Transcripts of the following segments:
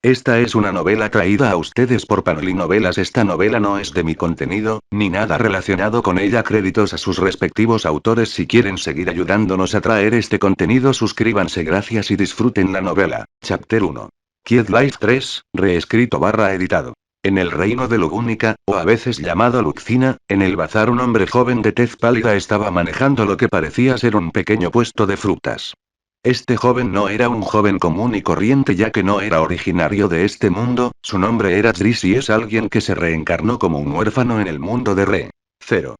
Esta es una novela traída a ustedes por Panoli Novelas. Esta novela no es de mi contenido, ni nada relacionado con ella. Créditos a sus respectivos autores. Si quieren seguir ayudándonos a traer este contenido, suscríbanse. Gracias y disfruten la novela. Chapter 1. Kid Life 3, reescrito / editado. En el reino de Lugúnica, o a veces llamado Luxina, en el bazar un hombre joven de tez pálida estaba manejando lo que parecía ser un pequeño puesto de frutas. Este joven no era un joven común y corriente, ya que no era originario de este mundo. Su nombre era Tris y es alguien que se reencarnó como un huérfano en el mundo de Re. 0.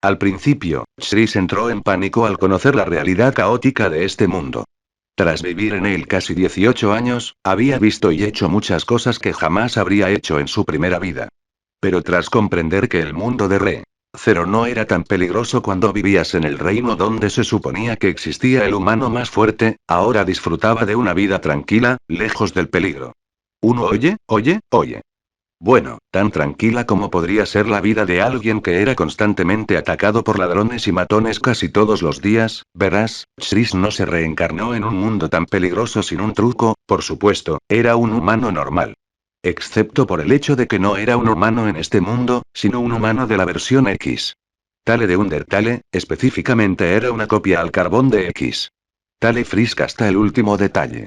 Al principio, Tris entró en pánico al conocer la realidad caótica de este mundo. Tras vivir en él casi 18 años, había visto y hecho muchas cosas que jamás habría hecho en su primera vida. Pero tras comprender que el mundo de Re. 0 no era tan peligroso cuando vivías en el reino donde se suponía que existía el humano más fuerte, ahora disfrutaba de una vida tranquila, lejos del peligro. Uno oye. Bueno, tan tranquila como podría ser la vida de alguien que era constantemente atacado por ladrones y matones casi todos los días. Verás, Tris no se reencarnó en un mundo tan peligroso sin un truco, por supuesto, era un humano normal. Excepto por el hecho de que no era un humano en este mundo, sino un humano de la versión X. Tale de Undertale, específicamente era una copia al carbón de X. Tale Frisk hasta el último detalle.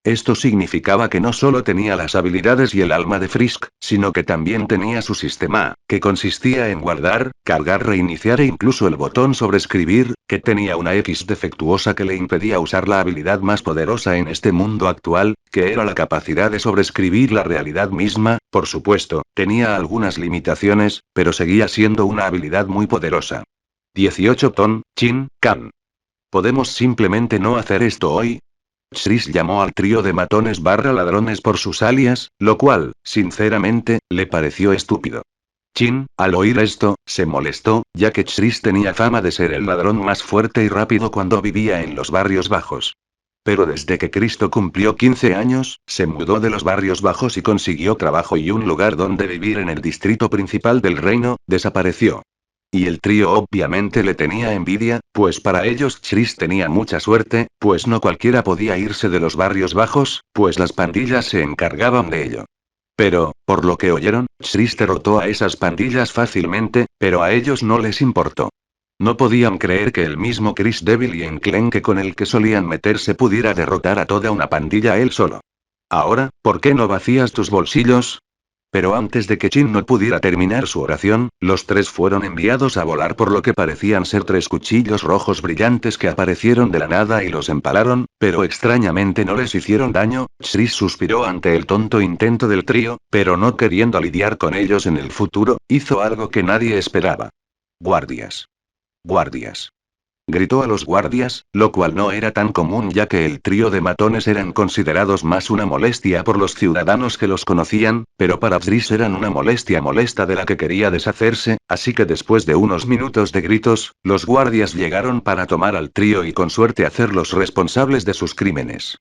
Esto significaba que no solo tenía las habilidades y el alma de Frisk, sino que también tenía su sistema, que consistía en guardar, cargar, reiniciar e incluso el botón sobreescribir, que tenía una X defectuosa que le impedía usar la habilidad más poderosa en este mundo actual, que era la capacidad de sobreescribir la realidad misma. Por supuesto, tenía algunas limitaciones, pero seguía siendo una habilidad muy poderosa. 18 Ton, Chin, Kan. ¿Podemos simplemente no hacer esto hoy? Tris llamó al trío de matones / ladrones por sus alias, lo cual, sinceramente, le pareció estúpido. Chin, al oír esto, se molestó, ya que Tris tenía fama de ser el ladrón más fuerte y rápido cuando vivía en los barrios bajos. Pero desde que Cristo cumplió 15 años, se mudó de los barrios bajos y consiguió trabajo y un lugar donde vivir en el distrito principal del reino. Desapareció. Y el trío obviamente le tenía envidia, pues para ellos Tris tenía mucha suerte, pues no cualquiera podía irse de los barrios bajos, pues las pandillas se encargaban de ello. Pero, por lo que oyeron, Tris derrotó a esas pandillas fácilmente, pero a ellos no les importó. No podían creer que el mismo Chris débil y enclenque con el que solían meterse pudiera derrotar a toda una pandilla él solo. Ahora, ¿por qué no vacías tus bolsillos? Pero antes de que Chin no pudiera terminar su oración, los tres fueron enviados a volar por lo que parecían ser tres cuchillos rojos brillantes que aparecieron de la nada y los empalaron, pero extrañamente no les hicieron daño. Tris suspiró ante el tonto intento del trío, pero no queriendo lidiar con ellos en el futuro, hizo algo que nadie esperaba. Guardias. Guardias. Gritó a los guardias, lo cual no era tan común ya que el trío de matones eran considerados más una molestia por los ciudadanos que los conocían, pero para Tris eran una molestia molesta de la que quería deshacerse, así que después de unos minutos de gritos, los guardias llegaron para tomar al trío y con suerte hacerlos responsables de sus crímenes.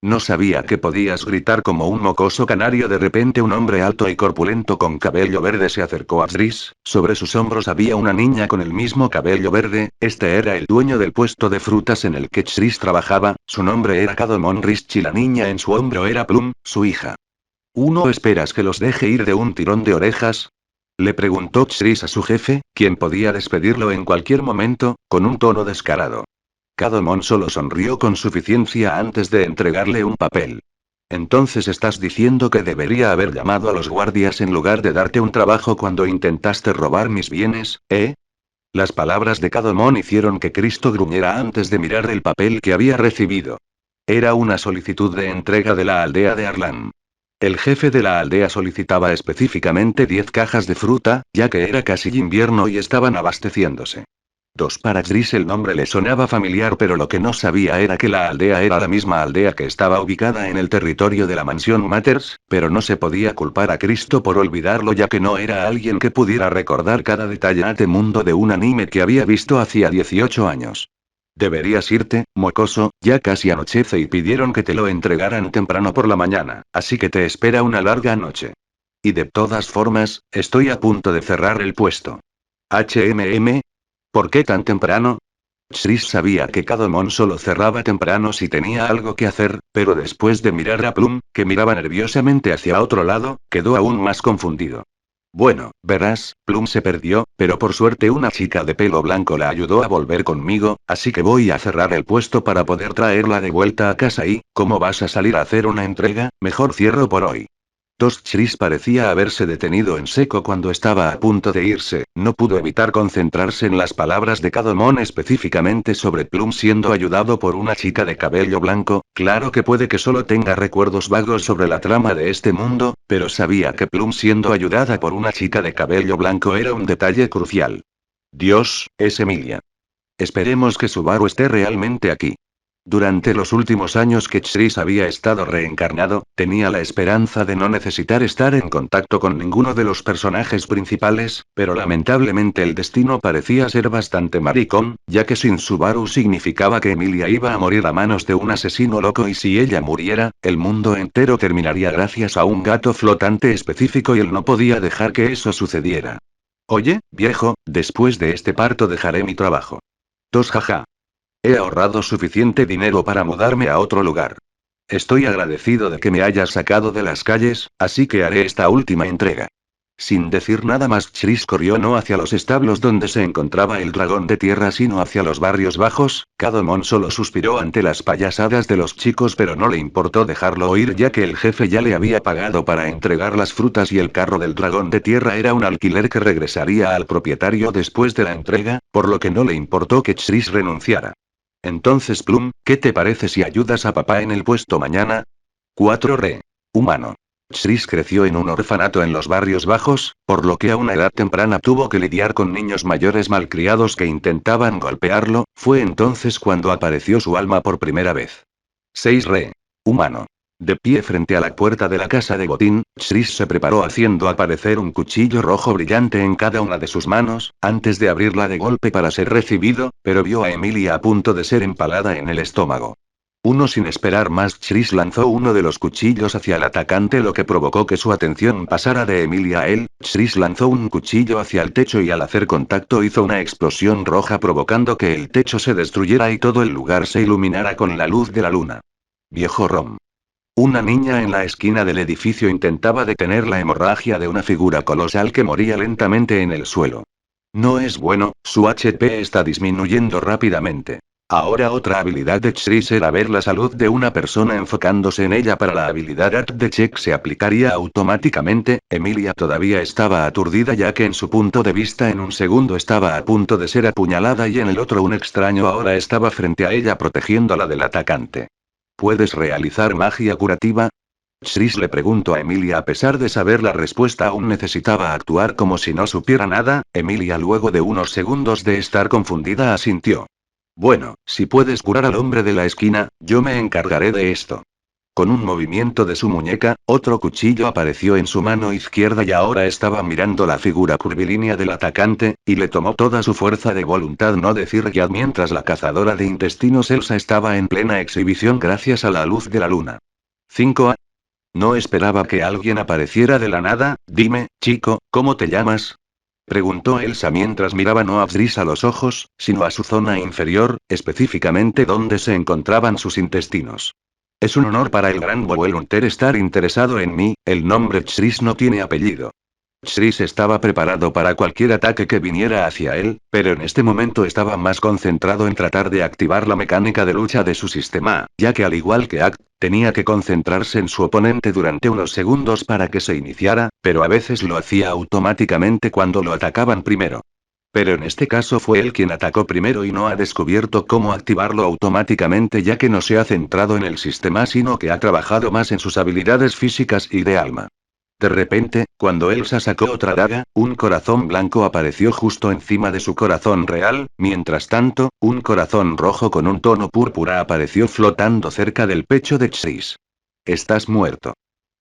No sabía que podías gritar como un mocoso canario. De repente un hombre alto y corpulento con cabello verde se acercó a Tris. Sobre sus hombros había una niña con el mismo cabello verde. Este era el dueño del puesto de frutas en el que Tris trabajaba. Su nombre era Kadomon Rich y la niña en su hombro era Plum, su hija. ¿Uno esperas que los deje ir de un tirón de orejas? Le preguntó Tris a su jefe, quien podía despedirlo en cualquier momento, con un tono descarado. Kadomon solo sonrió con suficiencia antes de entregarle un papel. Entonces estás diciendo que debería haber llamado a los guardias en lugar de darte un trabajo cuando intentaste robar mis bienes, ¿eh? Las palabras de Kadomon hicieron que Cristo gruñera antes de mirar el papel que había recibido. Era una solicitud de entrega de la aldea de Arlan. El jefe de la aldea solicitaba específicamente 10 cajas de fruta, ya que era casi invierno y estaban abasteciéndose. Para Tris el nombre le sonaba familiar, pero lo que no sabía era que la aldea era la misma aldea que estaba ubicada en el territorio de la mansión Matters, pero no se podía culpar a Cristo por olvidarlo ya que no era alguien que pudiera recordar cada detalle de mundo de un anime que había visto hacía 18 años. Deberías irte, mocoso, ya casi anochece y pidieron que te lo entregaran temprano por la mañana, así que te espera una larga noche. Y de todas formas, estoy a punto de cerrar el puesto. ¿Por qué tan temprano? Chris sabía que Cadomon solo cerraba temprano si tenía algo que hacer, pero después de mirar a Plum, que miraba nerviosamente hacia otro lado, quedó aún más confundido. Bueno, verás, Plum se perdió, pero por suerte una chica de pelo blanco la ayudó a volver conmigo, así que voy a cerrar el puesto para poder traerla de vuelta a casa y, ¿cómo vas a salir a hacer una entrega? Mejor cierro por hoy. Chris parecía haberse detenido en seco cuando estaba a punto de irse, no pudo evitar concentrarse en las palabras de Cadomon específicamente sobre Plum siendo ayudado por una chica de cabello blanco. Claro que puede que solo tenga recuerdos vagos sobre la trama de este mundo, pero sabía que Plum siendo ayudada por una chica de cabello blanco era un detalle crucial. Dios, es Emilia. Esperemos que Subaru esté realmente aquí. Durante los últimos años que Chris había estado reencarnado, tenía la esperanza de no necesitar estar en contacto con ninguno de los personajes principales, pero lamentablemente el destino parecía ser bastante maricón, ya que sin Subaru significaba que Emilia iba a morir a manos de un asesino loco y si ella muriera, el mundo entero terminaría gracias a un gato flotante específico y él no podía dejar que eso sucediera. Oye, viejo, después de este parto dejaré mi trabajo. Jaja. He ahorrado suficiente dinero para mudarme a otro lugar. Estoy agradecido de que me hayas sacado de las calles, así que haré esta última entrega. Sin decir nada más, Chris corrió no hacia los establos donde se encontraba el dragón de tierra, sino hacia los barrios bajos. Cadomon solo suspiró ante las payasadas de los chicos, pero no le importó dejarlo oír ya que el jefe ya le había pagado para entregar las frutas y el carro del dragón de tierra era un alquiler que regresaría al propietario después de la entrega, por lo que no le importó que Chris renunciara. Entonces Plum, ¿qué te parece si ayudas a papá en el puesto mañana? 4 Humano. Chris creció en un orfanato en los barrios bajos, por lo que a una edad temprana tuvo que lidiar con niños mayores malcriados que intentaban golpearlo. Fue entonces cuando apareció su alma por primera vez. 6 Humano. De pie frente a la puerta de la casa de botín, Chris se preparó haciendo aparecer un cuchillo rojo brillante en cada una de sus manos, antes de abrirla de golpe para ser recibido, pero vio a Emilia a punto de ser empalada en el estómago. Sin esperar más, Chris lanzó uno de los cuchillos hacia el atacante, lo que provocó que su atención pasara de Emilia a él. Chris lanzó un cuchillo hacia el techo y al hacer contacto hizo una explosión roja provocando que el techo se destruyera y todo el lugar se iluminara con la luz de la luna. Viejo Rom. Una niña en la esquina del edificio intentaba detener la hemorragia de una figura colosal que moría lentamente en el suelo. No es bueno, su HP está disminuyendo rápidamente. Ahora otra habilidad de Chris era ver la salud de una persona enfocándose en ella. Para la habilidad Art de Check se aplicaría automáticamente. Emilia todavía estaba aturdida ya que en su punto de vista en un segundo estaba a punto de ser apuñalada y en el otro un extraño ahora estaba frente a ella protegiéndola del atacante. ¿Puedes realizar magia curativa? Chris le preguntó a Emilia a pesar de saber la respuesta aún necesitaba actuar como si no supiera nada. Emilia luego de unos segundos de estar confundida asintió. Bueno, si puedes curar al hombre de la esquina, yo me encargaré de esto. Con un movimiento de su muñeca, otro cuchillo apareció en su mano izquierda y ahora estaba mirando la figura curvilínea del atacante, y le tomó toda su fuerza de voluntad no decir ya mientras la cazadora de intestinos Elsa estaba en plena exhibición gracias a la luz de la luna. 5 No esperaba que alguien apareciera de la nada. Dime, chico, ¿cómo te llamas? Preguntó Elsa mientras miraba no a Chris a los ojos, sino a su zona inferior, específicamente donde se encontraban sus intestinos. Es un honor para el gran Volunteer estar interesado en mí. El nombre Chris no tiene apellido. Chris estaba preparado para cualquier ataque que viniera hacia él, pero en este momento estaba más concentrado en tratar de activar la mecánica de lucha de su sistema, ya que al igual que Act, tenía que concentrarse en su oponente durante unos segundos para que se iniciara, pero a veces lo hacía automáticamente cuando lo atacaban primero. Pero en este caso fue él quien atacó primero y no ha descubierto cómo activarlo automáticamente ya que no se ha centrado en el sistema sino que ha trabajado más en sus habilidades físicas y de alma. De repente, cuando Elsa sacó otra daga, un corazón blanco apareció justo encima de su corazón real. Mientras tanto, un corazón rojo con un tono púrpura apareció flotando cerca del pecho de Chris. Estás muerto.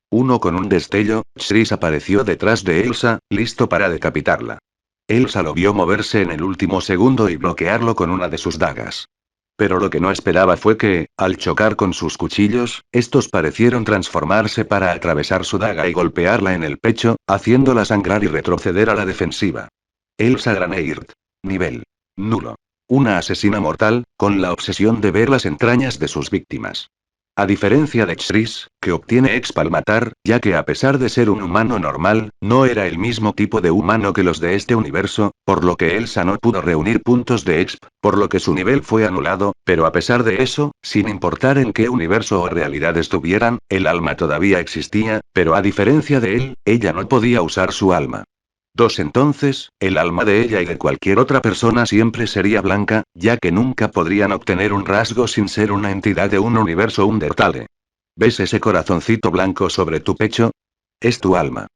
Con un destello, Chris apareció detrás de Elsa, listo para decapitarla. Elsa lo vio moverse en el último segundo y bloquearlo con una de sus dagas. Pero lo que no esperaba fue que, al chocar con sus cuchillos, estos parecieron transformarse para atravesar su daga y golpearla en el pecho, haciéndola sangrar y retroceder a la defensiva. Elsa Graneirt. Nivel. Nulo. Una asesina mortal, con la obsesión de ver las entrañas de sus víctimas. A diferencia de Chris, que obtiene exp al matar, ya que a pesar de ser un humano normal, no era el mismo tipo de humano que los de este universo, por lo que Elsa no pudo reunir puntos de exp, por lo que su nivel fue anulado, pero a pesar de eso, sin importar en qué universo o realidad estuvieran, el alma todavía existía, pero a diferencia de él, ella no podía usar su alma. Entonces, el alma de ella y de cualquier otra persona siempre sería blanca, ya que nunca podrían obtener un rasgo sin ser una entidad de un universo Undertale. ¿Ves ese corazoncito blanco sobre tu pecho? Es tu alma.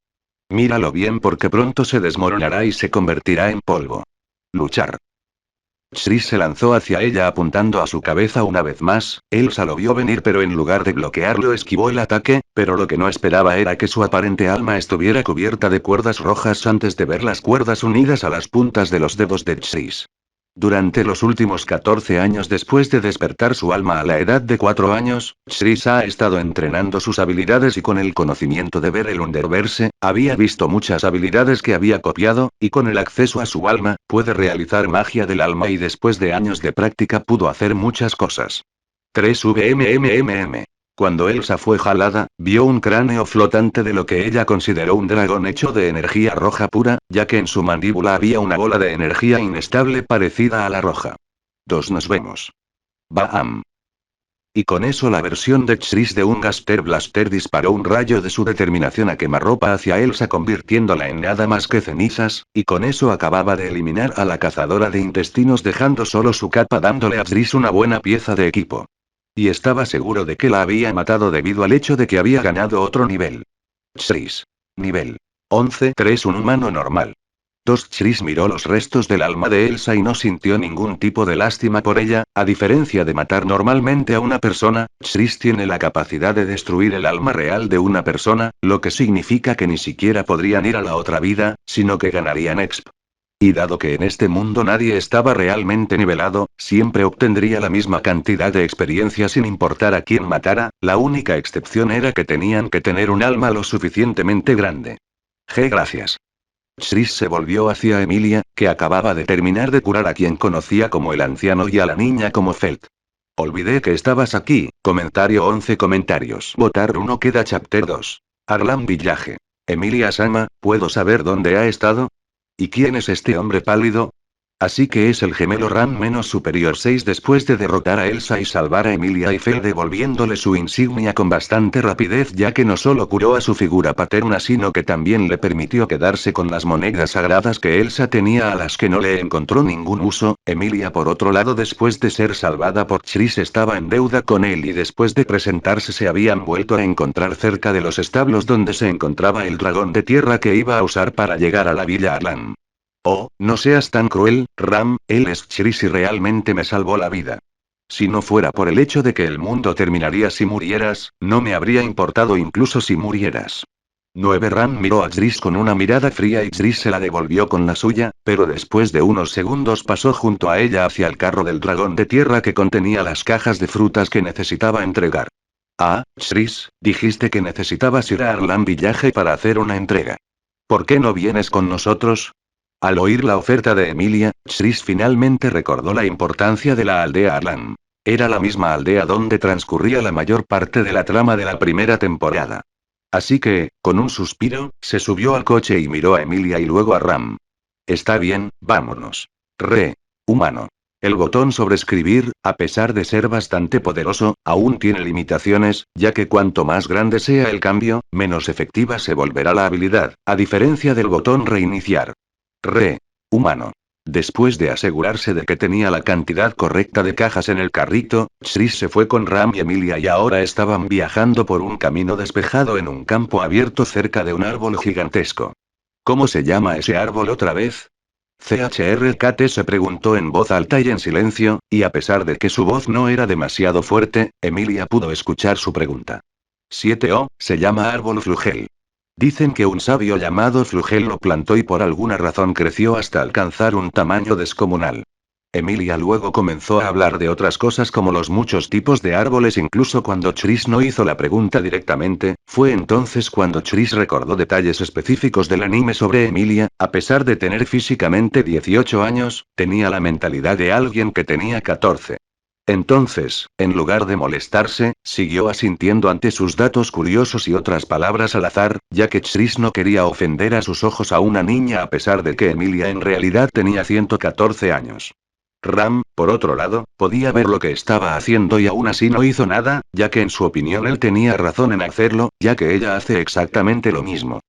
Míralo bien porque pronto se desmoronará y se convertirá en polvo. Luchar. Chris se lanzó hacia ella apuntando a su cabeza una vez más, Elsa lo vio venir pero en lugar de bloquearlo esquivó el ataque, pero lo que no esperaba era que su aparente alma estuviera cubierta de cuerdas rojas antes de ver las cuerdas unidas a las puntas de los dedos de Chris. Durante los últimos 14 años después de despertar su alma a la edad de 4 años, Chris ha estado entrenando sus habilidades y con el conocimiento de ver el Underverse, había visto muchas habilidades que había copiado, y con el acceso a su alma, puede realizar magia del alma y después de años de práctica pudo hacer muchas cosas. 3 VMMMM. Cuando Elsa fue jalada, vio un cráneo flotante de lo que ella consideró un dragón hecho de energía roja pura, ya que en su mandíbula había una bola de energía inestable parecida a la roja. Nos vemos. Bam. Y con eso la versión de Chris de un Gaster Blaster disparó un rayo de su determinación a quemarropa hacia Elsa convirtiéndola en nada más que cenizas, y con eso acababa de eliminar a la cazadora de intestinos dejando solo su capa dándole a Chris una buena pieza de equipo. Y estaba seguro de que la había matado debido al hecho de que había ganado otro nivel. Chris. Nivel 11 3 un humano normal. Chris miró los restos del alma de Elsa y no sintió ningún tipo de lástima por ella, a diferencia de matar normalmente a una persona, Chris tiene la capacidad de destruir el alma real de una persona, lo que significa que ni siquiera podrían ir a la otra vida, sino que ganarían exp. Y dado que en este mundo nadie estaba realmente nivelado, siempre obtendría la misma cantidad de experiencia sin importar a quién matara, la única excepción era que tenían que tener un alma lo suficientemente grande. Gracias. Chris se volvió hacia Emilia, que acababa de terminar de curar a quien conocía como el anciano y a la niña como Felt. Olvidé que estabas aquí, comentario 11 comentarios. Votar 1 queda chapter 2. Arlan Village. Emilia Sama, ¿puedo saber dónde ha estado? ¿Y quién es este hombre pálido? Así que es el gemelo Ram menos superior 6 después de derrotar a Elsa y salvar a Emilia y Fel devolviéndole su insignia con bastante rapidez ya que no solo curó a su figura paterna sino que también le permitió quedarse con las monedas sagradas que Elsa tenía a las que no le encontró ningún uso. Emilia por otro lado después de ser salvada por Chris estaba en deuda con él y después de presentarse se habían vuelto a encontrar cerca de los establos donde se encontraba el dragón de tierra que iba a usar para llegar a la villa Arlan. Oh, no seas tan cruel, Ram, él es Chris y realmente me salvó la vida. Si no fuera por el hecho de que el mundo terminaría si murieras, no me habría importado incluso si murieras. 9 Ram miró a Chris con una mirada fría y Chris se la devolvió con la suya, pero después de unos segundos pasó junto a ella hacia el carro del dragón de tierra que contenía las cajas de frutas que necesitaba entregar. Ah, Chris, dijiste que necesitabas ir a Arlan Village para hacer una entrega. ¿Por qué no vienes con nosotros? Al oír la oferta de Emilia, Chris finalmente recordó la importancia de la aldea Arlan. Era la misma aldea donde transcurría la mayor parte de la trama de la primera temporada. Así que, con un suspiro, se subió al coche y miró a Emilia y luego a Ram. Está bien, vámonos. Humano. El botón sobreescribir, a pesar de ser bastante poderoso, aún tiene limitaciones, ya que cuanto más grande sea el cambio, menos efectiva se volverá la habilidad, a diferencia del botón reiniciar. Humano. Después de asegurarse de que tenía la cantidad correcta de cajas en el carrito, Chris se fue con Ram y Emilia y ahora estaban viajando por un camino despejado en un campo abierto cerca de un árbol gigantesco. ¿Cómo se llama ese árbol otra vez? CHRKT se preguntó en voz alta y en silencio, y a pesar de que su voz no era demasiado fuerte, Emilia pudo escuchar su pregunta. 7O, se llama árbol flugel. Dicen que un sabio llamado Flugel lo plantó y por alguna razón creció hasta alcanzar un tamaño descomunal. Emilia luego comenzó a hablar de otras cosas como los muchos tipos de árboles incluso cuando Chris no hizo la pregunta directamente, fue entonces cuando Chris recordó detalles específicos del anime sobre Emilia, a pesar de tener físicamente 18 años, tenía la mentalidad de alguien que tenía 14. Entonces, en lugar de molestarse, siguió asintiendo ante sus datos curiosos y otras palabras al azar, ya que Chris no quería ofender a sus ojos a una niña a pesar de que Emilia en realidad tenía 114 años. Ram, por otro lado, podía ver lo que estaba haciendo y aún así no hizo nada, ya que en su opinión él tenía razón en hacerlo, ya que ella hace exactamente lo mismo.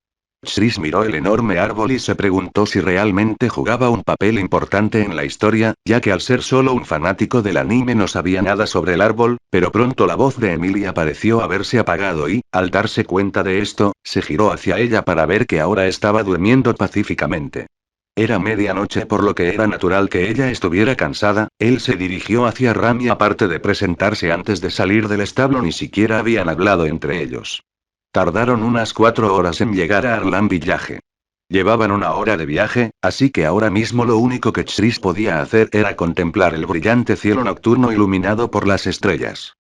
Chris miró el enorme árbol y se preguntó si realmente jugaba un papel importante en la historia, ya que al ser solo un fanático del anime no sabía nada sobre el árbol, pero pronto la voz de Emilia pareció haberse apagado y, al darse cuenta de esto, se giró hacia ella para ver que ahora estaba durmiendo pacíficamente. Era medianoche por lo que era natural que ella estuviera cansada, él se dirigió hacia Ram y aparte de presentarse antes de salir del establo ni siquiera habían hablado entre ellos. Tardaron unas 4 horas en llegar a Arlan Village. Llevaban 1 hora de viaje, así que ahora mismo lo único que Chris podía hacer era contemplar el brillante cielo nocturno iluminado por las estrellas.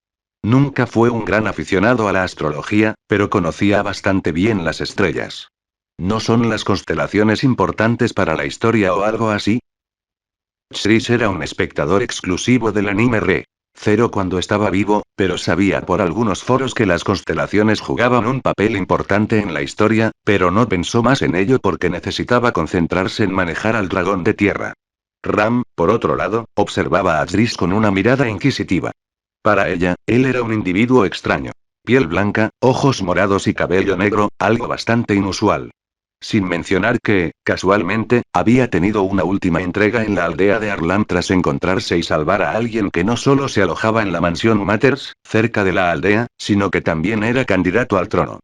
Nunca fue un gran aficionado a la astrología, pero conocía bastante bien las estrellas. ¿No son las constelaciones importantes para la historia o algo así? Chris era un espectador exclusivo del anime Re. Zero cuando estaba vivo, pero sabía por algunos foros que las constelaciones jugaban un papel importante en la historia, pero no pensó más en ello porque necesitaba concentrarse en manejar al dragón de tierra. Ram, por otro lado, observaba a Chris con una mirada inquisitiva. Para ella, él era un individuo extraño. Piel blanca, ojos morados y cabello negro, algo bastante inusual. Sin mencionar que, casualmente, había tenido una última entrega en la aldea de Arlan tras encontrarse y salvar a alguien que no solo se alojaba en la mansión Matters, cerca de la aldea, sino que también era candidato al trono.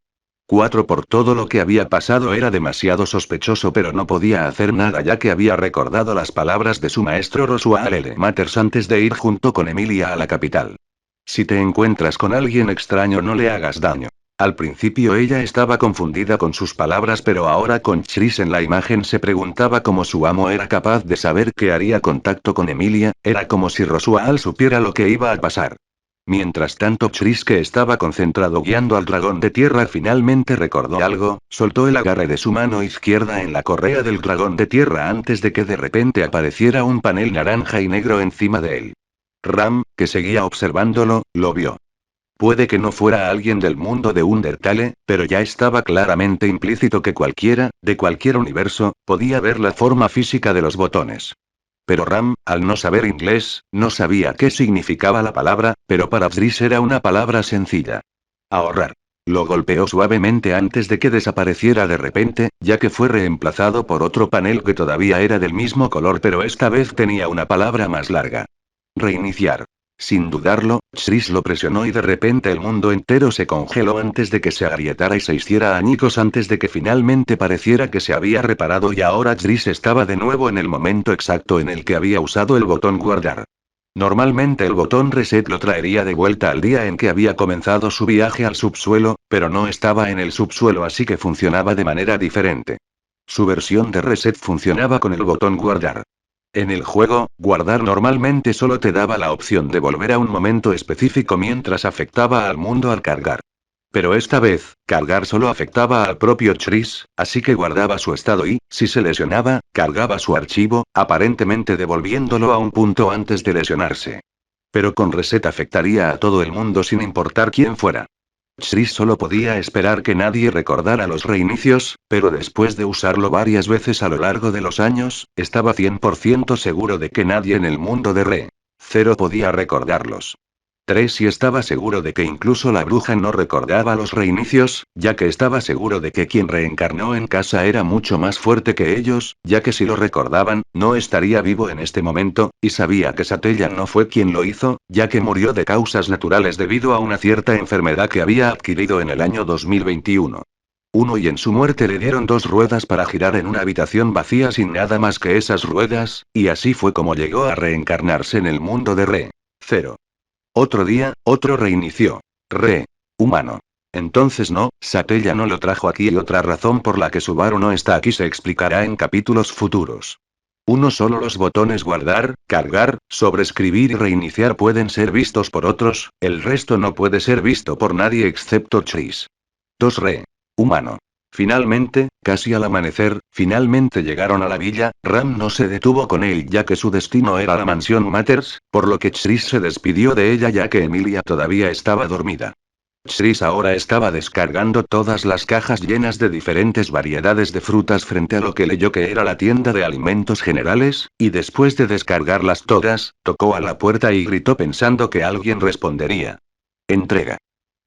4 Por todo lo que había pasado era demasiado sospechoso pero no podía hacer nada ya que había recordado las palabras de su maestro Roswell L. Matters antes de ir junto con Emilia a la capital. Si te encuentras con alguien extraño no le hagas daño. Al principio ella estaba confundida con sus palabras pero ahora con Chris en la imagen se preguntaba cómo su amo era capaz de saber que haría contacto con Emilia, era como si Roswell supiera lo que iba a pasar. Mientras tanto Chris que estaba concentrado guiando al dragón de tierra finalmente recordó algo, soltó el agarre de su mano izquierda en la correa del dragón de tierra antes de que de repente apareciera un panel naranja y negro encima de él. Ram, que seguía observándolo, lo vio. Puede que no fuera alguien del mundo de Undertale, pero ya estaba claramente implícito que cualquiera, de cualquier universo, podía ver la forma física de los botones. Pero Ram, al no saber inglés, no sabía qué significaba la palabra, pero para Chris era una palabra sencilla. Ahorrar. Lo golpeó suavemente antes de que desapareciera de repente, ya que fue reemplazado por otro panel que todavía era del mismo color pero esta vez tenía una palabra más larga. Reiniciar. Sin dudarlo, Chris lo presionó y de repente el mundo entero se congeló antes de que se agrietara y se hiciera añicos antes de que finalmente pareciera que se había reparado y ahora Chris estaba de nuevo en el momento exacto en el que había usado el botón guardar. Normalmente el botón reset lo traería de vuelta al día en que había comenzado su viaje al subsuelo, pero no estaba en el subsuelo así que funcionaba de manera diferente. Su versión de reset funcionaba con el botón guardar. En el juego, guardar normalmente solo te daba la opción de volver a un momento específico mientras afectaba al mundo al cargar. Pero esta vez, cargar solo afectaba al propio Chris, así que guardaba su estado y, si se lesionaba, cargaba su archivo, aparentemente devolviéndolo a un punto antes de lesionarse. Pero con reset afectaría a todo el mundo sin importar quién fuera. Chris solo podía esperar que nadie recordara los reinicios, pero después de usarlo varias veces a lo largo de los años, estaba 100% seguro de que nadie en el mundo de Re. Zero podía recordarlos. 3 Y estaba seguro de que incluso la bruja no recordaba los reinicios, ya que estaba seguro de que quien reencarnó en casa era mucho más fuerte que ellos, ya que si lo recordaban, no estaría vivo en este momento, y sabía que Satella no fue quien lo hizo, ya que murió de causas naturales debido a una cierta enfermedad que había adquirido en el año 2021. Y en su muerte le dieron 2 ruedas para girar en una habitación vacía sin nada más que esas ruedas, y así fue como llegó a reencarnarse en el mundo de Re. Zero. Otro día, otro reinició. Humano. Entonces no, Satella no lo trajo aquí y otra razón por la que Subaru no está aquí se explicará en capítulos futuros. Uno solo los botones guardar, cargar, sobreescribir y reiniciar pueden ser vistos por otros, el resto no puede ser visto por nadie excepto Chris. 2 Re. Humano. Finalmente, casi al amanecer, finalmente llegaron a la villa. Ram no se detuvo con él ya que su destino era la mansión Matters, por lo que Chris se despidió de ella ya que Emilia todavía estaba dormida. Chris ahora estaba descargando todas las cajas llenas de diferentes variedades de frutas frente a lo que leyó que era la tienda de alimentos generales, y después de descargarlas todas, tocó a la puerta y gritó pensando que alguien respondería. Entrega.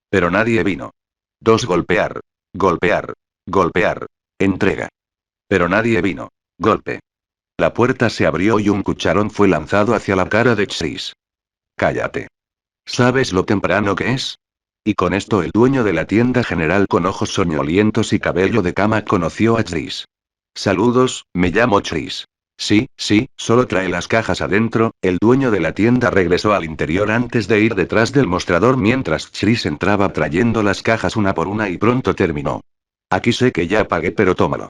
Pero nadie vino. 2 Golpear. Golpear. Golpear. Entrega. Pero nadie vino. Golpe. La puerta se abrió y un cucharón fue lanzado hacia la cara de Chris. Cállate. ¿Sabes lo temprano que es? Y con esto el dueño de la tienda general con ojos soñolientos y cabello de cama conoció a Chris. Saludos, me llamo Chris. Sí, sí, solo trae las cajas adentro. El dueño de la tienda regresó al interior antes de ir detrás del mostrador mientras Chris entraba trayendo las cajas una por una y pronto terminó. Aquí sé que ya pagué, pero tómalo.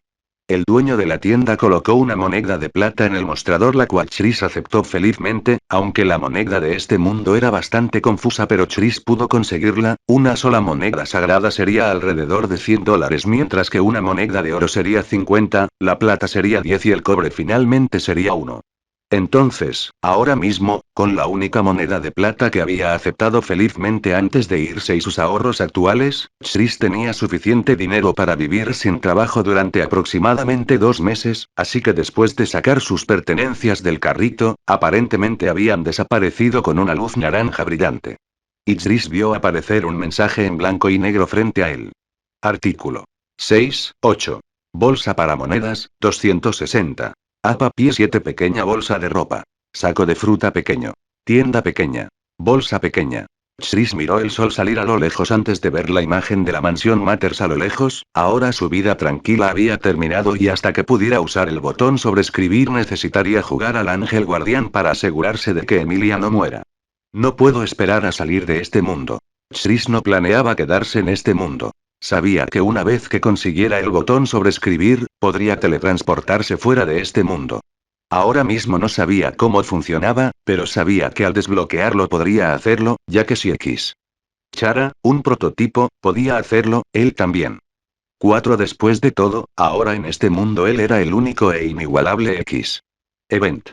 El dueño de la tienda colocó una moneda de plata en el mostrador, la cual Chris aceptó felizmente, aunque la moneda de este mundo era bastante confusa, pero Chris pudo conseguirla. Una sola moneda sagrada sería alrededor de $100, mientras que una moneda de oro sería 50, la plata sería 10 y el cobre finalmente sería 1. Entonces, ahora mismo, con la única moneda de plata que había aceptado felizmente antes de irse y sus ahorros actuales, Chris tenía suficiente dinero para vivir sin trabajo durante aproximadamente 2 meses, así que después de sacar sus pertenencias del carrito, aparentemente habían desaparecido con una luz naranja brillante. Y Chris vio aparecer un mensaje en blanco y negro frente a él. Artículo 6.8. Bolsa para monedas, 260. APA pie 7 pequeña bolsa de ropa. Saco de fruta pequeño. Tienda pequeña. Bolsa pequeña. Chris miró el sol salir a lo lejos antes de ver la imagen de la mansión Matters a lo lejos. Ahora su vida tranquila había terminado y hasta que pudiera usar el botón sobreescribir necesitaría jugar al ángel guardián para asegurarse de que Emilia no muera. No puedo esperar a salir de este mundo. Chris no planeaba quedarse en este mundo. Sabía que una vez que consiguiera el botón sobreescribir, podría teletransportarse fuera de este mundo. Ahora mismo no sabía cómo funcionaba, pero sabía que al desbloquearlo podría hacerlo, ya que si X. Chara, un prototipo, podía hacerlo, él también. 4 Después de todo, ahora en este mundo él era el único e inigualable X. Event.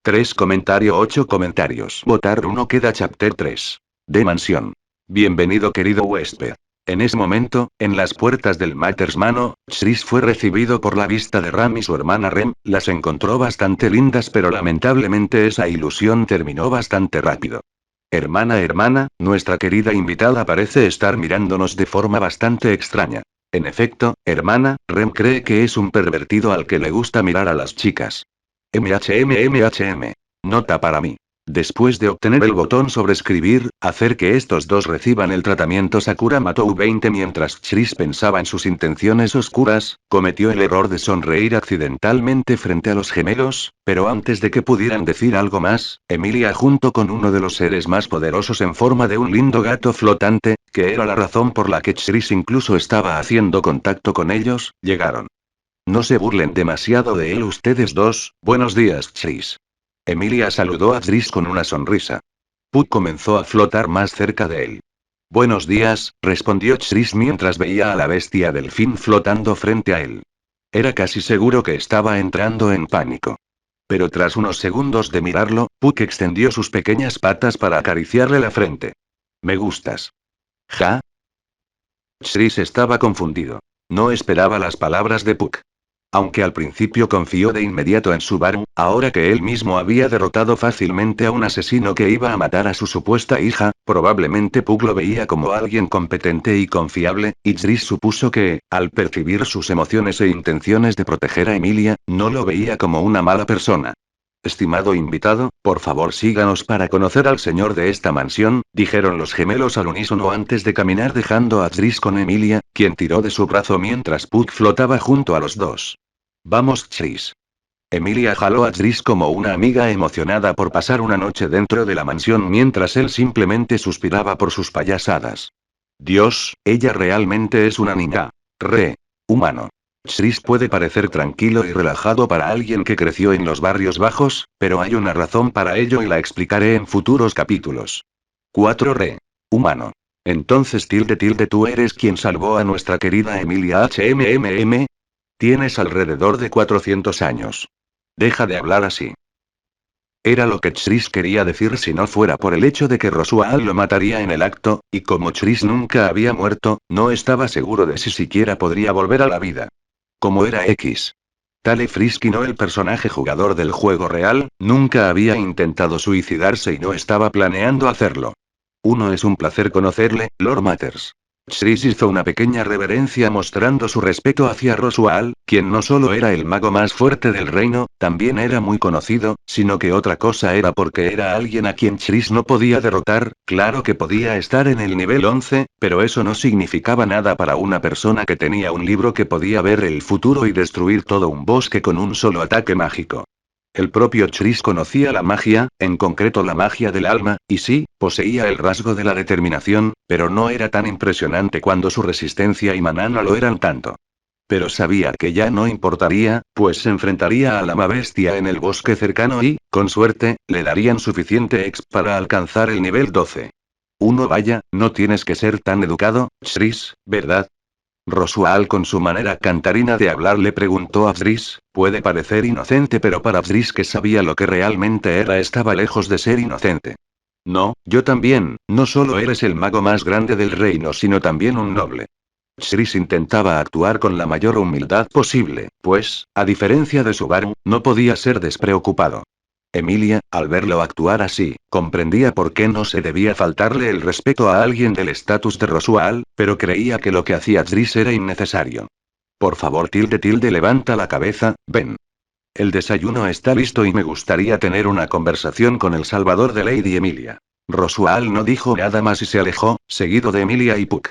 3 Comentario 8 comentarios. Votar 1 Queda Chapter 3. De mansión. Bienvenido querido huésped. En ese momento, en las puertas del Matters Manor, Chris fue recibido por la vista de Ram y su hermana Rem. Las encontró bastante lindas, pero lamentablemente esa ilusión terminó bastante rápido. Hermana, nuestra querida invitada parece estar mirándonos de forma bastante extraña. En efecto, hermana, Rem cree que es un pervertido al que le gusta mirar a las chicas. MHM. Nota para mí. Después de obtener el botón sobreescribir, hacer que estos dos reciban el tratamiento Sakura Matou 20 mientras Chris pensaba en sus intenciones oscuras, cometió el error de sonreír accidentalmente frente a los gemelos, pero antes de que pudieran decir algo más, Emilia junto con uno de los seres más poderosos en forma de un lindo gato flotante, que era la razón por la que Chris incluso estaba haciendo contacto con ellos, llegaron. No se burlen demasiado de él ustedes dos. Buenos días, Chris. Emilia saludó a Chris con una sonrisa. Puck comenzó a flotar más cerca de él. Buenos días, respondió Chris mientras veía a la bestia delfín flotando frente a él. Era casi seguro que estaba entrando en pánico. Pero tras unos segundos de mirarlo, Puck extendió sus pequeñas patas para acariciarle la frente. Me gustas. ¿Ja? Chris estaba confundido. No esperaba las palabras de Puck. Aunque al principio confió de inmediato en Subaru, ahora que él mismo había derrotado fácilmente a un asesino que iba a matar a su supuesta hija, probablemente Puck lo veía como alguien competente y confiable, y Chris supuso que, al percibir sus emociones e intenciones de proteger a Emilia, no lo veía como una mala persona. Estimado invitado, por favor síganos para conocer al señor de esta mansión, dijeron los gemelos al unísono antes de caminar dejando a Chris con Emilia, quien tiró de su brazo mientras Puck flotaba junto a los dos. Vamos, Chris. Emilia jaló a Chris como una amiga emocionada por pasar una noche dentro de la mansión mientras él simplemente suspiraba por sus payasadas. Dios, ella realmente es una niña. Humano. Chris puede parecer tranquilo y relajado para alguien que creció en los barrios bajos, pero hay una razón para ello y la explicaré en futuros capítulos. 4 Re. Humano. Entonces tú eres quien salvó a nuestra querida Emilia HMMM. Tienes alrededor de 400 años. Deja de hablar así. Era lo que Chris quería decir si no fuera por el hecho de que Roswaal lo mataría en el acto, y como Chris nunca había muerto, no estaba seguro de si siquiera podría volver a la vida. Como era X. Tale Frisky, no el personaje jugador del juego real, nunca había intentado suicidarse y no estaba planeando hacerlo. Es un placer conocerle, Lord Matters. Chris hizo una pequeña reverencia mostrando su respeto hacia Roswaal, quien no solo era el mago más fuerte del reino, también era muy conocido, sino que otra cosa era porque era alguien a quien Chris no podía derrotar. Claro que podía estar en el nivel 11, pero eso no significaba nada para una persona que tenía un libro que podía ver el futuro y destruir todo un bosque con un solo ataque mágico. El propio Chris conocía la magia, en concreto la magia del alma, y sí, poseía el rasgo de la determinación, pero no era tan impresionante cuando su resistencia y maná no lo eran tanto. Pero sabía que ya no importaría, pues se enfrentaría a la bestia en el bosque cercano y, con suerte, le darían suficiente exp para alcanzar el nivel 12. Vaya, no tienes que ser tan educado, Chris, ¿verdad? Roswaal con su manera cantarina de hablar le preguntó a Fris, puede parecer inocente pero para Fris que sabía lo que realmente era estaba lejos de ser inocente. No, yo también, no solo eres el mago más grande del reino sino también un noble. Fris intentaba actuar con la mayor humildad posible, pues, a diferencia de Subaru, no podía ser despreocupado. Emilia, al verlo actuar así, comprendía por qué no se debía faltarle el respeto a alguien del estatus de Roswaal, pero creía que lo que hacía Tris era innecesario. Por favor, levanta la cabeza, ven. El desayuno está listo y me gustaría tener una conversación con el salvador de Lady Emilia. Roswaal no dijo nada más y se alejó, seguido de Emilia y Puck.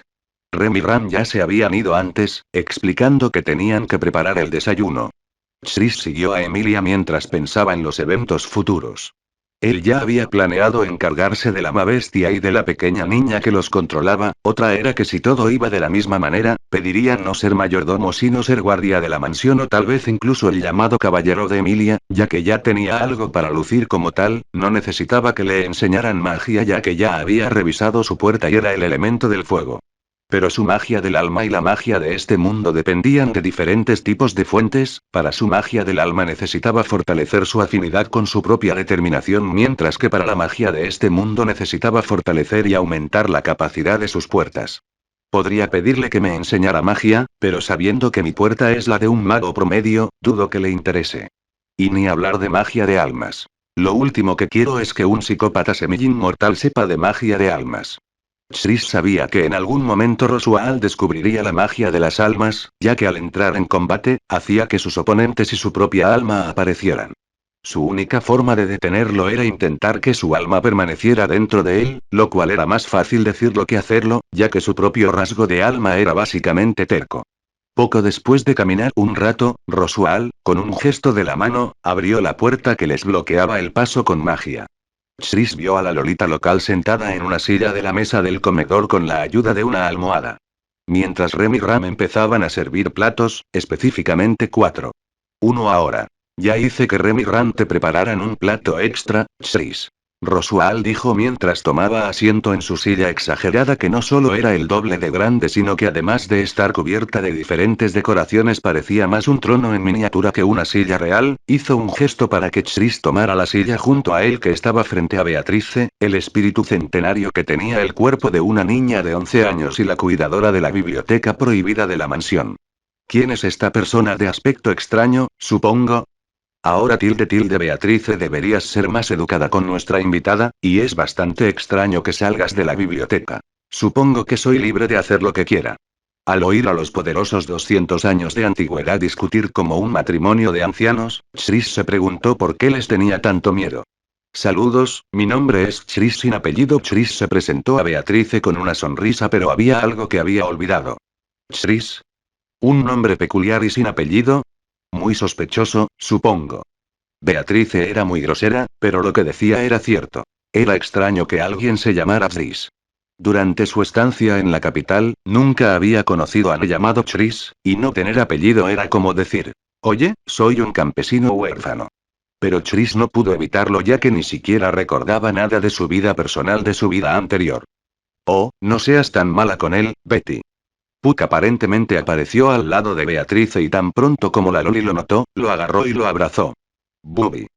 Rem y Ram ya se habían ido antes, explicando que tenían que preparar el desayuno. Chris siguió a Emilia mientras pensaba en los eventos futuros. Él ya había planeado encargarse de la bestia y de la pequeña niña que los controlaba, otra era que si todo iba de la misma manera, pedirían no ser mayordomo sino ser guardia de la mansión o tal vez incluso el llamado caballero de Emilia, ya que ya tenía algo para lucir como tal, no necesitaba que le enseñaran magia ya que ya había revisado su puerta y era el elemento del fuego. Pero su magia del alma y la magia de este mundo dependían de diferentes tipos de fuentes, para su magia del alma necesitaba fortalecer su afinidad con su propia determinación mientras que para la magia de este mundo necesitaba fortalecer y aumentar la capacidad de sus puertas. Podría pedirle que me enseñara magia, pero sabiendo que mi puerta es la de un mago promedio, dudo que le interese. Y ni hablar de magia de almas. Lo último que quiero es que un psicópata semi-inmortal sepa de magia de almas. Chris sabía que en algún momento Roswaal descubriría la magia de las almas, ya que al entrar en combate, hacía que sus oponentes y su propia alma aparecieran. Su única forma de detenerlo era intentar que su alma permaneciera dentro de él, lo cual era más fácil decirlo que hacerlo, ya que su propio rasgo de alma era básicamente terco. Poco después de caminar un rato, Roswaal, con un gesto de la mano, abrió la puerta que les bloqueaba el paso con magia. Chris vio a la Lolita local sentada en una silla de la mesa del comedor con la ayuda de una almohada. Mientras Rem y Ram empezaban a servir platos, específicamente 4. Ahora. Ya hice que Rem y Ram te prepararan un plato extra, Chris. Roswaal dijo mientras tomaba asiento en su silla exagerada que no solo era el doble de grande sino que además de estar cubierta de diferentes decoraciones parecía más un trono en miniatura que una silla real, hizo un gesto para que Chris tomara la silla junto a él que estaba frente a Beatrice, el espíritu centenario que tenía el cuerpo de una niña de 11 años y la cuidadora de la biblioteca prohibida de la mansión. ¿Quién es esta persona de aspecto extraño, supongo? Ahora Beatrice deberías ser más educada con nuestra invitada, y es bastante extraño que salgas de la biblioteca. Supongo que soy libre de hacer lo que quiera. Al oír a los poderosos 200 años de antigüedad discutir como un matrimonio de ancianos, Chris se preguntó por qué les tenía tanto miedo. Saludos, mi nombre es Chris sin apellido. Chris se presentó a Beatrice con una sonrisa pero había algo que había olvidado. Chris. ¿Un nombre peculiar y sin apellido? Muy sospechoso, supongo. Beatrice era muy grosera, pero lo que decía era cierto. Era extraño que alguien se llamara Fris. Durante su estancia en la capital, nunca había conocido a nadie llamado Chris, y no tener apellido era como decir, oye, soy un campesino huérfano. Pero Chris no pudo evitarlo ya que ni siquiera recordaba nada de su vida personal de su vida anterior. Oh, no seas tan mala con él, Betty. Puck aparentemente apareció al lado de Beatrice y tan pronto como la Loli lo notó, lo agarró y lo abrazó. Booby.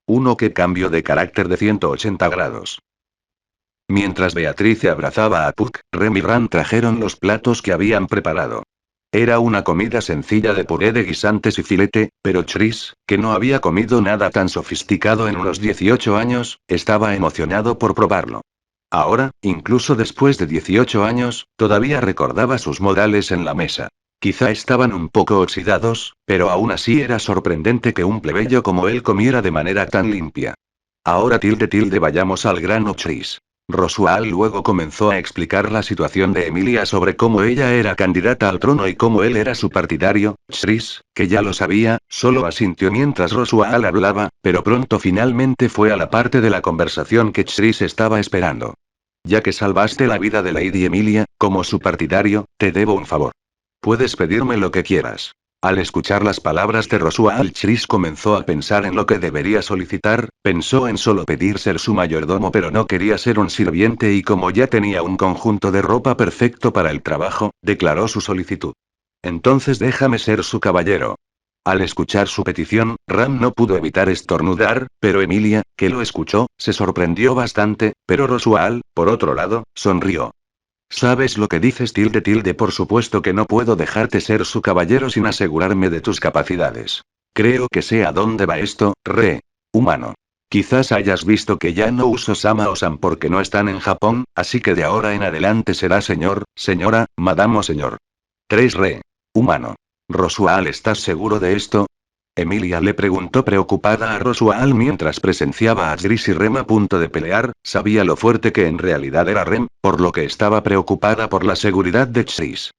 Uno que cambio de carácter de 180 grados. Mientras Beatrice abrazaba a Puck, Rem y Ran trajeron los platos que habían preparado. Era una comida sencilla de puré de guisantes y filete, pero Chris, que no había comido nada tan sofisticado en unos 18 años, estaba emocionado por probarlo. Ahora, incluso después de 18 años, todavía recordaba sus modales en la mesa. Quizá estaban un poco oxidados, pero aún así era sorprendente que un plebeyo como él comiera de manera tan limpia. Ahora vayamos al grano Chris. Rosual luego comenzó a explicar la situación de Emilia sobre cómo ella era candidata al trono y cómo él era su partidario. Chris, que ya lo sabía, solo asintió mientras Rosual hablaba, pero pronto finalmente fue a la parte de la conversación que Chris estaba esperando. Ya que salvaste la vida de Lady Emilia, como su partidario, te debo un favor. Puedes pedirme lo que quieras. Al escuchar las palabras de Rosual, Chris comenzó a pensar en lo que debería solicitar, pensó en solo pedir ser su mayordomo pero no quería ser un sirviente y como ya tenía un conjunto de ropa perfecto para el trabajo, declaró su solicitud. Entonces déjame ser su caballero. Al escuchar su petición, Ram no pudo evitar estornudar, pero Emilia, que lo escuchó, se sorprendió bastante, pero Rosual, por otro lado, sonrió. ¿Sabes lo que dices por supuesto que no puedo dejarte ser su caballero sin asegurarme de tus capacidades. Creo que sé a dónde va esto, humano. Quizás hayas visto que ya no uso Sama o Sam porque no están en Japón, así que de ahora en adelante será señor, señora, madame o señor. 3 humano. Rosual, ¿estás seguro de esto? Emilia le preguntó preocupada a Rosual mientras presenciaba a Gris y Rem a punto de pelear, sabía lo fuerte que en realidad era Rem, por lo que estaba preocupada por la seguridad de Chris.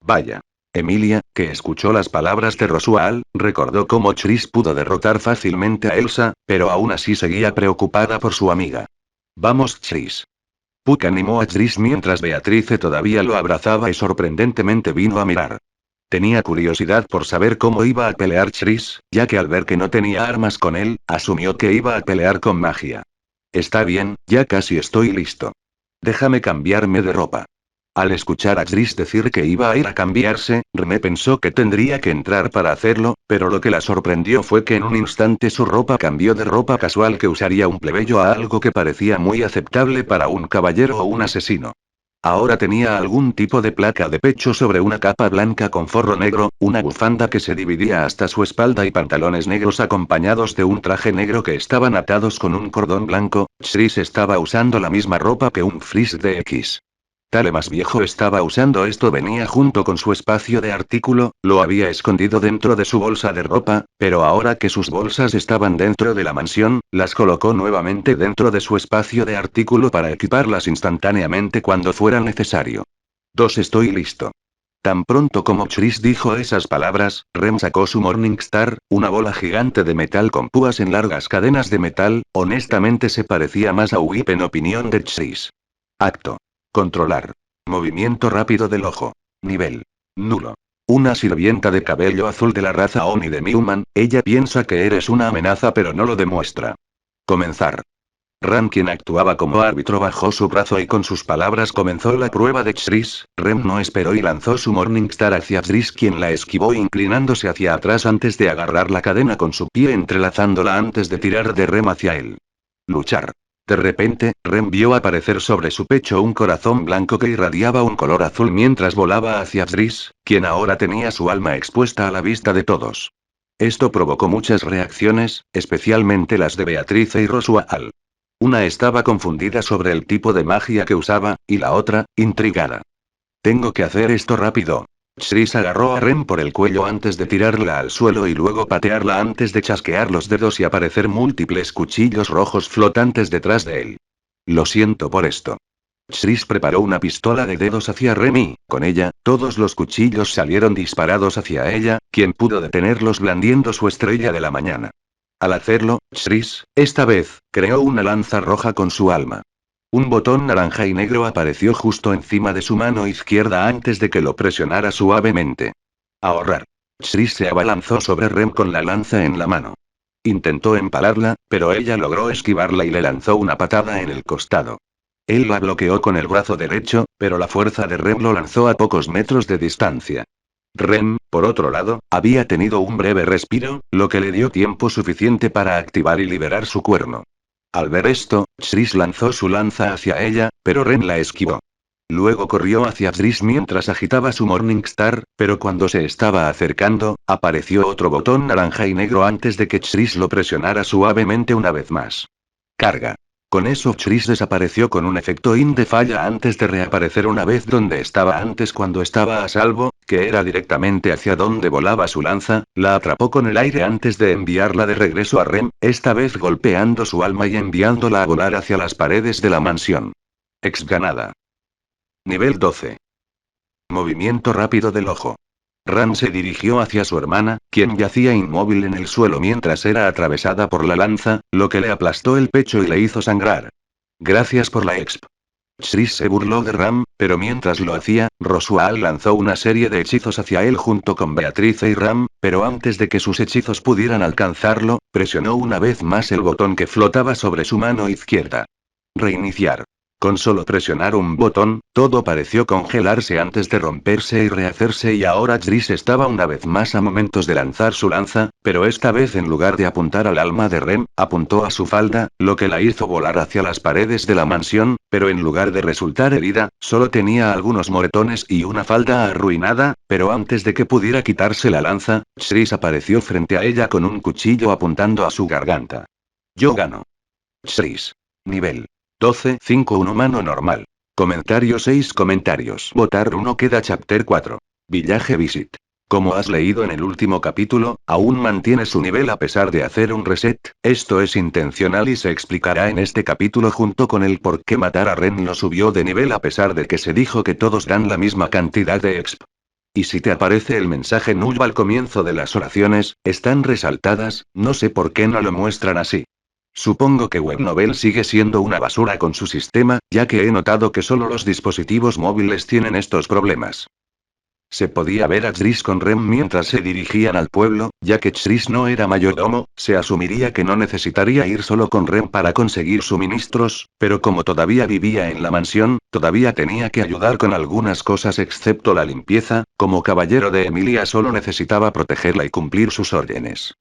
Vaya. Emilia, que escuchó las palabras de Rosual, recordó cómo Chris pudo derrotar fácilmente a Elsa, pero aún así seguía preocupada por su amiga. Vamos Chris. Puck animó a Chris mientras Beatrice todavía lo abrazaba y sorprendentemente vino a mirar. Tenía curiosidad por saber cómo iba a pelear Chris, ya que al ver que no tenía armas con él, asumió que iba a pelear con magia. Está bien, ya casi estoy listo. Déjame cambiarme de ropa. Al escuchar a Chris decir que iba a ir a cambiarse, Reme pensó que tendría que entrar para hacerlo, pero lo que la sorprendió fue que en un instante su ropa cambió de ropa casual que usaría un plebeyo a algo que parecía muy aceptable para un caballero o un asesino. Ahora tenía algún tipo de placa de pecho sobre una capa blanca con forro negro, una bufanda que se dividía hasta su espalda y pantalones negros acompañados de un traje negro que estaban atados con un cordón blanco. Chris estaba usando la misma ropa que un frizz de X. Tale más viejo estaba usando esto, venía junto con su espacio de artículo, lo había escondido dentro de su bolsa de ropa, pero ahora que sus bolsas estaban dentro de la mansión, las colocó nuevamente dentro de su espacio de artículo para equiparlas instantáneamente cuando fuera necesario. 2 Estoy listo. Tan pronto como Chris dijo esas palabras, Rem sacó su Morningstar, una bola gigante de metal con púas en largas cadenas de metal, honestamente se parecía más a Whip en opinión de Chris. Acto. Controlar. Movimiento rápido del ojo. Nivel. Nulo. Una sirvienta de cabello azul de la raza Oni de Newman, ella piensa que eres una amenaza pero no lo demuestra. Comenzar. Ram, quien actuaba como árbitro, bajó su brazo y con sus palabras comenzó la prueba de Chris. Rem no esperó y lanzó su Morningstar hacia Chris, quien la esquivó inclinándose hacia atrás antes de agarrar la cadena con su pie entrelazándola antes de tirar de Rem hacia él. Luchar. De repente, Rem vio aparecer sobre su pecho un corazón blanco que irradiaba un color azul mientras volaba hacia Chris, quien ahora tenía su alma expuesta a la vista de todos. Esto provocó muchas reacciones, especialmente las de Beatrice y Rosual. Una estaba confundida sobre el tipo de magia que usaba, y la otra, intrigada. Tengo que hacer esto rápido. Chris agarró a Rem por el cuello antes de tirarla al suelo y luego patearla antes de chasquear los dedos y aparecer múltiples cuchillos rojos flotantes detrás de él. Lo siento por esto. Chris preparó una pistola de dedos hacia Rem y, con ella, todos los cuchillos salieron disparados hacia ella, quien pudo detenerlos blandiendo su estrella de la mañana. Al hacerlo, Chris, esta vez, creó una lanza roja con su alma. Un botón naranja y negro apareció justo encima de su mano izquierda antes de que lo presionara suavemente. Ahorrar. Chris se abalanzó sobre Rem con la lanza en la mano. Intentó empalarla, pero ella logró esquivarla y le lanzó una patada en el costado. Él la bloqueó con el brazo derecho, pero la fuerza de Rem lo lanzó a pocos metros de distancia. Rem, por otro lado, había tenido un breve respiro, lo que le dio tiempo suficiente para activar y liberar su cuerno. Al ver esto, Chris lanzó su lanza hacia ella, pero Rem la esquivó. Luego corrió hacia Chris mientras agitaba su Morningstar, pero cuando se estaba acercando, apareció otro botón naranja y negro antes de que Chris lo presionara suavemente una vez más. Carga. Con eso Chris desapareció con un efecto de falla antes de reaparecer una vez donde estaba antes cuando estaba a salvo, que era directamente hacia donde volaba su lanza, la atrapó con el aire antes de enviarla de regreso a Rem, esta vez golpeando su alma y enviándola a volar hacia las paredes de la mansión. Exganada. Nivel 12. Movimiento rápido del ojo. Ram se dirigió hacia su hermana, quien yacía inmóvil en el suelo mientras era atravesada por la lanza, lo que le aplastó el pecho y le hizo sangrar. Gracias por la exp. Chris se burló de Ram, pero mientras lo hacía, Rosual lanzó una serie de hechizos hacia él junto con Beatrice y Ram, pero antes de que sus hechizos pudieran alcanzarlo, presionó una vez más el botón que flotaba sobre su mano izquierda. Reiniciar. Con solo presionar un botón, todo pareció congelarse antes de romperse y rehacerse y ahora Chris estaba una vez más a momentos de lanzar su lanza, pero esta vez en lugar de apuntar al alma de Rem, apuntó a su falda, lo que la hizo volar hacia las paredes de la mansión, pero en lugar de resultar herida, solo tenía algunos moretones y una falda arruinada, pero antes de que pudiera quitarse la lanza, Chris apareció frente a ella con un cuchillo apuntando a su garganta. Yo gano. Chris. Nivel 12 5 1 humano normal. Comentario 6 comentarios. Votar 1 queda chapter 4. Village Visit. Como has leído en el último capítulo, aún mantiene su nivel a pesar de hacer un reset, esto es intencional y se explicará en este capítulo junto con el por qué matar a Ren lo subió de nivel a pesar de que se dijo que todos dan la misma cantidad de exp. Y si te aparece el mensaje null al comienzo de las oraciones, están resaltadas, no sé por qué no lo muestran así. Supongo que WebNovel sigue siendo una basura con su sistema, ya que he notado que solo los dispositivos móviles tienen estos problemas. Se podía ver a Chris con Rem mientras se dirigían al pueblo, ya que Chris no era mayordomo, se asumiría que no necesitaría ir solo con Rem para conseguir suministros, pero como todavía vivía en la mansión, todavía tenía que ayudar con algunas cosas excepto la limpieza, como caballero de Emilia solo necesitaba protegerla y cumplir sus órdenes.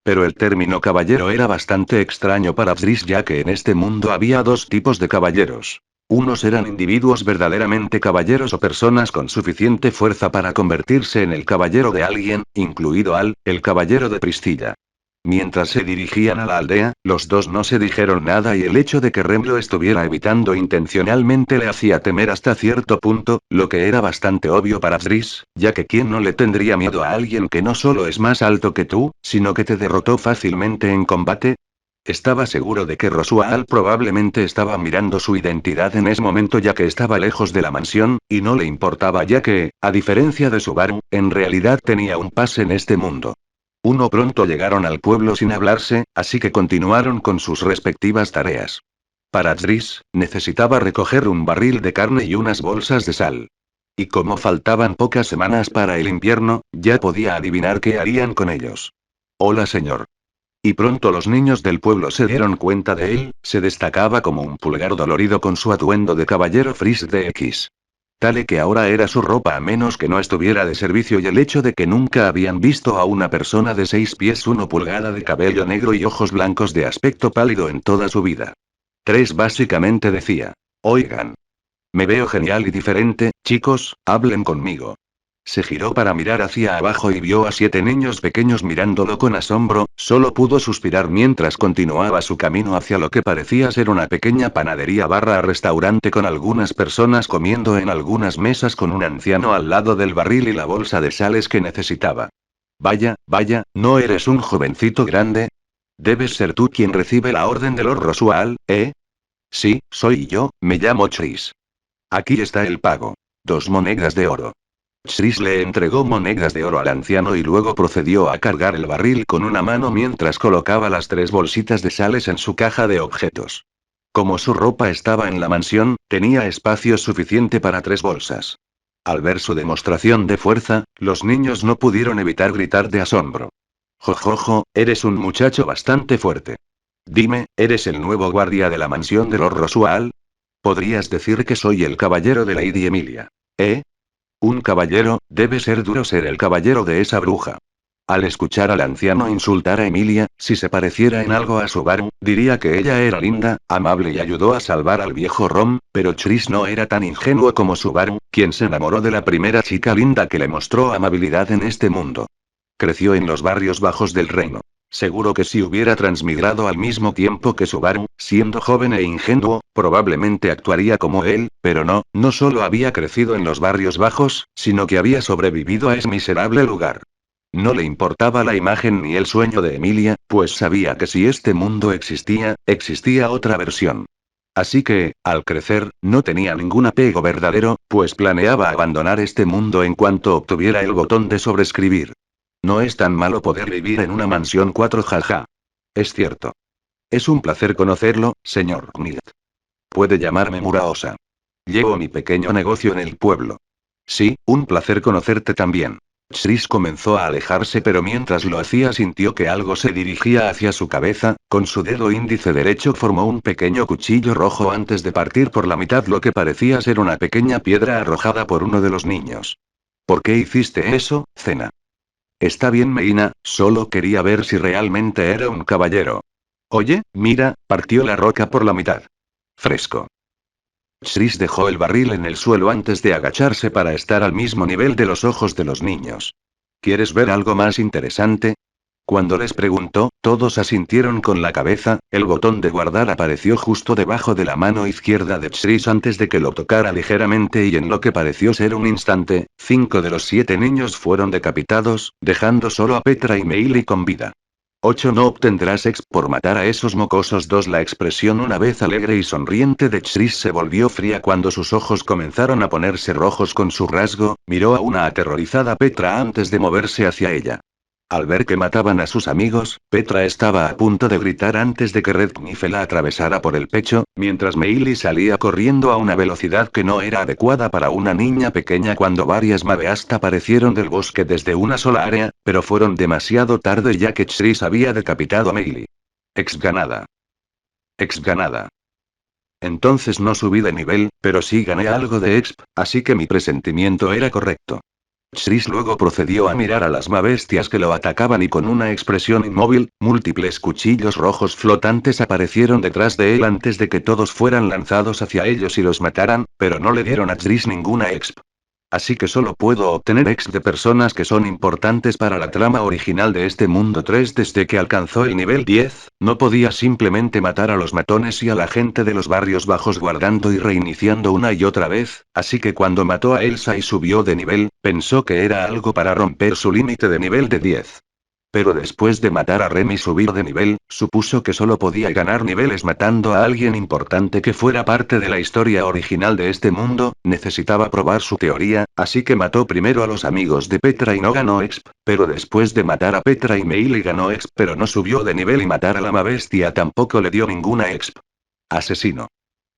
Pero el término caballero era bastante extraño para Chris ya que en este mundo había dos tipos de caballeros. Unos eran individuos verdaderamente caballeros o personas con suficiente fuerza para convertirse en el caballero de alguien, incluido el caballero de Pristilla. Mientras se dirigían a la aldea, los dos no se dijeron nada y el hecho de que Rem lo estuviera evitando intencionalmente le hacía temer hasta cierto punto, lo que era bastante obvio para Chris, ya que ¿quién no le tendría miedo a alguien que no solo es más alto que tú, sino que te derrotó fácilmente en combate? Estaba seguro de que Rosual probablemente estaba mirando su identidad en ese momento ya que estaba lejos de la mansión, y no le importaba ya que, a diferencia de Subaru, en realidad tenía un pase en este mundo. Uno pronto llegaron al pueblo sin hablarse, así que continuaron con sus respectivas tareas. Para Chris, necesitaba recoger un barril de carne y unas bolsas de sal. Y como faltaban pocas semanas para el invierno, ya podía adivinar qué harían con ellos. Hola señor. Y pronto los niños del pueblo se dieron cuenta de él, se destacaba como un pulgar dolorido con su atuendo de caballero Frizz de X. Tal que ahora era su ropa a menos que no estuviera de servicio y el hecho de que nunca habían visto a una persona de 6 pies 1 pulgada de cabello negro y ojos blancos de aspecto pálido en toda su vida. 3 básicamente decía. Oigan. Me veo genial y diferente, chicos, hablen conmigo. Se giró para mirar hacia abajo y vio a 7 niños pequeños mirándolo con asombro, solo pudo suspirar mientras continuaba su camino hacia lo que parecía ser una pequeña panadería barra restaurante con algunas personas comiendo en algunas mesas con un anciano al lado del barril y la bolsa de sales que necesitaba. Vaya, vaya, ¿no eres un jovencito grande? Debes ser tú quien recibe la orden de Lord Rosual, ¿eh? Sí, soy yo, me llamo Chris. Aquí está el pago. 2 monedas de oro. Chris le entregó monedas de oro al anciano y luego procedió a cargar el barril con una mano mientras colocaba las 3 bolsitas de sales en su caja de objetos. Como su ropa estaba en la mansión, tenía espacio suficiente para 3 bolsas. Al ver su demostración de fuerza, los niños no pudieron evitar gritar de asombro. Jojojo, eres un muchacho bastante fuerte. Dime, ¿eres el nuevo guardia de la mansión de Lord Rosual? Podrías decir que soy el caballero de Lady Emilia. ¿Eh? Un caballero, debe ser duro ser el caballero de esa bruja. Al escuchar al anciano insultar a Emilia, si se pareciera en algo a Subaru, diría que ella era linda, amable y ayudó a salvar al viejo Rom, pero Chris no era tan ingenuo como Subaru, quien se enamoró de la primera chica linda que le mostró amabilidad en este mundo. Creció en los barrios bajos del reino. Seguro que si hubiera transmigrado al mismo tiempo que Subaru, siendo joven e ingenuo, probablemente actuaría como él, pero no, no solo había crecido en los barrios bajos, sino que había sobrevivido a ese miserable lugar. No le importaba la imagen ni el sueño de Emilia, pues sabía que si este mundo existía, existía otra versión. Así que, al crecer, no tenía ningún apego verdadero, pues planeaba abandonar este mundo en cuanto obtuviera el botón de sobreescribir. No es tan malo poder vivir en una mansión 4 jaja. Es cierto. Es un placer conocerlo, señor Nid. Puede llamarme Muraosa. Llevo mi pequeño negocio en el pueblo. Sí, un placer conocerte también. Chris comenzó a alejarse, pero mientras lo hacía sintió que algo se dirigía hacia su cabeza, con su dedo índice derecho formó un pequeño cuchillo rojo antes de partir por la mitad lo que parecía ser una pequeña piedra arrojada por uno de los niños. ¿Por qué hiciste eso, Cena? Está bien, Meina, solo quería ver si realmente era un caballero. Oye, mira, partió la roca por la mitad. Fresco. Chris dejó el barril en el suelo antes de agacharse para estar al mismo nivel de los ojos de los niños. ¿Quieres ver algo más interesante? Cuando les preguntó, todos asintieron con la cabeza. El botón de guardar apareció justo debajo de la mano izquierda de Chris antes de que lo tocara ligeramente y en lo que pareció ser un instante, 5 de los 7 niños fueron decapitados, dejando solo a Petra y Meili con vida. 8 no obtendrás ex por matar a esos mocosos 2. La expresión una vez alegre y sonriente de Chris se volvió fría cuando sus ojos comenzaron a ponerse rojos con su rasgo, miró a una aterrorizada Petra antes de moverse hacia ella. Al ver que mataban a sus amigos, Petra estaba a punto de gritar antes de que Red Knife la atravesara por el pecho, mientras Meili salía corriendo a una velocidad que no era adecuada para una niña pequeña cuando varias Mabeast aparecieron del bosque desde una sola área, pero fueron demasiado tarde ya que Chris había decapitado a Meili. Exganada. Exganada. Entonces no subí de nivel, pero sí gané algo de exp, así que mi presentimiento era correcto. Chris luego procedió a mirar a las mabestias que lo atacaban y con una expresión inmóvil, múltiples cuchillos rojos flotantes aparecieron detrás de él antes de que todos fueran lanzados hacia ellos y los mataran, pero no le dieron a Chris ninguna exp. Así que solo puedo obtener exp de personas que son importantes para la trama original de este mundo 3 desde que alcanzó el nivel 10, no podía simplemente matar a los matones y a la gente de los barrios bajos guardando y reiniciando una y otra vez, así que cuando mató a Elsa y subió de nivel, pensó que era algo para romper su límite de nivel de 10. Pero después de matar a Rem y subir de nivel, supuso que solo podía ganar niveles matando a alguien importante que fuera parte de la historia original de este mundo. Necesitaba probar su teoría, así que mató primero a los amigos de Petra y no ganó exp, pero después de matar a Petra y Meili ganó exp pero no subió de nivel y matar a la Mabestia tampoco le dio ninguna exp. Asesino.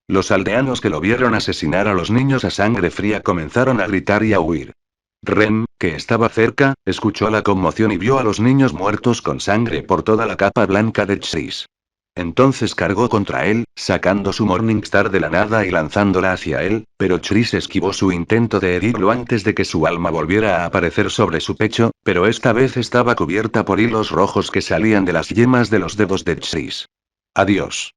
Los aldeanos que lo vieron asesinar a los niños a sangre fría comenzaron a gritar y a huir. Rem, que estaba cerca, escuchó la conmoción y vio a los niños muertos con sangre por toda la capa blanca de Chris. Entonces cargó contra él, sacando su Morningstar de la nada y lanzándola hacia él, pero Chris esquivó su intento de herirlo antes de que su alma volviera a aparecer sobre su pecho, pero esta vez estaba cubierta por hilos rojos que salían de las yemas de los dedos de Chris. Adiós.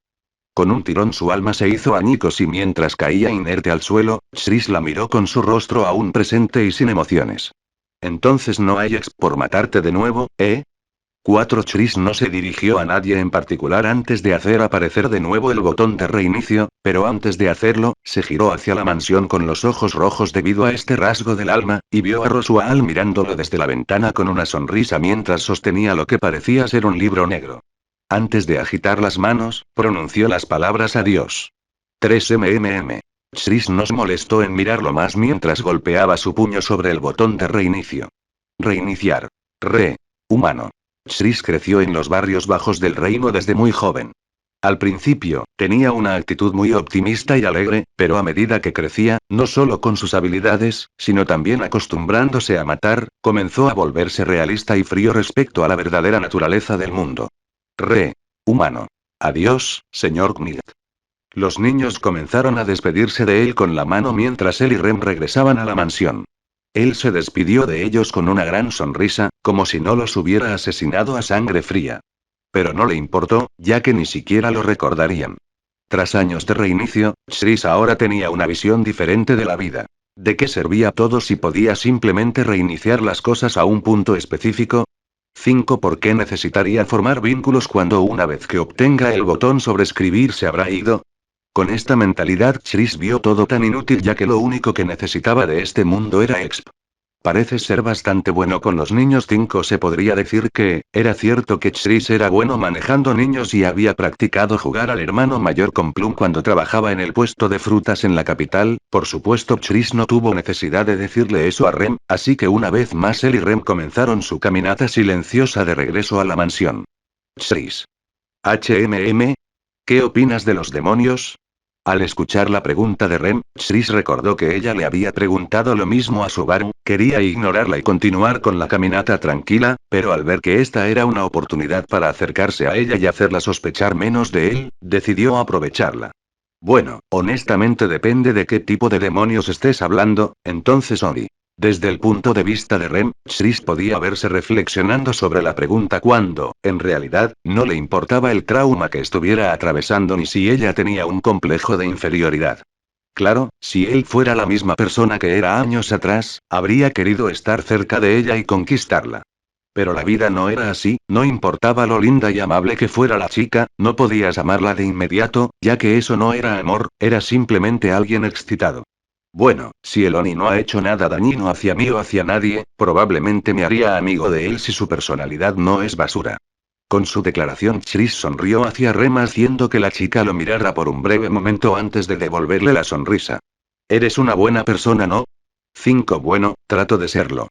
Con un tirón su alma se hizo añicos y mientras caía inerte al suelo, Chris la miró con su rostro aún presente y sin emociones. Entonces no hay ex por matarte de nuevo, ¿eh? 4. Chris no se dirigió a nadie en particular antes de hacer aparecer de nuevo el botón de reinicio, pero antes de hacerlo, se giró hacia la mansión con los ojos rojos debido a este rasgo del alma, y vio a Rosual mirándolo desde la ventana con una sonrisa mientras sostenía lo que parecía ser un libro negro. Antes de agitar las manos, pronunció las palabras adiós. 3 Chris no se molestó en mirarlo más mientras golpeaba su puño sobre el botón de reinicio. Reiniciar. Humano. Chris creció en los barrios bajos del reino desde muy joven. Al principio, tenía una actitud muy optimista y alegre, pero a medida que crecía, no solo con sus habilidades, sino también acostumbrándose a matar, comenzó a volverse realista y frío respecto a la verdadera naturaleza del mundo. Humano. Adiós, señor Knight. Los niños comenzaron a despedirse de él con la mano mientras él y Rem regresaban a la mansión. Él se despidió de ellos con una gran sonrisa, como si no los hubiera asesinado a sangre fría. Pero no le importó, ya que ni siquiera lo recordarían. Tras años de reinicio, Chris ahora tenía una visión diferente de la vida. ¿De qué servía todo si podía simplemente reiniciar las cosas a un punto específico? 5. ¿Por qué necesitaría formar vínculos cuando una vez que obtenga el botón sobreescribir se habrá ido? Con esta mentalidad Chris vio todo tan inútil ya que lo único que necesitaba de este mundo era exp. Parece ser bastante bueno con los niños. 5. Se podría decir que, era cierto que Chris era bueno manejando niños y había practicado jugar al hermano mayor con Plum cuando trabajaba en el puesto de frutas en la capital. Por supuesto Chris no tuvo necesidad de decirle eso a Rem, así que una vez más él y Rem comenzaron su caminata silenciosa de regreso a la mansión. Chris. ¿Qué opinas de los demonios? Al escuchar la pregunta de Rem, Chris recordó que ella le había preguntado lo mismo a Subaru, quería ignorarla y continuar con la caminata tranquila, pero al ver que esta era una oportunidad para acercarse a ella y hacerla sospechar menos de él, decidió aprovecharla. Bueno, honestamente depende de qué tipo de demonios estés hablando, entonces Odi. Desde el punto de vista de Rem, Chris podía verse reflexionando sobre la pregunta cuando, en realidad, no le importaba el trauma que estuviera atravesando ni si ella tenía un complejo de inferioridad. Claro, si él fuera la misma persona que era años atrás, habría querido estar cerca de ella y conquistarla. Pero la vida no era así, no importaba lo linda y amable que fuera la chica, no podías amarla de inmediato, ya que eso no era amor, era simplemente alguien excitado. Bueno, si el Oni no ha hecho nada dañino hacia mí o hacia nadie, probablemente me haría amigo de él si su personalidad no es basura. Con su declaración Chris sonrió hacia Rem haciendo que la chica lo mirara por un breve momento antes de devolverle la sonrisa. Eres una buena persona, ¿no? 5. Bueno, trato de serlo.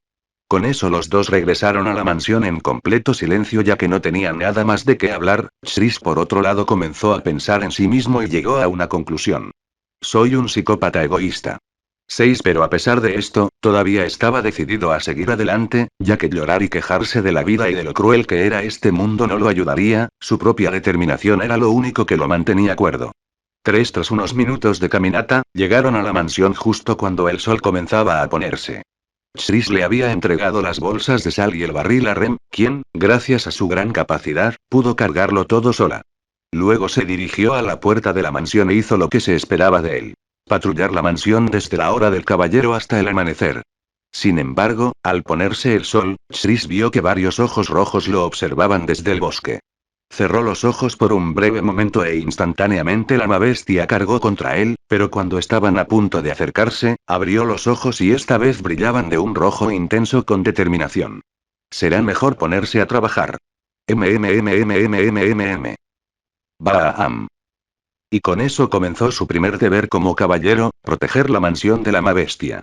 Con eso los dos regresaron a la mansión en completo silencio ya que no tenían nada más de qué hablar. Chris por otro lado comenzó a pensar en sí mismo y llegó a una conclusión. Soy un psicópata egoísta. 6. Pero a pesar de esto, todavía estaba decidido a seguir adelante, ya que llorar y quejarse de la vida y de lo cruel que era este mundo no lo ayudaría, su propia determinación era lo único que lo mantenía cuerdo. 3. Tras unos minutos de caminata, llegaron a la mansión justo cuando el sol comenzaba a ponerse. Chris le había entregado las bolsas de sal y el barril a Rem, quien, gracias a su gran capacidad, pudo cargarlo todo sola. Luego se dirigió a la puerta de la mansión e hizo lo que se esperaba de él. Patrullar la mansión desde la hora del caballero hasta el amanecer. Sin embargo, al ponerse el sol, Chris vio que varios ojos rojos lo observaban desde el bosque. Cerró los ojos por un breve momento e instantáneamente la bestia cargó contra él, pero cuando estaban a punto de acercarse, abrió los ojos y esta vez brillaban de un rojo intenso con determinación. Será mejor ponerse a trabajar. MMMMMMM. Baam. Y con eso comenzó su primer deber como caballero, proteger la mansión de la bestia.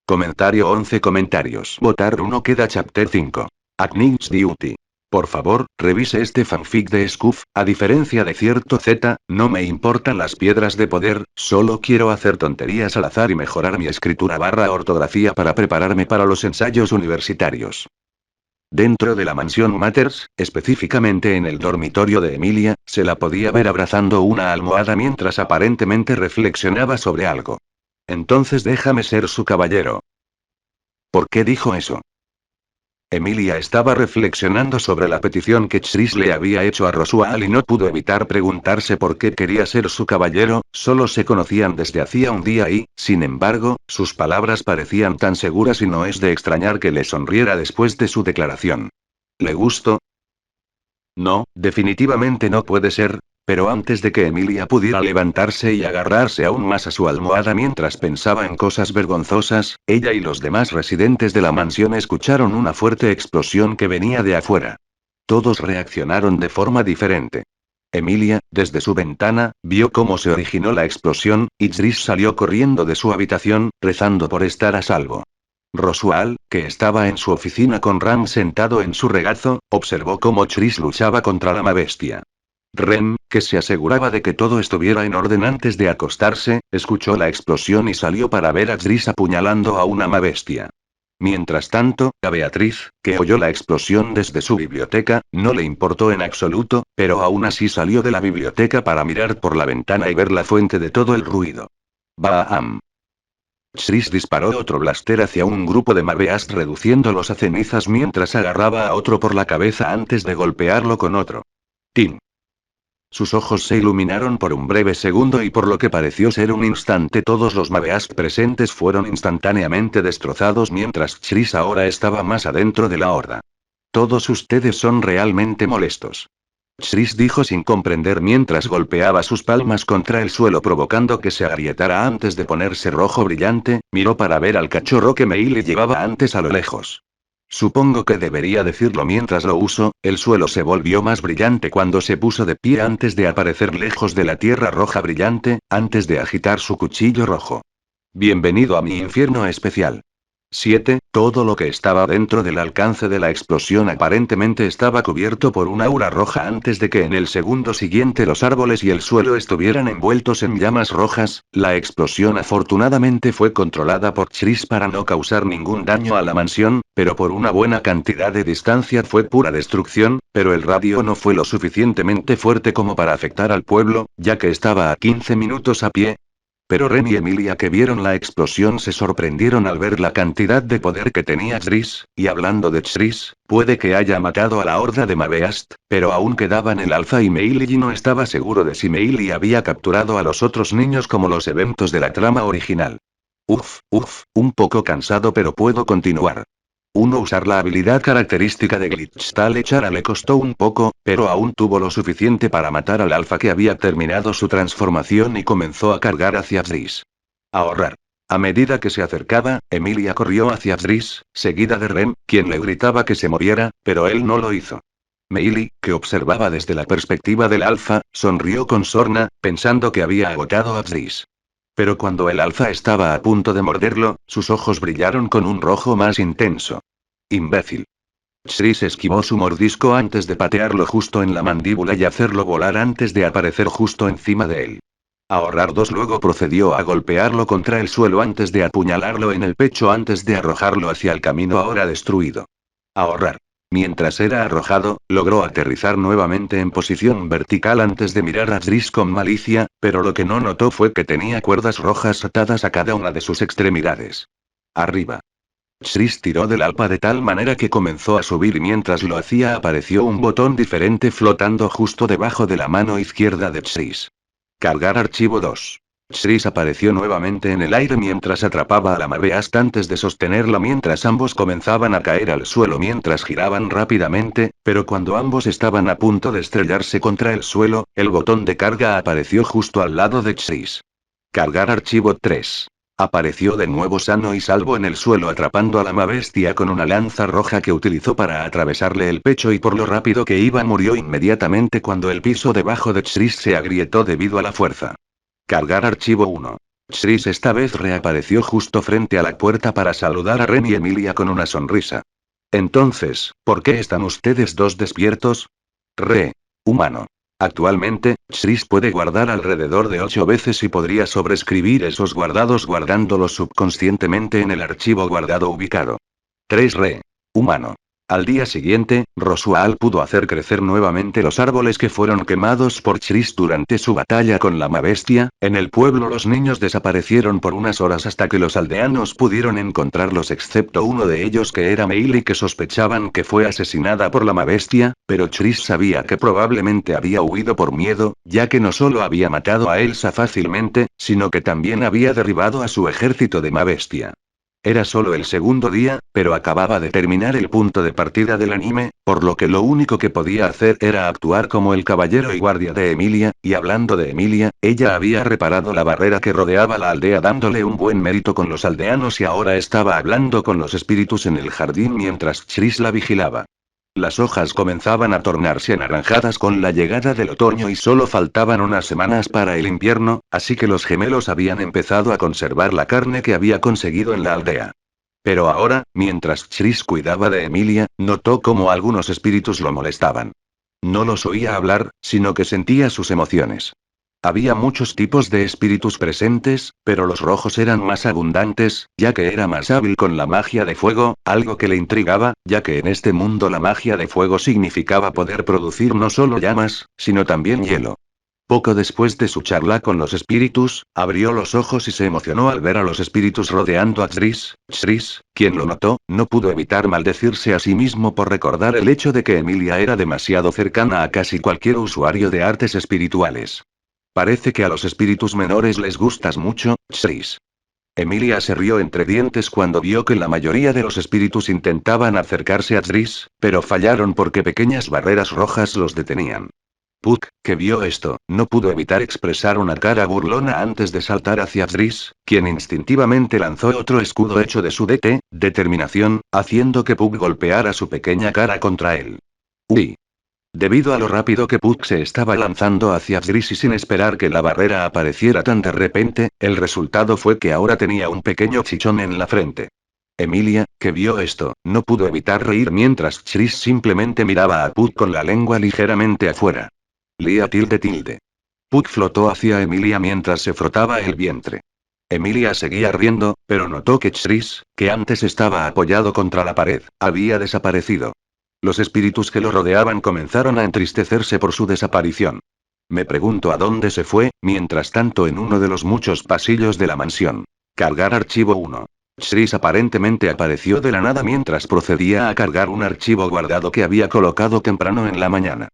Comentario 11 comentarios. Votar 1 queda chapter 5. Knights Duty. Por favor, revise este fanfic de Scuf, a diferencia de cierto Z, no me importan las piedras de poder, solo quiero hacer tonterías al azar y mejorar mi escritura / ortografía para prepararme para los ensayos universitarios. Dentro de la mansión Matters, específicamente en el dormitorio de Emilia, se la podía ver abrazando una almohada mientras aparentemente reflexionaba sobre algo. Entonces déjame ser su caballero. ¿Por qué dijo eso? Emilia estaba reflexionando sobre la petición que Chris le había hecho a Roswell y no pudo evitar preguntarse por qué quería ser su caballero, solo se conocían desde hacía un día y, sin embargo, sus palabras parecían tan seguras y no es de extrañar que le sonriera después de su declaración. ¿Le gustó? No, definitivamente no puede ser. Pero antes de que Emilia pudiera levantarse y agarrarse aún más a su almohada mientras pensaba en cosas vergonzosas, ella y los demás residentes de la mansión escucharon una fuerte explosión que venía de afuera. Todos reaccionaron de forma diferente. Emilia, desde su ventana, vio cómo se originó la explosión, y Chris salió corriendo de su habitación, rezando por estar a salvo. Roswell, que estaba en su oficina con Ram sentado en su regazo, observó cómo Chris luchaba contra la bestia. Ren, que se aseguraba de que todo estuviera en orden antes de acostarse, escuchó la explosión y salió para ver a Tris apuñalando a una bestia. Mientras tanto, a Beatriz, que oyó la explosión desde su biblioteca, no le importó en absoluto, pero aún así salió de la biblioteca para mirar por la ventana y ver la fuente de todo el ruido. ¡Bam! Tris disparó otro blaster hacia un grupo de mabeas reduciéndolos a cenizas mientras agarraba a otro por la cabeza antes de golpearlo con otro. ¡Tim! Sus ojos se iluminaron por un breve segundo y por lo que pareció ser un instante todos los mabeas presentes fueron instantáneamente destrozados mientras Tris ahora estaba más adentro de la horda. Todos ustedes son realmente molestos. Tris dijo sin comprender mientras golpeaba sus palmas contra el suelo provocando que se agrietara antes de ponerse rojo brillante, miró para ver al cachorro que Meili llevaba antes a lo lejos. Supongo que debería decirlo mientras lo uso, el suelo se volvió más brillante cuando se puso de pie antes de aparecer lejos de la tierra roja brillante, antes de agitar su cuchillo rojo. Bienvenido a mi infierno especial. 7. Todo lo que estaba dentro del alcance de la explosión aparentemente estaba cubierto por un aura roja antes de que en el segundo siguiente los árboles y el suelo estuvieran envueltos en llamas rojas. La explosión afortunadamente fue controlada por Tris para no causar ningún daño a la mansión, pero por una buena cantidad de distancia fue pura destrucción, pero el radio no fue lo suficientemente fuerte como para afectar al pueblo, ya que estaba a 15 minutos a pie. Pero Ren y Emilia que vieron la explosión se sorprendieron al ver la cantidad de poder que tenía Tris, y hablando de Tris, puede que haya matado a la horda de Mabeast, pero aún quedaban el Alfa y Meili y no estaba seguro de si Meili había capturado a los otros niños como los eventos de la trama original. Un poco cansado pero puedo continuar. Usar la habilidad característica de Glitchtal Echara le costó un poco, pero aún tuvo lo suficiente para matar al alfa que había terminado su transformación y comenzó a cargar hacia Tris. Ahorrar. A medida que se acercaba, Emilia corrió hacia Tris, seguida de Ren, quien le gritaba que se moviera, pero él no lo hizo. Meili, que observaba desde la perspectiva del alfa, sonrió con sorna, pensando que había agotado a Tris. Pero cuando el alfa estaba a punto de morderlo, sus ojos brillaron con un rojo más intenso. Imbécil. Tris esquivó su mordisco antes de patearlo justo en la mandíbula y hacerlo volar antes de aparecer justo encima de él. Ahorrar 2 luego procedió a golpearlo contra el suelo antes de apuñalarlo en el pecho antes de arrojarlo hacia el camino ahora destruido. Ahorrar. Mientras era arrojado, logró aterrizar nuevamente en posición vertical antes de mirar a Tris con malicia, pero lo que no notó fue que tenía cuerdas rojas atadas a cada una de sus extremidades. Arriba. Tris tiró del alpa de tal manera que comenzó a subir y mientras lo hacía apareció un botón diferente flotando justo debajo de la mano izquierda de Tris. Cargar archivo 2. Tris apareció nuevamente en el aire mientras atrapaba a la Mabeast antes de sostenerla mientras ambos comenzaban a caer al suelo mientras giraban rápidamente, pero cuando ambos estaban a punto de estrellarse contra el suelo, el botón de carga apareció justo al lado de Tris. Cargar archivo 3. Apareció de nuevo sano y salvo en el suelo atrapando a la bestia con una lanza roja que utilizó para atravesarle el pecho y por lo rápido que iba murió inmediatamente cuando el piso debajo de Tris se agrietó debido a la fuerza. Cargar archivo 1. Tris esta vez reapareció justo frente a la puerta para saludar a Ren y Emilia con una sonrisa. Entonces, ¿por qué están ustedes dos despiertos? Humano. Actualmente, Tris puede guardar alrededor de 8 veces y podría sobreescribir esos guardados guardándolos subconscientemente en el archivo guardado ubicado. 3 Humano. Al día siguiente, Rosual pudo hacer crecer nuevamente los árboles que fueron quemados por Tris durante su batalla con la bestia. En el pueblo los niños desaparecieron por unas horas hasta que los aldeanos pudieron encontrarlos excepto uno de ellos que era Meili que sospechaban que fue asesinada por la bestia, pero Tris sabía que probablemente había huido por miedo, ya que no solo había matado a Elsa fácilmente, sino que también había derribado a su ejército de bestia. Era solo el segundo día, pero acababa de terminar el punto de partida del anime, por lo que lo único que podía hacer era actuar como el caballero y guardia de Emilia, y hablando de Emilia, ella había reparado la barrera que rodeaba la aldea dándole un buen mérito con los aldeanos y ahora estaba hablando con los espíritus en el jardín mientras Tris la vigilaba. Las hojas comenzaban a tornarse anaranjadas con la llegada del otoño y solo faltaban unas semanas para el invierno, así que los gemelos habían empezado a conservar la carne que había conseguido en la aldea. Pero ahora, mientras Tris cuidaba de Emilia, notó cómo algunos espíritus lo molestaban. no los oía hablar, sino que sentía sus emociones. Había muchos tipos de espíritus presentes, pero los rojos eran más abundantes, ya que era más hábil con la magia de fuego, algo que le intrigaba, ya que en este mundo la magia de fuego significaba poder producir no solo llamas, sino también hielo. Poco después de su charla con los espíritus, abrió los ojos y se emocionó al ver a los espíritus rodeando a Tris. Tris, quien lo notó, no pudo evitar maldecirse a sí mismo por recordar el hecho de que Emilia era demasiado cercana a casi cualquier usuario de artes espirituales. Parece que a los espíritus menores les gustas mucho, Tris. Emilia se rió entre dientes cuando vio que la mayoría de los espíritus intentaban acercarse a Tris, pero fallaron porque pequeñas barreras rojas los detenían. Puck, que vio esto, no pudo evitar expresar una cara burlona antes de saltar hacia Tris, quien instintivamente lanzó otro escudo hecho de su determinación, haciendo que Puck golpeara su pequeña cara contra él. ¡Uy! Debido a lo rápido que Puck se estaba lanzando hacia Tris y sin esperar que la barrera apareciera tan de repente, el resultado fue que ahora tenía un pequeño chichón en la frente. Emilia, que vio esto, no pudo evitar reír mientras Tris simplemente miraba a Puck con la lengua ligeramente afuera. Lía tilde. Puck flotó hacia Emilia mientras se frotaba el vientre. Emilia seguía riendo, pero notó que Tris, que antes estaba apoyado contra la pared, había desaparecido. Los espíritus que lo rodeaban comenzaron a entristecerse por su desaparición. Me pregunto a dónde se fue, mientras tanto en uno de los muchos pasillos de la mansión. Cargar archivo 1. Tris aparentemente apareció de la nada mientras procedía a cargar un archivo guardado que había colocado temprano en la mañana.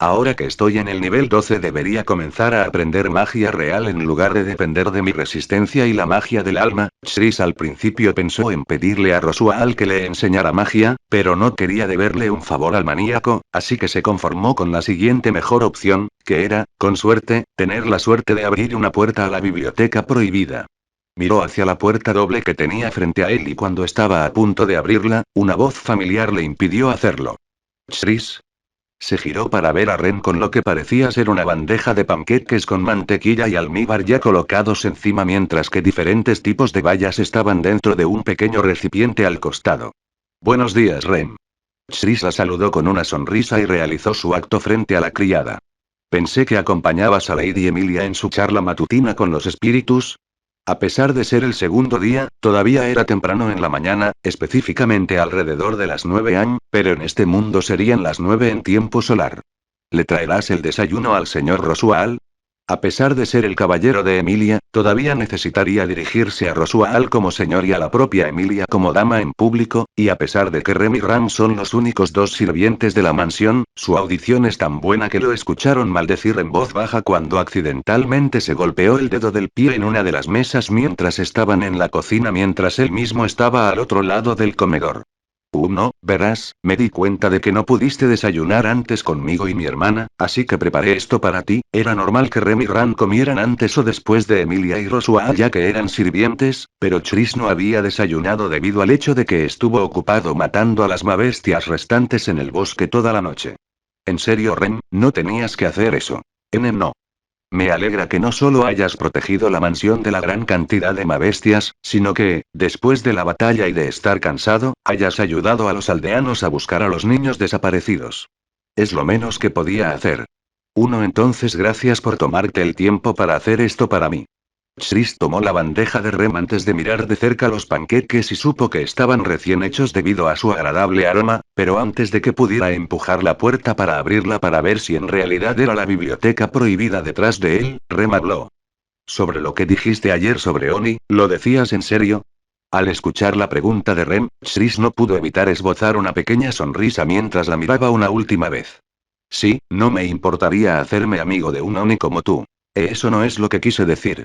Ahora que estoy en el nivel 12 debería comenzar a aprender magia real en lugar de depender de mi resistencia y la magia del alma. Tris al principio pensó en pedirle a Rosual que le enseñara magia, pero no quería deberle un favor al maníaco, así que se conformó con la siguiente mejor opción, que era, con suerte, tener la suerte de abrir una puerta a la biblioteca prohibida. Miró hacia la puerta doble que tenía frente a él y cuando estaba a punto de abrirla, una voz familiar le impidió hacerlo. Tris. Se giró para ver a Ren con lo que parecía ser una bandeja de panqueques con mantequilla y almíbar ya colocados encima mientras que diferentes tipos de bayas estaban dentro de un pequeño recipiente al costado. Buenos días, Ren. Tris la saludó con una sonrisa y realizó su acto frente a la criada. Pensé que acompañabas a Lady Emilia en su charla matutina con los espíritus. A pesar de ser el segundo día, todavía era temprano en la mañana, específicamente alrededor de las 9 am, pero en este mundo serían las 9 en tiempo solar. ¿Le traerás el desayuno al señor Rosual? A pesar de ser el caballero de Emilia, todavía necesitaría dirigirse a Rosual como señor y a la propia Emilia como dama en público, y a pesar de que Rem y Ram son los únicos dos sirvientes de la mansión, su audición es tan buena que lo escucharon maldecir en voz baja cuando accidentalmente se golpeó el dedo del pie en una de las mesas mientras estaban en la cocina mientras él mismo estaba al otro lado del comedor. No, verás, me di cuenta de que no pudiste desayunar antes conmigo y mi hermana, así que preparé esto para ti. Era normal que Rem y Ran comieran antes o después de Emilia y Rosua ya que eran sirvientes, pero Tris no había desayunado debido al hecho de que estuvo ocupado matando a las mabestias restantes en el bosque toda la noche. En serio, Rem, no tenías que hacer eso. No. Me alegra que no solo hayas protegido la mansión de la gran cantidad de mabestias, sino que, después de la batalla y de estar cansado, hayas ayudado a los aldeanos a buscar a los niños desaparecidos. Es lo menos que podía hacer. Entonces gracias por tomarte el tiempo para hacer esto para mí. Tris tomó la bandeja de Rem antes de mirar de cerca los panqueques y supo que estaban recién hechos debido a su agradable aroma, pero antes de que pudiera empujar la puerta para abrirla para ver si en realidad era la biblioteca prohibida detrás de él, Rem habló. Sobre lo que dijiste ayer sobre Oni, ¿lo decías en serio? Al escuchar la pregunta de Rem, Tris no pudo evitar esbozar una pequeña sonrisa mientras la miraba una última vez. Sí, no me importaría hacerme amigo de un Oni como tú. Eso no es lo que quise decir.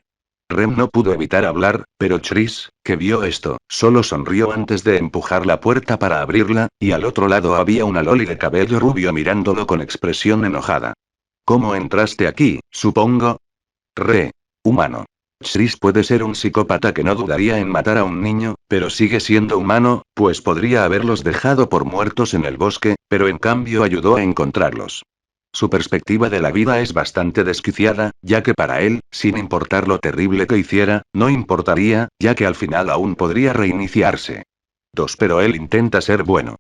Rem no pudo evitar hablar, pero Tris, que vio esto, solo sonrió antes de empujar la puerta para abrirla, y al otro lado había una loli de cabello rubio mirándolo con expresión enojada. ¿Cómo entraste aquí, supongo? Humano. Tris puede ser un psicópata que no dudaría en matar a un niño, pero sigue siendo humano, pues podría haberlos dejado por muertos en el bosque, pero en cambio ayudó a encontrarlos. Su perspectiva de la vida es bastante desquiciada, ya que para él, sin importar lo terrible que hiciera, no importaría, ya que al final aún podría reiniciarse. Pero él intenta ser bueno.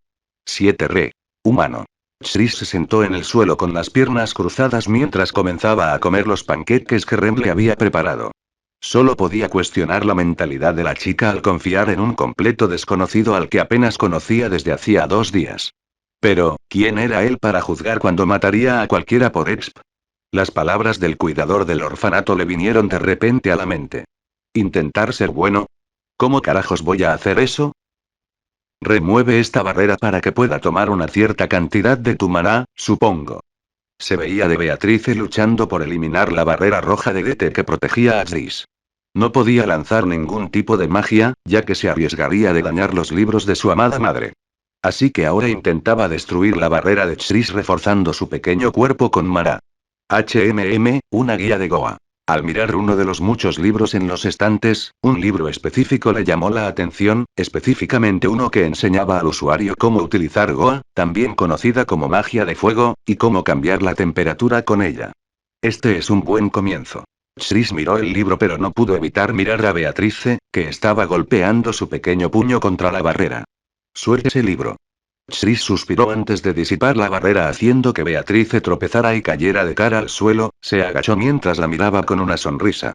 Humano. Chris se sentó en el suelo con las piernas cruzadas mientras comenzaba a comer los panqueques que Rem le había preparado. Solo podía cuestionar la mentalidad de la chica al confiar en un completo desconocido al que apenas conocía desde hacía 2 días. Pero, ¿quién era él para juzgar cuando mataría a cualquiera por exp? Las palabras del cuidador del orfanato le vinieron de repente a la mente. ¿Intentar ser bueno? ¿Cómo carajos voy a hacer eso? Remueve esta barrera para que pueda tomar una cierta cantidad de tu maná, supongo. Se veía de Beatrice luchando por eliminar la barrera roja de Dete que protegía a Tris. No podía lanzar ningún tipo de magia, ya que se arriesgaría de dañar los libros de su amada madre. Así que ahora intentaba destruir la barrera de Tris reforzando su pequeño cuerpo con maná. Una guía de Goa. Al mirar uno de los muchos libros en los estantes, un libro específico le llamó la atención, específicamente uno que enseñaba al usuario cómo utilizar Goa, también conocida como magia de fuego, y cómo cambiar la temperatura con ella. Este es un buen comienzo. Chris miró el libro pero no pudo evitar mirar a Beatrice, que estaba golpeando su pequeño puño contra la barrera. Suelte ese libro. Chris suspiró antes de disipar la barrera haciendo que Beatrice tropezara y cayera de cara al suelo, se agachó mientras la miraba con una sonrisa.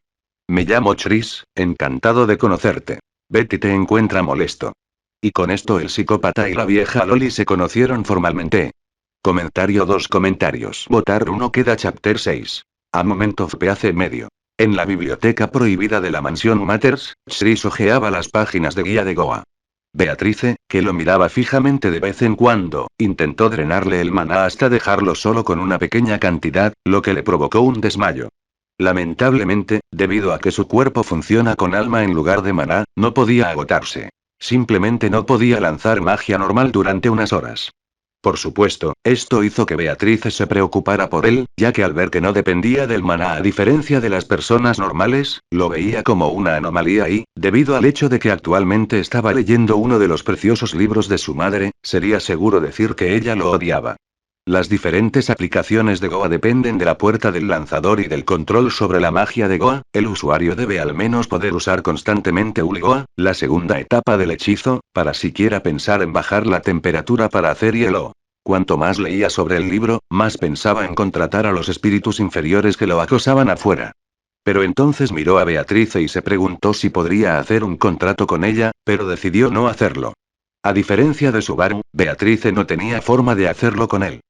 Me llamo Chris, encantado de conocerte. Betty te encuentra molesto. Y con esto el psicópata y la vieja Loli se conocieron formalmente. Comentario 2 comentarios. Votar 1 queda chapter 6. A momento of peace medio. En la biblioteca prohibida de la mansión Matters, Chris hojeaba las páginas de guía de Goa. Beatrice, que lo miraba fijamente de vez en cuando, intentó drenarle el maná hasta dejarlo solo con una pequeña cantidad, lo que le provocó un desmayo. Lamentablemente, debido a que su cuerpo funciona con alma en lugar de maná, no podía agotarse. Simplemente no podía lanzar magia normal durante unas horas. Por supuesto, esto hizo que Beatrice se preocupara por él, ya que al ver que no dependía del maná a diferencia de las personas normales, lo veía como una anomalía y, debido al hecho de que actualmente estaba leyendo uno de los preciosos libros de su madre, sería seguro decir que ella lo odiaba. Las diferentes aplicaciones de Goa dependen de la puerta del lanzador y del control sobre la magia de Goa. El usuario debe al menos poder usar constantemente Goa, la segunda etapa del hechizo, para siquiera pensar en bajar la temperatura para hacer hielo. Cuanto más leía sobre el libro, más pensaba en contratar a los espíritus inferiores que lo acosaban afuera. Pero entonces miró a Beatrice y se preguntó si podría hacer un contrato con ella, pero decidió no hacerlo. A diferencia de Subaru, Beatrice no tenía forma de hacerlo con él.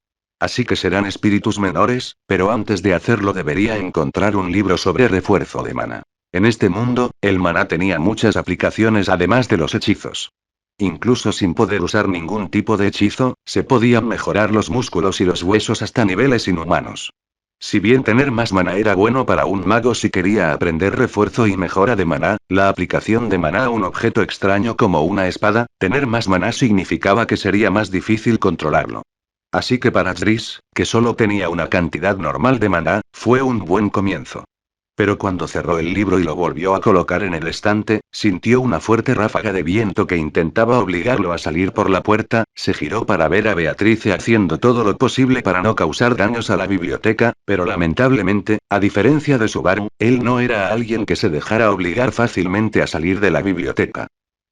Así que serán espíritus menores, pero antes de hacerlo debería encontrar un libro sobre refuerzo de maná. En este mundo, el maná tenía muchas aplicaciones además de los hechizos. Incluso sin poder usar ningún tipo de hechizo, se podían mejorar los músculos y los huesos hasta niveles inhumanos. Si bien tener más maná era bueno para un mago si quería aprender refuerzo y mejora de maná, la aplicación de maná a un objeto extraño como una espada, tener más maná significaba que sería más difícil controlarlo. Así que para Tris, que solo tenía una cantidad normal de maná, fue un buen comienzo. Pero cuando cerró el libro y lo volvió a colocar en el estante, sintió una fuerte ráfaga de viento que intentaba obligarlo a salir por la puerta, se giró para ver a Beatrice haciendo todo lo posible para no causar daños a la biblioteca, pero lamentablemente, a diferencia de Subaru, él no era alguien que se dejara obligar fácilmente a salir de la biblioteca.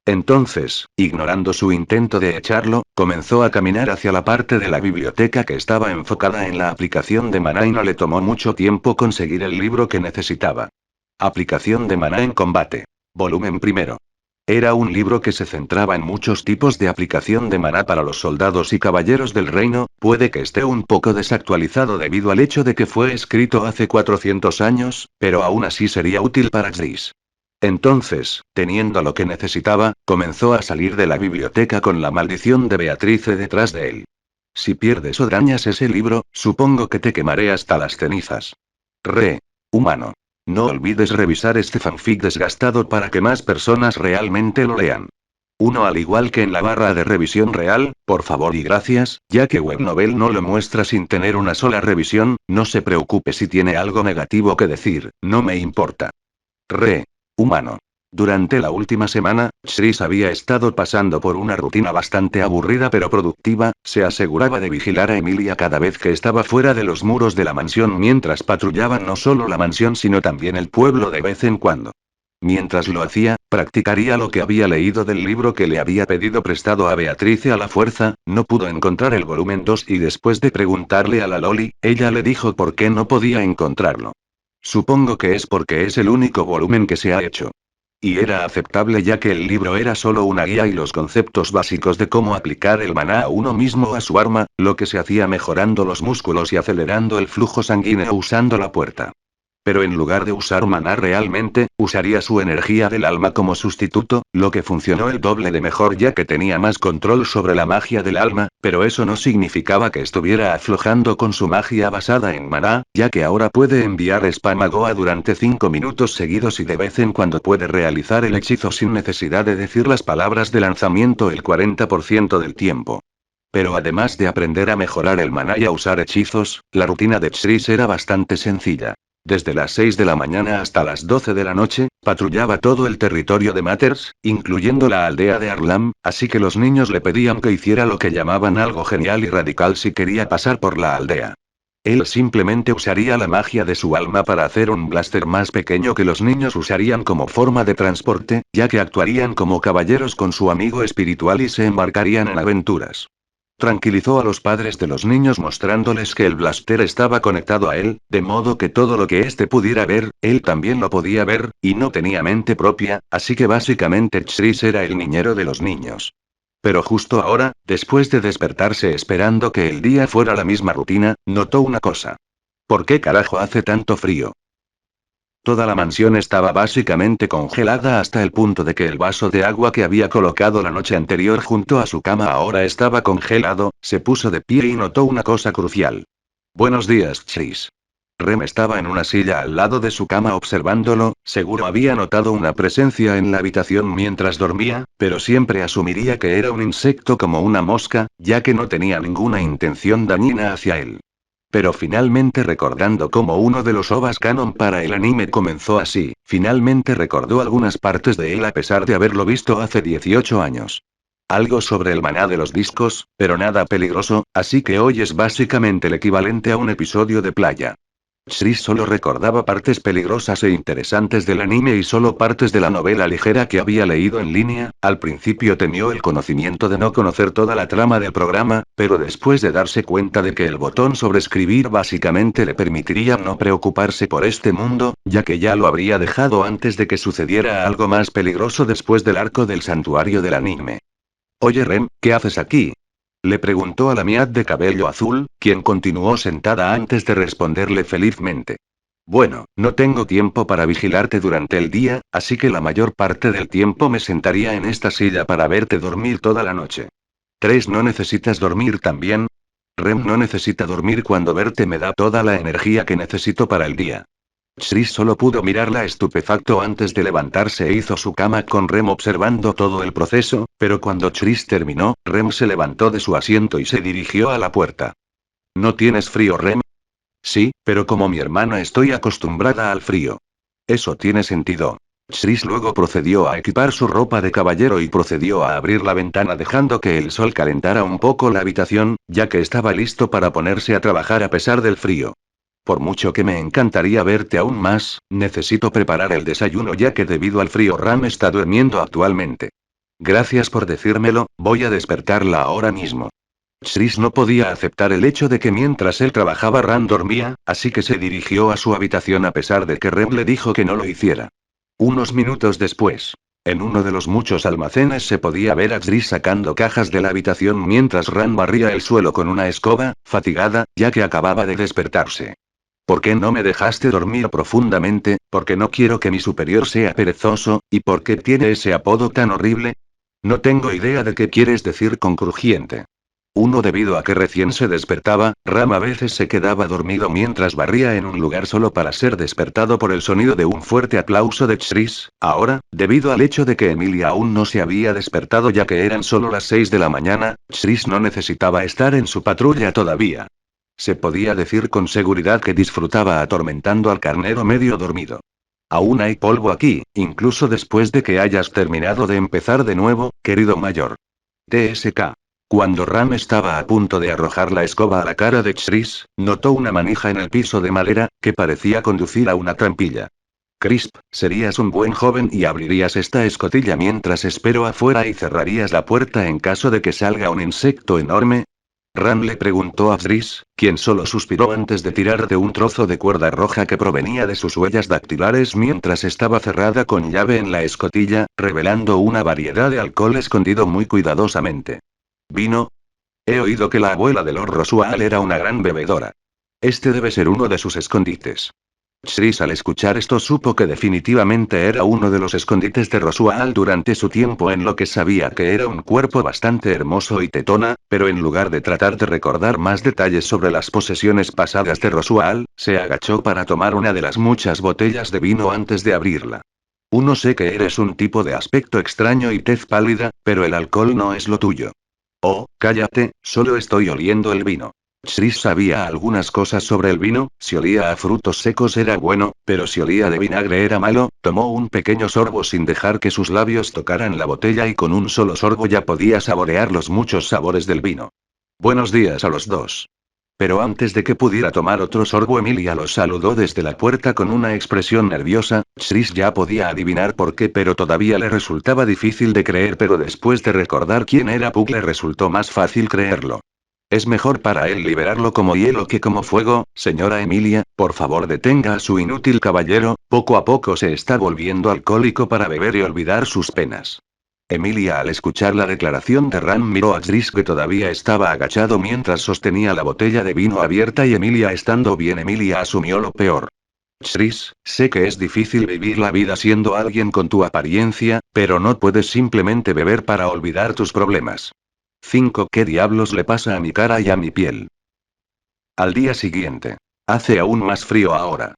Entonces, ignorando su intento de echarlo, comenzó a caminar hacia la parte de la biblioteca que estaba enfocada en la aplicación de maná y no le tomó mucho tiempo conseguir el libro que necesitaba. Aplicación de maná en combate. Volumen primero. Era un libro que se centraba en muchos tipos de aplicación de maná para los soldados y caballeros del reino, puede que esté un poco desactualizado debido al hecho de que fue escrito hace 400 años, pero aún así sería útil para Chris. Entonces, teniendo lo que necesitaba, comenzó a salir de la biblioteca con la maldición de Beatrice detrás de él. Si pierdes o dañas ese libro, supongo que te quemaré hasta las cenizas. Humano. No olvides revisar este fanfic desgastado para que más personas realmente lo lean. Uno al igual que en la barra de revisión real, por favor y gracias, ya que Webnovel no lo muestra sin tener una sola revisión, no se preocupe si tiene algo negativo que decir, no me importa. Humano. Durante la última semana, Chris había estado pasando por una rutina bastante aburrida pero productiva, se aseguraba de vigilar a Emilia cada vez que estaba fuera de los muros de la mansión mientras patrullaban no solo la mansión sino también el pueblo de vez en cuando. Mientras lo hacía, practicaría lo que había leído del libro que le había pedido prestado a Beatrice a la fuerza. No pudo encontrar el volumen 2 y después de preguntarle a la Loli, ella le dijo por qué no podía encontrarlo. Supongo que es porque es el único volumen que se ha hecho. Y era aceptable ya que el libro era solo una guía y los conceptos básicos de cómo aplicar el maná a uno mismo o a su arma, lo que se hacía mejorando los músculos y acelerando el flujo sanguíneo usando la puerta. Pero en lugar de usar maná realmente, usaría su energía del alma como sustituto, lo que funcionó el doble de mejor ya que tenía más control sobre la magia del alma, pero eso no significaba que estuviera aflojando con su magia basada en maná, ya que ahora puede enviar spam a Goa durante 5 minutos seguidos y de vez en cuando puede realizar el hechizo sin necesidad de decir las palabras de lanzamiento el 40% del tiempo. Pero además de aprender a mejorar el maná y a usar hechizos, la rutina de Chris era bastante sencilla. Desde las 6 de la mañana hasta las 12 de la noche, patrullaba todo el territorio de Matters, incluyendo la aldea de Arlam, así que los niños le pedían que hiciera lo que llamaban algo genial y radical si quería pasar por la aldea. Él simplemente usaría la magia de su alma para hacer un blaster más pequeño que los niños usarían como forma de transporte, ya que actuarían como caballeros con su amigo espiritual y se embarcarían en aventuras. Tranquilizó a los padres de los niños mostrándoles que el blaster estaba conectado a él, de modo que todo lo que éste pudiera ver, él también lo podía ver, y no tenía mente propia, así que básicamente Chris era el niñero de los niños. Pero justo ahora, después de despertarse esperando que el día fuera la misma rutina, notó una cosa. ¿Por qué carajo hace tanto frío? Toda la mansión estaba básicamente congelada hasta el punto de que el vaso de agua que había colocado la noche anterior junto a su cama ahora estaba congelado. Se puso de pie y notó una cosa crucial. Buenos días, Chris. Rem estaba en una silla al lado de su cama observándolo, seguro había notado una presencia en la habitación mientras dormía, pero siempre asumiría que era un insecto como una mosca, ya que no tenía ninguna intención dañina hacia él. Pero finalmente recordando cómo uno de los OVAs canon para el anime comenzó así, finalmente recordó algunas partes de él a pesar de haberlo visto hace 18 años. Algo sobre el maná de los discos, pero nada peligroso, así que hoy es básicamente el equivalente a un episodio de playa. Chris solo recordaba partes peligrosas e interesantes del anime y solo partes de la novela ligera que había leído en línea. Al principio temió el conocimiento de no conocer toda la trama del programa, pero después de darse cuenta de que el botón sobre escribir básicamente le permitiría no preocuparse por este mundo, ya que ya lo habría dejado antes de que sucediera algo más peligroso después del arco del santuario del anime. Oye Rem, ¿qué haces aquí? Le preguntó a la Miat de cabello azul, quien continuó sentada antes de responderle felizmente. Bueno, no tengo tiempo para vigilarte durante el día, así que la mayor parte del tiempo me sentaría en esta silla para verte dormir toda la noche. 3. ¿No necesitas dormir también? Rem no necesita dormir cuando verte me da toda la energía que necesito para el día. Chris solo pudo mirarla estupefacto antes de levantarse e hizo su cama con Rem observando todo el proceso, pero cuando Chris terminó, Rem se levantó de su asiento y se dirigió a la puerta. ¿No tienes frío, Rem? Sí, pero como mi hermana estoy acostumbrada al frío. Eso tiene sentido. Chris luego procedió a equipar su ropa de caballero y procedió a abrir la ventana dejando que el sol calentara un poco la habitación, ya que estaba listo para ponerse a trabajar a pesar del frío. Por mucho que me encantaría verte aún más, necesito preparar el desayuno ya que debido al frío Ram está durmiendo actualmente. Gracias por decírmelo, voy a despertarla ahora mismo. Chris no podía aceptar el hecho de que mientras él trabajaba Ram dormía, así que se dirigió a su habitación a pesar de que Rem le dijo que no lo hiciera. Unos minutos después. En uno de los muchos almacenes se podía ver a Chris sacando cajas de la habitación mientras Ram barría el suelo con una escoba, fatigada, ya que acababa de despertarse. ¿Por qué no me dejaste dormir profundamente? ¿Por qué no quiero que mi superior sea perezoso? ¿Y por qué tiene ese apodo tan horrible? No tengo idea de qué quieres decir con crujiente. Uno debido a que recién se despertaba, Ram a veces se quedaba dormido mientras barría en un lugar solo para ser despertado por el sonido de un fuerte aplauso de Chris. Ahora, debido al hecho de que Emilia aún no se había despertado ya que eran solo las 6 de la mañana, Chris no necesitaba estar en su patrulla todavía. Se podía decir con seguridad que disfrutaba atormentando al carnero medio dormido. Aún hay polvo aquí, incluso después de que hayas terminado de empezar de nuevo, querido mayor. TSK. Cuando Ram estaba a punto de arrojar la escoba a la cara de Chris, notó una manija en el piso de madera, que parecía conducir a una trampilla. Crisp, serías un buen joven y abrirías esta escotilla mientras espero afuera y cerrarías la puerta en caso de que salga un insecto enorme. Ram le preguntó a Driss, quien solo suspiró antes de tirar de un trozo de cuerda roja que provenía de sus huellas dactilares mientras estaba cerrada con llave en la escotilla, revelando una variedad de alcohol escondido muy cuidadosamente. ¿Vino? He oído que la abuela de Lord Rosual era una gran bebedora. Este debe ser uno de sus escondites. Shris al escuchar esto supo que definitivamente era uno de los escondites de Rosual durante su tiempo en lo que sabía que era un cuerpo bastante hermoso y tetona, pero en lugar de tratar de recordar más detalles sobre las posesiones pasadas de Rosual, se agachó para tomar una de las muchas botellas de vino antes de abrirla. Uno sé que eres un tipo de aspecto extraño y tez pálida, pero el alcohol no es lo tuyo. Oh, cállate, solo estoy oliendo el vino. Shris sabía algunas cosas sobre el vino, si olía a frutos secos era bueno, pero si olía de vinagre era malo. Tomó un pequeño sorbo sin dejar que sus labios tocaran la botella y con un solo sorbo ya podía saborear los muchos sabores del vino. Buenos días a los dos. Pero antes de que pudiera tomar otro sorbo, Emilia los saludó desde la puerta con una expresión nerviosa. Shris ya podía adivinar por qué, pero todavía le resultaba difícil de creer, pero después de recordar quién era Puck le resultó más fácil creerlo. Es mejor para él liberarlo como hielo que como fuego. Señora Emilia, por favor detenga a su inútil caballero, poco a poco se está volviendo alcohólico para beber y olvidar sus penas. Emilia al escuchar la declaración de Ram miró a Shris que todavía estaba agachado mientras sostenía la botella de vino abierta y Emilia estando bien. Emilia asumió lo peor. Shris, sé que es difícil vivir la vida siendo alguien con tu apariencia, pero no puedes simplemente beber para olvidar tus problemas. 5. ¿Qué diablos le pasa a mi cara y a mi piel? Al día siguiente. Hace aún más frío ahora.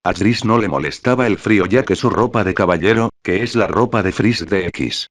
A Shris no le molestaba el frío ya que su ropa de caballero, que es la ropa de Frizz de X.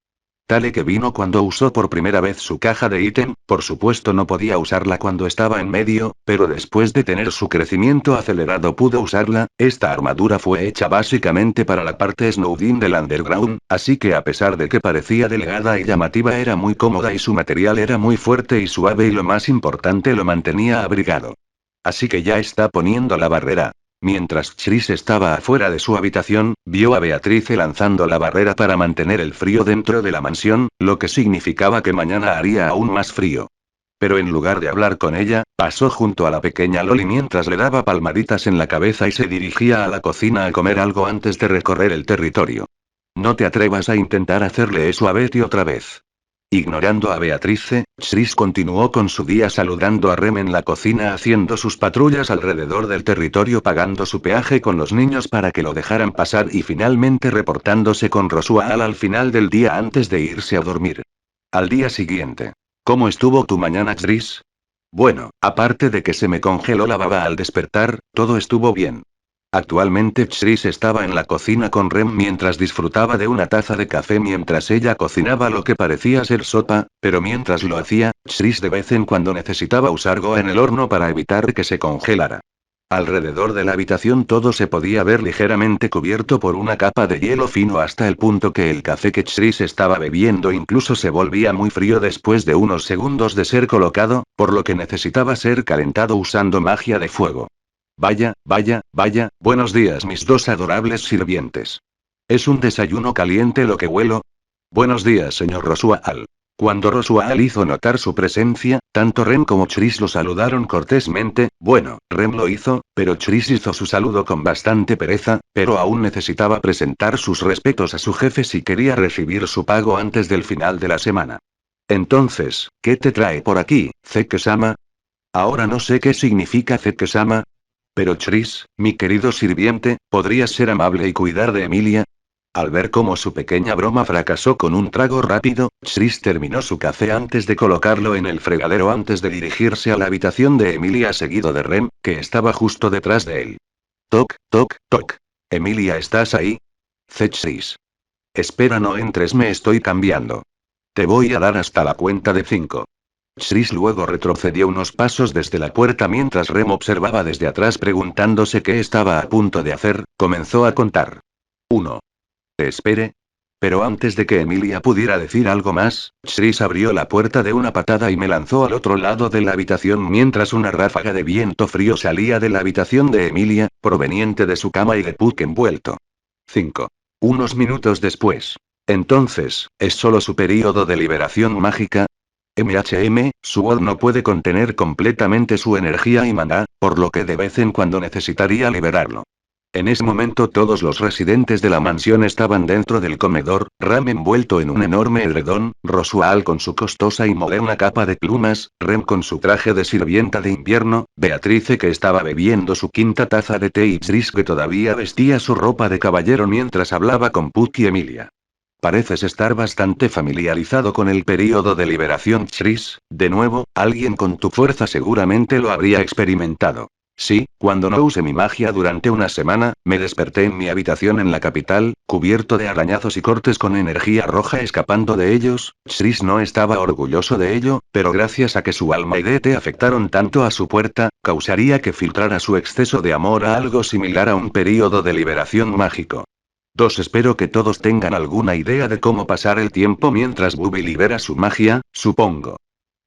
Tale que vino cuando usó por primera vez su caja de ítem, por supuesto no podía usarla cuando estaba en medio, pero después de tener su crecimiento acelerado pudo usarla. Esta armadura fue hecha básicamente para la parte Snowdin del Underground, así que a pesar de que parecía delgada y llamativa era muy cómoda y su material era muy fuerte y suave y lo más importante lo mantenía abrigado. Así que ya está poniendo la barrera. Mientras Shris estaba afuera de su habitación, vio a Beatrice lanzando la barrera para mantener el frío dentro de la mansión, lo que significaba que mañana haría aún más frío. Pero en lugar de hablar con ella, pasó junto a la pequeña Loli mientras le daba palmaditas en la cabeza y se dirigía a la cocina a comer algo antes de recorrer el territorio. No te atrevas a intentar hacerle eso a Betty otra vez. Ignorando a Beatrice, Shris continuó con su día saludando a Rem en la cocina haciendo sus patrullas alrededor del territorio pagando su peaje con los niños para que lo dejaran pasar y finalmente reportándose con Rosual al final del día antes de irse a dormir. Al día siguiente. ¿Cómo estuvo tu mañana, Shris? Bueno, aparte de que se me congeló la baba al despertar, todo estuvo bien. Actualmente Shris estaba en la cocina con Rem mientras disfrutaba de una taza de café mientras ella cocinaba lo que parecía ser sopa, pero mientras lo hacía, Shris de vez en cuando necesitaba usar Goa en el horno para evitar que se congelara. Alrededor de la habitación todo se podía ver ligeramente cubierto por una capa de hielo fino hasta el punto que el café que Shris estaba bebiendo incluso se volvía muy frío después de unos segundos de ser colocado, por lo que necesitaba ser calentado usando magia de fuego. Vaya, vaya, vaya, buenos días mis dos adorables sirvientes. ¿Es un desayuno caliente lo que huelo? Buenos días señor Rosual. Cuando Rosual hizo notar su presencia, tanto Rem como Shris lo saludaron cortésmente. Bueno, Rem lo hizo, pero Shris hizo su saludo con bastante pereza, pero aún necesitaba presentar sus respetos a su jefe si quería recibir su pago antes del final de la semana. Entonces, ¿qué te trae por aquí, Zeke-sama? Ahora no sé qué significa Zeke-sama. Pero Shris, mi querido sirviente, ¿podrías ser amable y cuidar de Emilia? Al ver cómo su pequeña broma fracasó con un trago rápido, Shris terminó su café antes de colocarlo en el fregadero antes de dirigirse a la habitación de Emilia seguido de Rem, que estaba justo detrás de él. Toc, toc, toc. Emilia, ¿estás ahí? Shris. Espera, no entres, me estoy cambiando. Te voy a dar hasta la cuenta de 5. Shris luego retrocedió unos pasos desde la puerta mientras Rem observaba desde atrás preguntándose qué estaba a punto de hacer. Comenzó a contar. 1. Espere. Pero antes de que Emilia pudiera decir algo más, Chris abrió la puerta de una patada y me lanzó al otro lado de la habitación mientras una ráfaga de viento frío salía de la habitación de Emilia, proveniente de su cama y de Puck envuelto. 5. Unos minutos después. Entonces, ¿es solo su período de liberación mágica? Su voz no puede contener completamente su energía y maná, por lo que de vez en cuando necesitaría liberarlo. En ese momento todos los residentes de la mansión estaban dentro del comedor, Ram envuelto en un enorme edredón, Rosual con su costosa y moderna capa de plumas, Rem con su traje de sirvienta de invierno, Beatrice que estaba bebiendo su quinta taza de té y Tris que todavía vestía su ropa de caballero mientras hablaba con Puck y Emilia. Pareces estar bastante familiarizado con el período de liberación, Tris. De nuevo, alguien con tu fuerza seguramente lo habría experimentado. Sí, cuando no use mi magia durante una semana, me desperté en mi habitación en la capital, cubierto de arañazos y cortes con energía roja escapando de ellos. Tris no estaba orgulloso de ello, pero gracias a que su alma y DT afectaron tanto a su puerta, causaría que filtrara su exceso de amor a algo similar a un período de liberación mágico. 2. Espero que todos tengan alguna idea de cómo pasar el tiempo mientras Bubi libera su magia, supongo.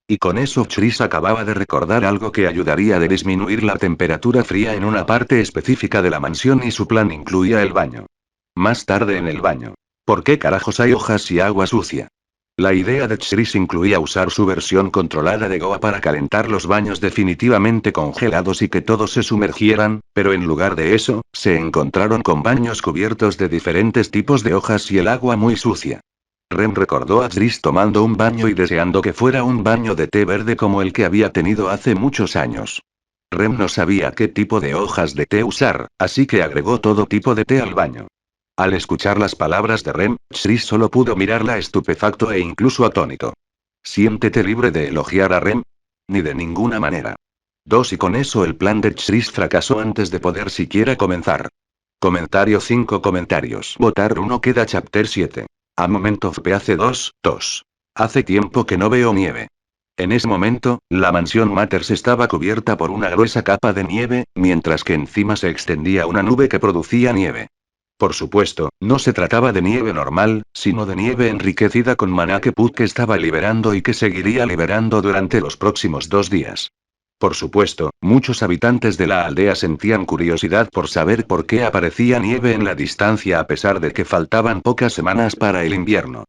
Y con eso Chris acababa de recordar algo que ayudaría a disminuir la temperatura fría en una parte específica de la mansión y su plan incluía el baño. Más tarde en el baño. ¿Por qué carajos hay hojas y agua sucia? La idea de Chris incluía usar su versión controlada de Goa para calentar los baños definitivamente congelados y que todos se sumergieran, pero en lugar de eso, se encontraron con baños cubiertos de diferentes tipos de hojas y el agua muy sucia. Rem recordó a Chris tomando un baño y deseando que fuera un baño de té verde como el que había tenido hace muchos años. Rem no sabía qué tipo de hojas de té usar, así que agregó todo tipo de té al baño. Al escuchar las palabras de Rem, Chris solo pudo mirarla estupefacto e incluso atónito. Siéntete libre de elogiar a Rem. Ni de ninguna manera. 2. Y con eso el plan de Chris fracasó antes de poder siquiera comenzar. Comentario 5 comentarios. Votar 1 queda chapter 7. A moment of peace 2. Hace tiempo que no veo nieve. En ese momento, la mansión Matters estaba cubierta por una gruesa capa de nieve, mientras que encima se extendía una nube que producía nieve. Por supuesto, no se trataba de nieve normal, sino de nieve enriquecida con maná que Puck estaba liberando y que seguiría liberando durante los próximos 2 días. Por supuesto, muchos habitantes de la aldea sentían curiosidad por saber por qué aparecía nieve en la distancia a pesar de que faltaban pocas semanas para el invierno.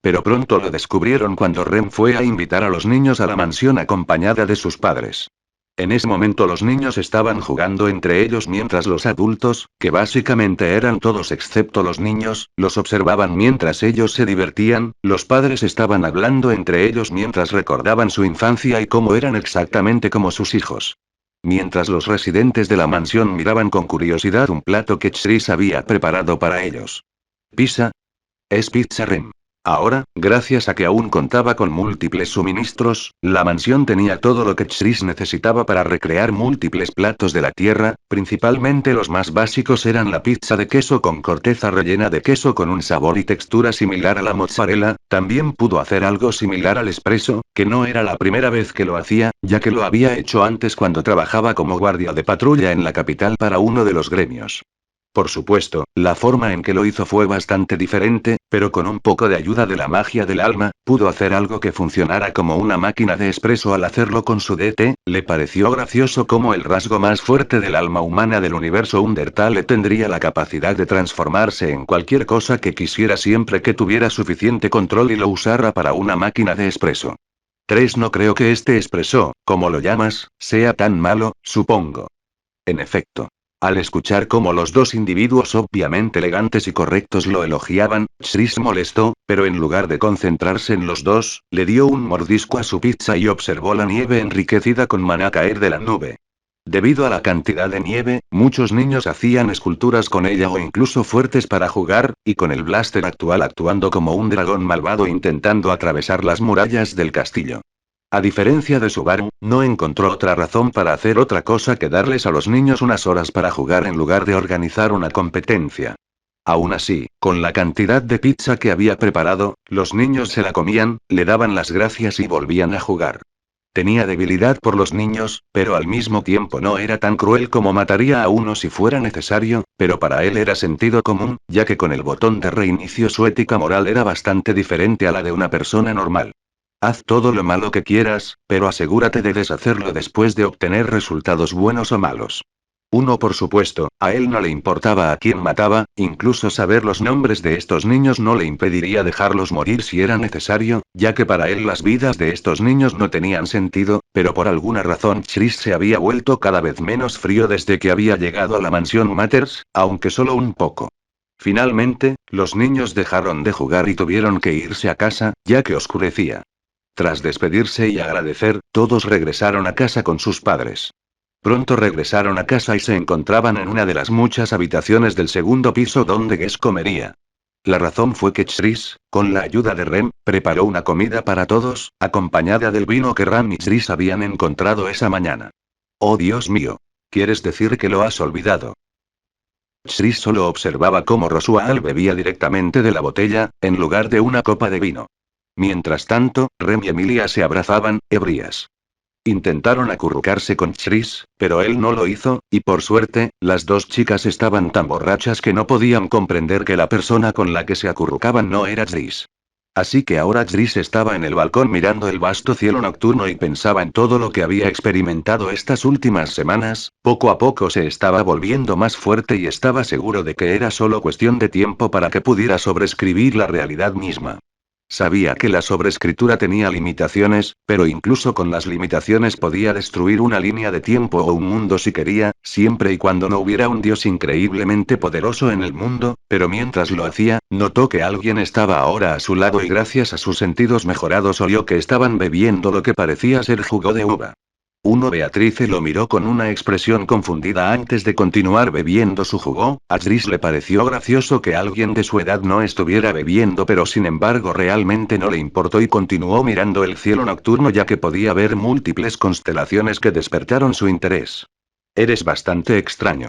Pero pronto lo descubrieron cuando Rem fue a invitar a los niños a la mansión acompañada de sus padres. En ese momento los niños estaban jugando entre ellos mientras los adultos, que básicamente eran todos excepto los niños, los observaban mientras ellos se divertían. Los padres estaban hablando entre ellos mientras recordaban su infancia y cómo eran exactamente como sus hijos. Mientras los residentes de la mansión miraban con curiosidad un plato que Chris había preparado para ellos. ¿Pizza? Es pizza Rem. Ahora, gracias a que aún contaba con múltiples suministros, la mansión tenía todo lo que Chris necesitaba para recrear múltiples platos de la tierra, principalmente los más básicos eran la pizza de queso con corteza rellena de queso con un sabor y textura similar a la mozzarella. También pudo hacer algo similar al espresso, que no era la primera vez que lo hacía, ya que lo había hecho antes cuando trabajaba como guardia de patrulla en la capital para uno de los gremios. Por supuesto, la forma en que lo hizo fue bastante diferente, pero con un poco de ayuda de la magia del alma, pudo hacer algo que funcionara como una máquina de espresso al hacerlo con su DT. Le pareció gracioso cómo el rasgo más fuerte del alma humana del universo Undertale tendría la capacidad de transformarse en cualquier cosa que quisiera siempre que tuviera suficiente control y lo usara para una máquina de espresso. 3. No creo que este espresso, como lo llamas, sea tan malo, supongo. En efecto. Al escuchar cómo los dos individuos obviamente elegantes y correctos lo elogiaban, Chris molestó, pero en lugar de concentrarse en los dos, le dio un mordisco a su pizza y observó la nieve enriquecida con maná caer de la nube. Debido a la cantidad de nieve, muchos niños hacían esculturas con ella o incluso fuertes para jugar, y con el blaster actual actuando como un dragón malvado intentando atravesar las murallas del castillo. A diferencia de Subaru, no encontró otra razón para hacer otra cosa que darles a los niños unas horas para jugar en lugar de organizar una competencia. Aún así, con la cantidad de pizza que había preparado, los niños se la comían, le daban las gracias y volvían a jugar. Tenía debilidad por los niños, pero al mismo tiempo no era tan cruel como mataría a uno si fuera necesario, pero para él era sentido común, ya que con el botón de reinicio su ética moral era bastante diferente a la de una persona normal. Haz todo lo malo que quieras, pero asegúrate de deshacerlo después de obtener resultados buenos o malos. Uno, por supuesto, a él no le importaba a quién mataba, incluso saber los nombres de estos niños no le impediría dejarlos morir si era necesario, ya que para él las vidas de estos niños no tenían sentido, pero por alguna razón Chris se había vuelto cada vez menos frío desde que había llegado a la mansión Matters, aunque solo un poco. Finalmente, los niños dejaron de jugar y tuvieron que irse a casa, ya que oscurecía. Tras despedirse y agradecer, todos regresaron a casa con sus padres. Pronto regresaron a casa y se encontraban en una de las muchas habitaciones del segundo piso donde Ges comería. La razón fue que Chris, con la ayuda de Rem, preparó una comida para todos, acompañada del vino que Ram y Chris habían encontrado esa mañana. Oh Dios mío. ¿Quieres decir que lo has olvidado? Chris solo observaba cómo Roswell bebía directamente de la botella, en lugar de una copa de vino. Mientras tanto, Rem y Emilia se abrazaban, ebrias. Intentaron acurrucarse con Chris, pero él no lo hizo, y por suerte, las dos chicas estaban tan borrachas que no podían comprender que la persona con la que se acurrucaban no era Chris. Así que ahora Chris estaba en el balcón mirando el vasto cielo nocturno y pensaba en todo lo que había experimentado estas últimas semanas, poco a poco se estaba volviendo más fuerte y estaba seguro de que era solo cuestión de tiempo para que pudiera sobreescribir la realidad misma. Sabía que la sobreescritura tenía limitaciones, pero incluso con las limitaciones podía destruir una línea de tiempo o un mundo si quería, siempre y cuando no hubiera un dios increíblemente poderoso en el mundo, pero mientras lo hacía, notó que alguien estaba ahora a su lado y gracias a sus sentidos mejorados oyó que estaban bebiendo lo que parecía ser jugo de uva. Beatrice lo miró con una expresión confundida antes de continuar bebiendo su jugo. A Chris le pareció gracioso que alguien de su edad no estuviera bebiendo, pero sin embargo realmente no le importó y continuó mirando el cielo nocturno ya que podía ver múltiples constelaciones que despertaron su interés. Eres bastante extraño.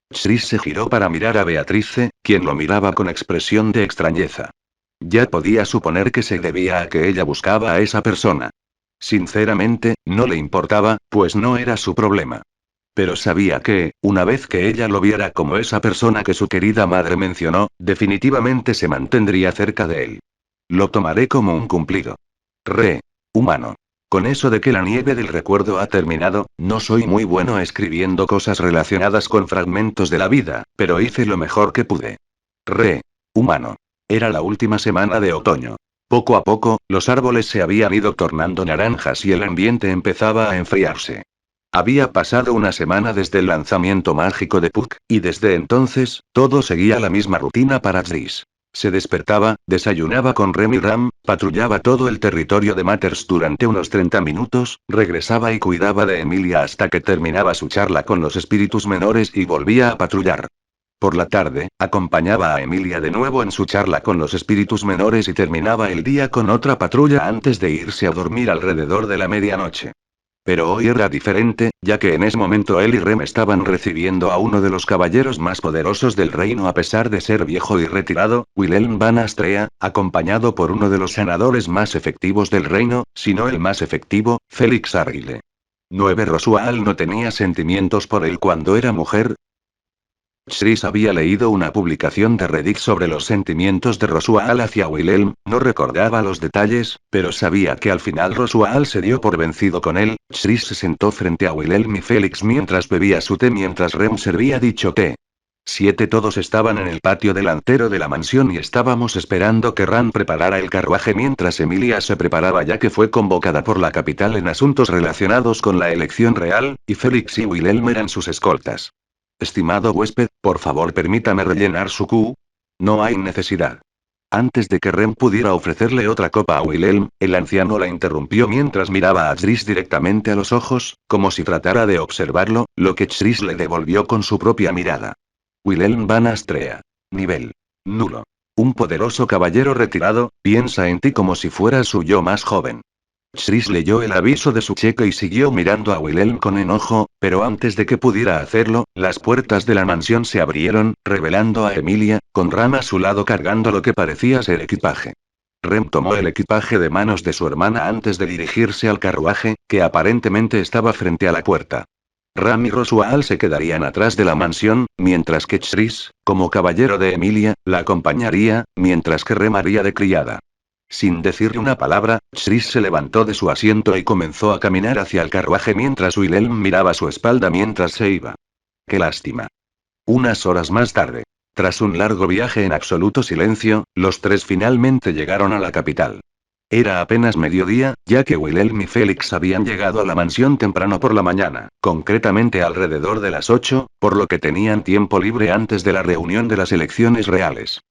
Chris se giró para mirar a Beatrice, quien lo miraba con expresión de extrañeza. Ya podía suponer que se debía a que ella buscaba a esa persona. Sinceramente, no le importaba, pues no era su problema. Pero sabía que, una vez que ella lo viera como esa persona que su querida madre mencionó, definitivamente se mantendría cerca de él. Lo tomaré como un cumplido. Humano. Con eso de que la nieve del recuerdo ha terminado, no soy muy bueno escribiendo cosas relacionadas con fragmentos de la vida, pero hice lo mejor que pude. Humano. Era la última semana de otoño. Poco a poco, los árboles se habían ido tornando naranjas y el ambiente empezaba a enfriarse. Había pasado una semana desde el lanzamiento mágico de Puck, y desde entonces, todo seguía la misma rutina para Tris. Se despertaba, desayunaba con Rem y Ram, patrullaba todo el territorio de Matters durante unos 30 minutos, regresaba y cuidaba de Emilia hasta que terminaba su charla con los espíritus menores y volvía a patrullar. Por la tarde, acompañaba a Emilia de nuevo en su charla con los espíritus menores y terminaba el día con otra patrulla antes de irse a dormir alrededor de la medianoche. Pero hoy era diferente, ya que en ese momento él y Rem estaban recibiendo a uno de los caballeros más poderosos del reino a pesar de ser viejo y retirado, Wilhelm van Astrea, acompañado por uno de los sanadores más efectivos del reino, si no el más efectivo, Félix Arguile. 9. Roswell no tenía sentimientos por él cuando era mujer. Chris había leído una publicación de Reddit sobre los sentimientos de Roswell hacia Wilhelm, no recordaba los detalles, pero sabía que al final Roswell se dio por vencido con él. Chris se sentó frente a Wilhelm y Félix mientras bebía su té mientras Rem servía dicho té. 7. Todos estaban en el patio delantero de la mansión y estábamos esperando que Ram preparara el carruaje mientras Emilia se preparaba ya que fue convocada por la capital en asuntos relacionados con la elección real, y Félix y Wilhelm eran sus escoltas. Estimado huésped, por favor permítame rellenar su Q. No hay necesidad. Antes de que Rem pudiera ofrecerle otra copa a Wilhelm, el anciano la interrumpió mientras miraba a Chris directamente a los ojos, como si tratara de observarlo, lo que Chris le devolvió con su propia mirada. Wilhelm van Astrea. Nivel. Nulo. Un poderoso caballero retirado, piensa en ti como si fueras su yo más joven. Chris leyó el aviso de su cheque y siguió mirando a Wilhelm con enojo, pero antes de que pudiera hacerlo, las puertas de la mansión se abrieron, revelando a Emilia, con Ram a su lado cargando lo que parecía ser equipaje. Rem tomó el equipaje de manos de su hermana antes de dirigirse al carruaje, que aparentemente estaba frente a la puerta. Ram y Rosual se quedarían atrás de la mansión, mientras que Chris, como caballero de Emilia, la acompañaría, mientras que Rem haría de criada. Sin decirle una palabra, Chris se levantó de su asiento y comenzó a caminar hacia el carruaje mientras Wilhelm miraba su espalda mientras se iba. ¡Qué lástima! Unas horas más tarde. Tras un largo viaje en absoluto silencio, los tres finalmente llegaron a la capital. Era apenas mediodía, ya que Wilhelm y Félix habían llegado a la mansión temprano por la mañana, concretamente alrededor de las 8, por lo que tenían tiempo libre antes de la reunión de las elecciones reales.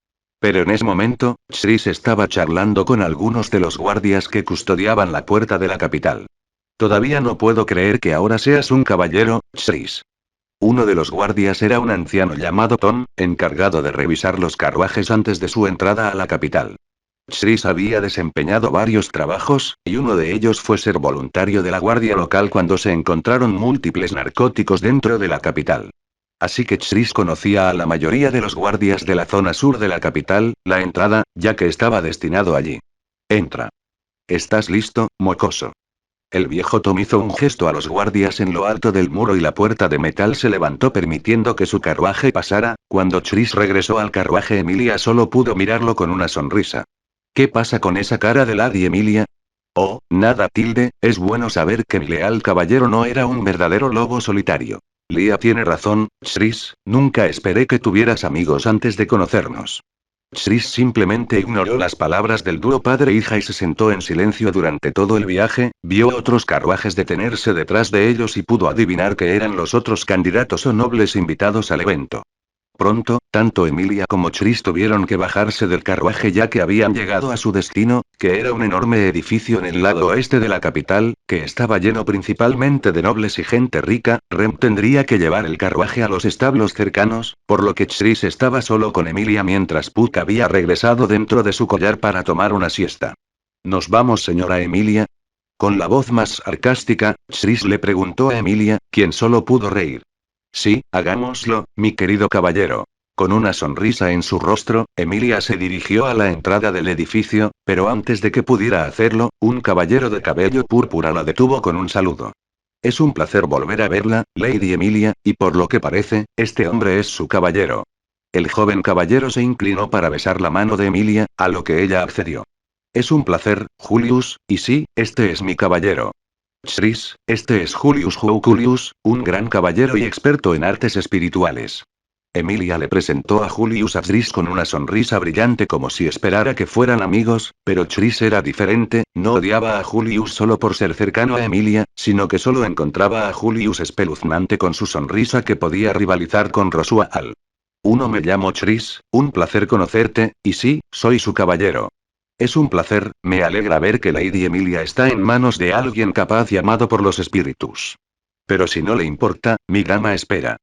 Pero en ese momento, Chris estaba charlando con algunos de los guardias que custodiaban la puerta de la capital. Todavía no puedo creer que ahora seas un caballero, Chris. Uno de los guardias era un anciano llamado Tom, encargado de revisar los carruajes antes de su entrada a la capital. Chris había desempeñado varios trabajos, y uno de ellos fue ser voluntario de la guardia local cuando se encontraron múltiples narcóticos dentro de la capital. Así que Chris conocía a la mayoría de los guardias de la zona sur de la capital, la entrada, ya que estaba destinado allí. Entra. ¿Estás listo, mocoso? El viejo Tom hizo un gesto a los guardias en lo alto del muro y la puerta de metal se levantó permitiendo que su carruaje pasara. Cuando Chris regresó al carruaje, Emilia solo pudo mirarlo con una sonrisa. ¿Qué pasa con esa cara de Lady Emilia? Oh, nada, es bueno saber que mi leal caballero no era un verdadero lobo solitario. Leah tiene razón, Chris, nunca esperé que tuvieras amigos antes de conocernos. Chris simplemente ignoró las palabras del dúo padre-hija y se sentó en silencio durante todo el viaje, vio otros carruajes detenerse detrás de ellos y pudo adivinar que eran los otros candidatos o nobles invitados al evento. Pronto, tanto Emilia como Chris tuvieron que bajarse del carruaje ya que habían llegado a su destino, que era un enorme edificio en el lado oeste de la capital, que estaba lleno principalmente de nobles y gente rica. Rem tendría que llevar el carruaje a los establos cercanos, por lo que Chris estaba solo con Emilia mientras Puck había regresado dentro de su collar para tomar una siesta. ¿Nos vamos, señora Emilia? Con la voz más sarcástica, Chris le preguntó a Emilia, quien solo pudo reír. Sí, hagámoslo, mi querido caballero. Con una sonrisa en su rostro, Emilia se dirigió a la entrada del edificio, pero antes de que pudiera hacerlo, un caballero de cabello púrpura la detuvo con un saludo. Es un placer volver a verla, Lady Emilia, y por lo que parece, este hombre es su caballero. El joven caballero se inclinó para besar la mano de Emilia, a lo que ella accedió. Es un placer, Julius, y sí, este es mi caballero. Chris, este es Julius Joukulius, un gran caballero y experto en artes espirituales. Emilia le presentó a Julius a Chris con una sonrisa brillante como si esperara que fueran amigos, pero Chris era diferente, no odiaba a Julius solo por ser cercano a Emilia, sino que solo encontraba a Julius espeluznante con su sonrisa que podía rivalizar con Rosual. Me llamo Chris, un placer conocerte, y sí, soy su caballero. Es un placer, me alegra ver que Lady Emilia está en manos de alguien capaz y amado por los espíritus. Pero si no le importa, mi dama espera.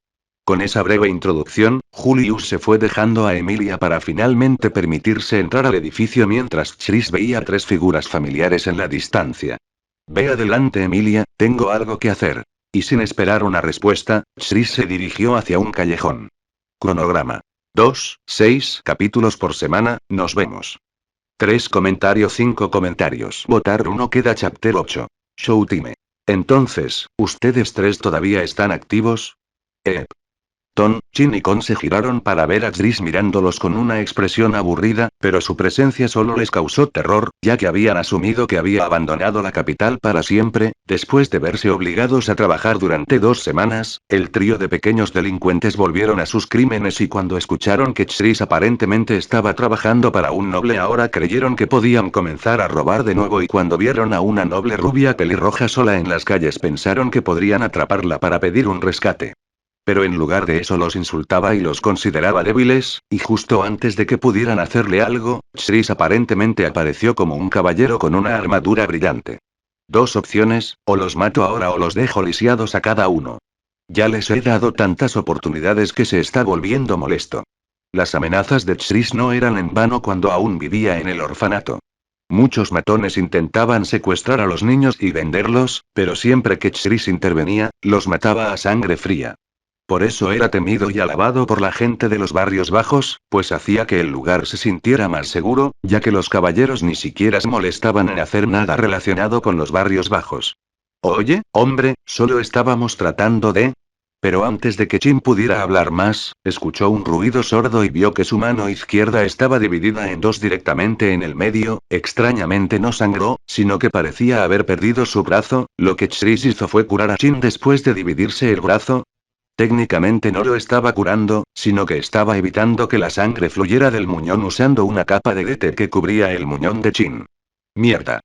Con esa breve introducción, Julius se fue dejando a Emilia para finalmente permitirse entrar al edificio mientras Chris veía tres figuras familiares en la distancia. Ve adelante, Emilia, tengo algo que hacer. Y sin esperar una respuesta, Chris se dirigió hacia un callejón. Cronograma. 6 capítulos por semana, nos vemos. 3 comentarios 5 comentarios. Votar 1 queda chapter 8. Showtime. Entonces, ¿ustedes tres todavía están activos? Tom, Chin y Con se giraron para ver a Chris mirándolos con una expresión aburrida, pero su presencia solo les causó terror, ya que habían asumido que había abandonado la capital para siempre. Después de verse obligados a trabajar durante 2 semanas, el trío de pequeños delincuentes volvieron a sus crímenes y cuando escucharon que Chris aparentemente estaba trabajando para un noble ahora creyeron que podían comenzar a robar de nuevo y cuando vieron a una noble rubia pelirroja sola en las calles pensaron que podrían atraparla para pedir un rescate. Pero en lugar de eso los insultaba y los consideraba débiles, y justo antes de que pudieran hacerle algo, Chris aparentemente apareció como un caballero con una armadura brillante. 2 opciones, o los mato ahora o los dejo lisiados a cada uno. Ya les he dado tantas oportunidades que se está volviendo molesto. Las amenazas de Chris no eran en vano cuando aún vivía en el orfanato. Muchos matones intentaban secuestrar a los niños y venderlos, pero siempre que Chris intervenía, los mataba a sangre fría. Por eso era temido y alabado por la gente de los barrios bajos, pues hacía que el lugar se sintiera más seguro, ya que los caballeros ni siquiera se molestaban en hacer nada relacionado con los barrios bajos. Oye, hombre, solo estábamos tratando de... Pero antes de que Chin pudiera hablar más, escuchó un ruido sordo y vio que su mano izquierda estaba dividida en dos directamente en el medio. Extrañamente no sangró, sino que parecía haber perdido su brazo. Lo que Chris hizo fue curar a Chin después de dividirse el brazo. Técnicamente no lo estaba curando, sino que estaba evitando que la sangre fluyera del muñón usando una capa de éter que cubría el muñón de Chin. Mierda.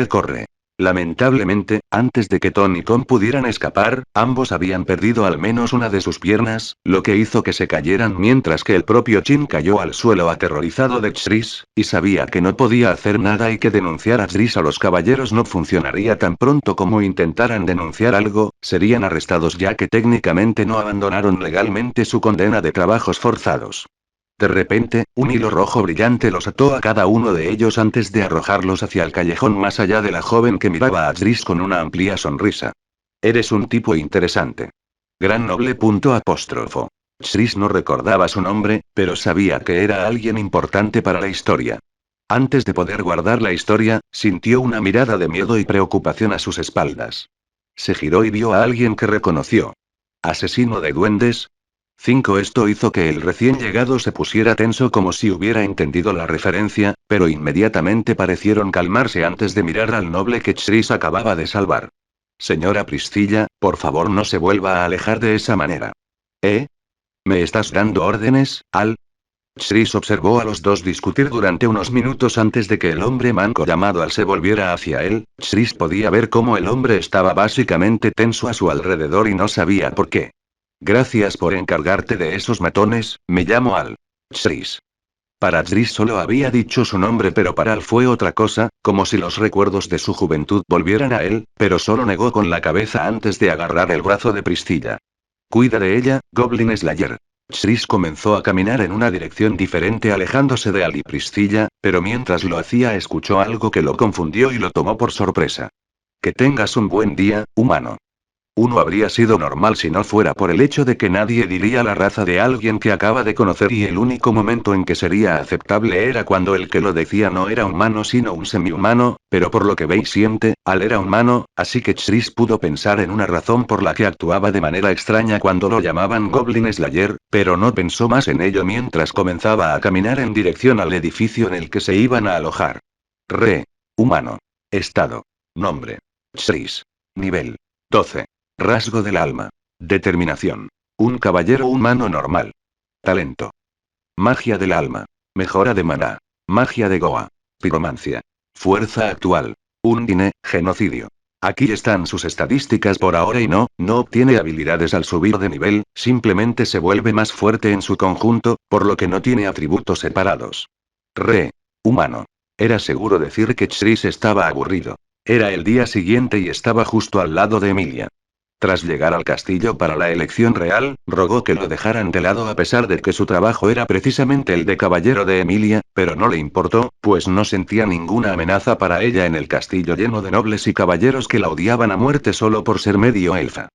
Corre. Lamentablemente, antes de que Tony y Tom pudieran escapar, ambos habían perdido al menos una de sus piernas, lo que hizo que se cayeran mientras que el propio Chin cayó al suelo aterrorizado de Chris, y sabía que no podía hacer nada y que denunciar a Chris a los caballeros no funcionaría tan pronto como intentaran denunciar algo, serían arrestados ya que técnicamente no abandonaron legalmente su condena de trabajos forzados. De repente, un hilo rojo brillante los ató a cada uno de ellos antes de arrojarlos hacia el callejón más allá de la joven que miraba a Tris con una amplia sonrisa. Eres un tipo interesante. Gran noble. Apóstrofo. Tris no recordaba su nombre, pero sabía que era alguien importante para la historia. Antes de poder guardar la historia, sintió una mirada de miedo y preocupación a sus espaldas. Se giró y vio a alguien que reconoció. ¿Asesino de duendes? 5. Esto hizo que el recién llegado se pusiera tenso como si hubiera entendido la referencia, pero inmediatamente parecieron calmarse antes de mirar al noble que Chris acababa de salvar. Señora Priscilla, por favor no se vuelva a alejar de esa manera. ¿Eh? ¿Me estás dando órdenes, Al? Chris observó a los dos discutir durante unos minutos antes de que el hombre manco llamado Al se volviera hacia él. Chris podía ver cómo el hombre estaba básicamente tenso a su alrededor y no sabía por qué. Gracias por encargarte de esos matones, me llamo Al. Chris. Para Chris solo había dicho su nombre, pero para Al fue otra cosa, como si los recuerdos de su juventud volvieran a él, pero solo negó con la cabeza antes de agarrar el brazo de Priscilla. Cuida de ella, Goblin Slayer. Chris comenzó a caminar en una dirección diferente alejándose de Al y Priscilla, pero mientras lo hacía escuchó algo que lo confundió y lo tomó por sorpresa. Que tengas un buen día, humano. Uno habría sido normal si no fuera por el hecho de que nadie diría la raza de alguien que acaba de conocer y el único momento en que sería aceptable era cuando el que lo decía no era humano sino un semi-humano, pero por lo que ve y siente, Al era humano, así que Chris pudo pensar en una razón por la que actuaba de manera extraña cuando lo llamaban Goblin Slayer, pero no pensó más en ello mientras comenzaba a caminar en dirección al edificio en el que se iban a alojar. Humano. Estado. Nombre. Chris. Nivel. 12. Rasgo del alma. Determinación. Un caballero humano normal. Talento. Magia del alma. Mejora de maná. Magia de Goa. Piromancia. Fuerza actual. Undine, genocidio. Aquí están sus estadísticas por ahora y no obtiene habilidades al subir de nivel, simplemente se vuelve más fuerte en su conjunto, por lo que no tiene atributos separados. Humano. Era seguro decir que Chris estaba aburrido. Era el día siguiente y estaba justo al lado de Emilia. Tras llegar al castillo para la elección real, rogó que lo dejaran de lado a pesar de que su trabajo era precisamente el de caballero de Emilia, pero no le importó, pues no sentía ninguna amenaza para ella en el castillo lleno de nobles y caballeros que la odiaban a muerte solo por ser medio elfa.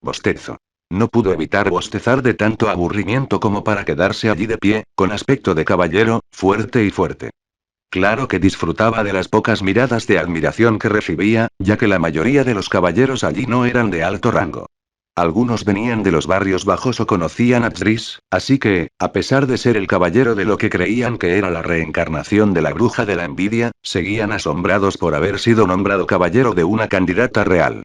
Bostezo. No pudo evitar bostezar de tanto aburrimiento como para quedarse allí de pie, con aspecto de caballero, fuerte y fuerte. Claro que disfrutaba de las pocas miradas de admiración que recibía, ya que la mayoría de los caballeros allí no eran de alto rango. Algunos venían de los barrios bajos o conocían a Tris, así que, a pesar de ser el caballero de lo que creían que era la reencarnación de la bruja de la envidia, seguían asombrados por haber sido nombrado caballero de una candidata real.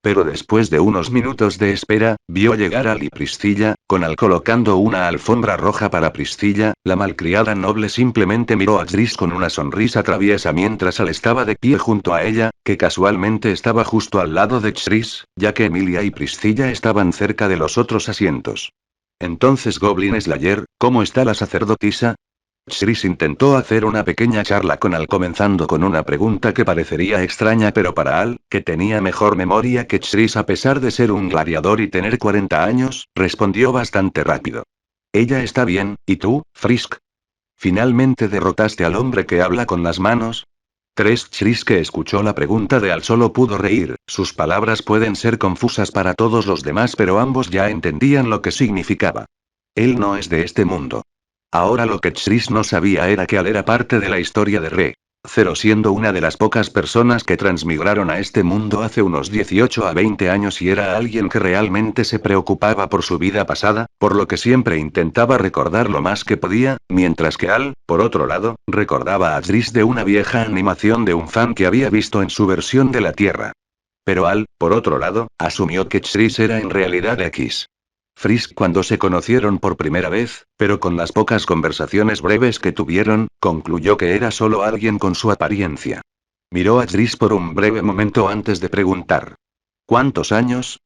Pero después de unos minutos de espera, vio llegar a Al y Priscilla, con Al colocando una alfombra roja para Priscilla. La malcriada noble simplemente miró a Tris con una sonrisa traviesa mientras Al estaba de pie junto a ella, que casualmente estaba justo al lado de Tris, ya que Emilia y Priscilla estaban cerca de los otros asientos. Entonces Goblin Slayer, ¿cómo está la sacerdotisa? Chris intentó hacer una pequeña charla con Al comenzando con una pregunta que parecería extraña pero para Al, que tenía mejor memoria que Chris a pesar de ser un gladiador y tener 40 años, respondió bastante rápido. Ella está bien, ¿y tú, Frisk? ¿Finalmente derrotaste al hombre que habla con las manos? Chris, que escuchó la pregunta de Al, solo pudo reír. Sus palabras pueden ser confusas para todos los demás, pero ambos ya entendían lo que significaba. Él no es de este mundo. Ahora lo que Chris no sabía era que Al era parte de la historia de Re. Zero, siendo una de las pocas personas que transmigraron a este mundo hace unos 18 a 20 años, y era alguien que realmente se preocupaba por su vida pasada, por lo que siempre intentaba recordar lo más que podía, mientras que Al, por otro lado, recordaba a Chris de una vieja animación de un fan que había visto en su versión de la Tierra. Pero Al, por otro lado, asumió que Chris era en realidad X. Frisk cuando se conocieron por primera vez, pero con las pocas conversaciones breves que tuvieron, concluyó que era solo alguien con su apariencia. Miró a Chris por un breve momento antes de preguntar. ¿Cuántos años?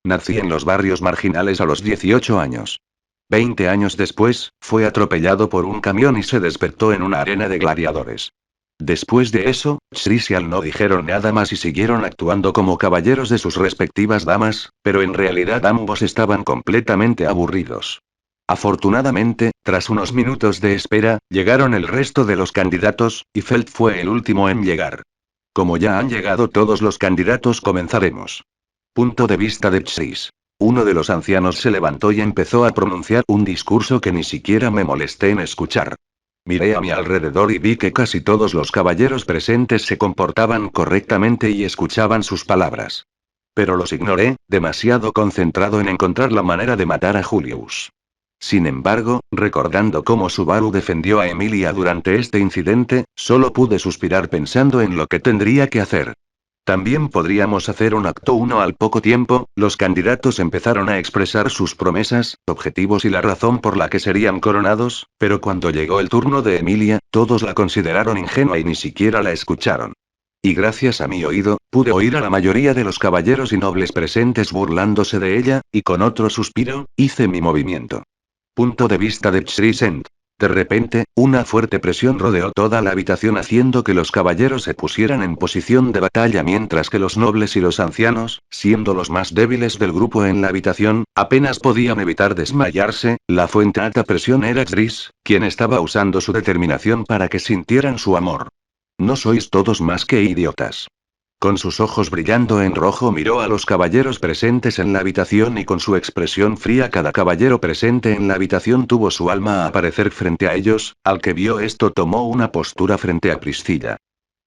Nací en los barrios marginales a los 18 años. 20 años después, fue atropellado por un camión y se despertó en una arena de gladiadores. Después de eso, Chris y Al no dijeron nada más y siguieron actuando como caballeros de sus respectivas damas, pero en realidad ambos estaban completamente aburridos. Afortunadamente, tras unos minutos de espera, llegaron el resto de los candidatos, y Felt fue el último en llegar. Como ya han llegado todos los candidatos, comenzaremos. Punto de vista de Chris. Uno de los ancianos se levantó y empezó a pronunciar un discurso que ni siquiera me molesté en escuchar. Miré a mi alrededor y vi que casi todos los caballeros presentes se comportaban correctamente y escuchaban sus palabras. Pero los ignoré, demasiado concentrado en encontrar la manera de matar a Julius. Sin embargo, recordando cómo Subaru defendió a Emilia durante este incidente, solo pude suspirar pensando en lo que tendría que hacer. También podríamos hacer un acto 1. Al poco tiempo, los candidatos empezaron a expresar sus promesas, objetivos y la razón por la que serían coronados, pero cuando llegó el turno de Emilia, todos la consideraron ingenua y ni siquiera la escucharon. Y gracias a mi oído, pude oír a la mayoría de los caballeros y nobles presentes burlándose de ella, y con otro suspiro, hice mi movimiento. Punto de vista de Chrisent. De repente, una fuerte presión rodeó toda la habitación haciendo que los caballeros se pusieran en posición de batalla mientras que los nobles y los ancianos, siendo los más débiles del grupo en la habitación, apenas podían evitar desmayarse. La fuente de alta presión era Chris, quien estaba usando su determinación para que sintieran su amor. No sois todos más que idiotas. Con sus ojos brillando en rojo miró a los caballeros presentes en la habitación y con su expresión fría cada caballero presente en la habitación tuvo su alma a aparecer frente a ellos. Al que vio esto tomó una postura frente a Priscilla.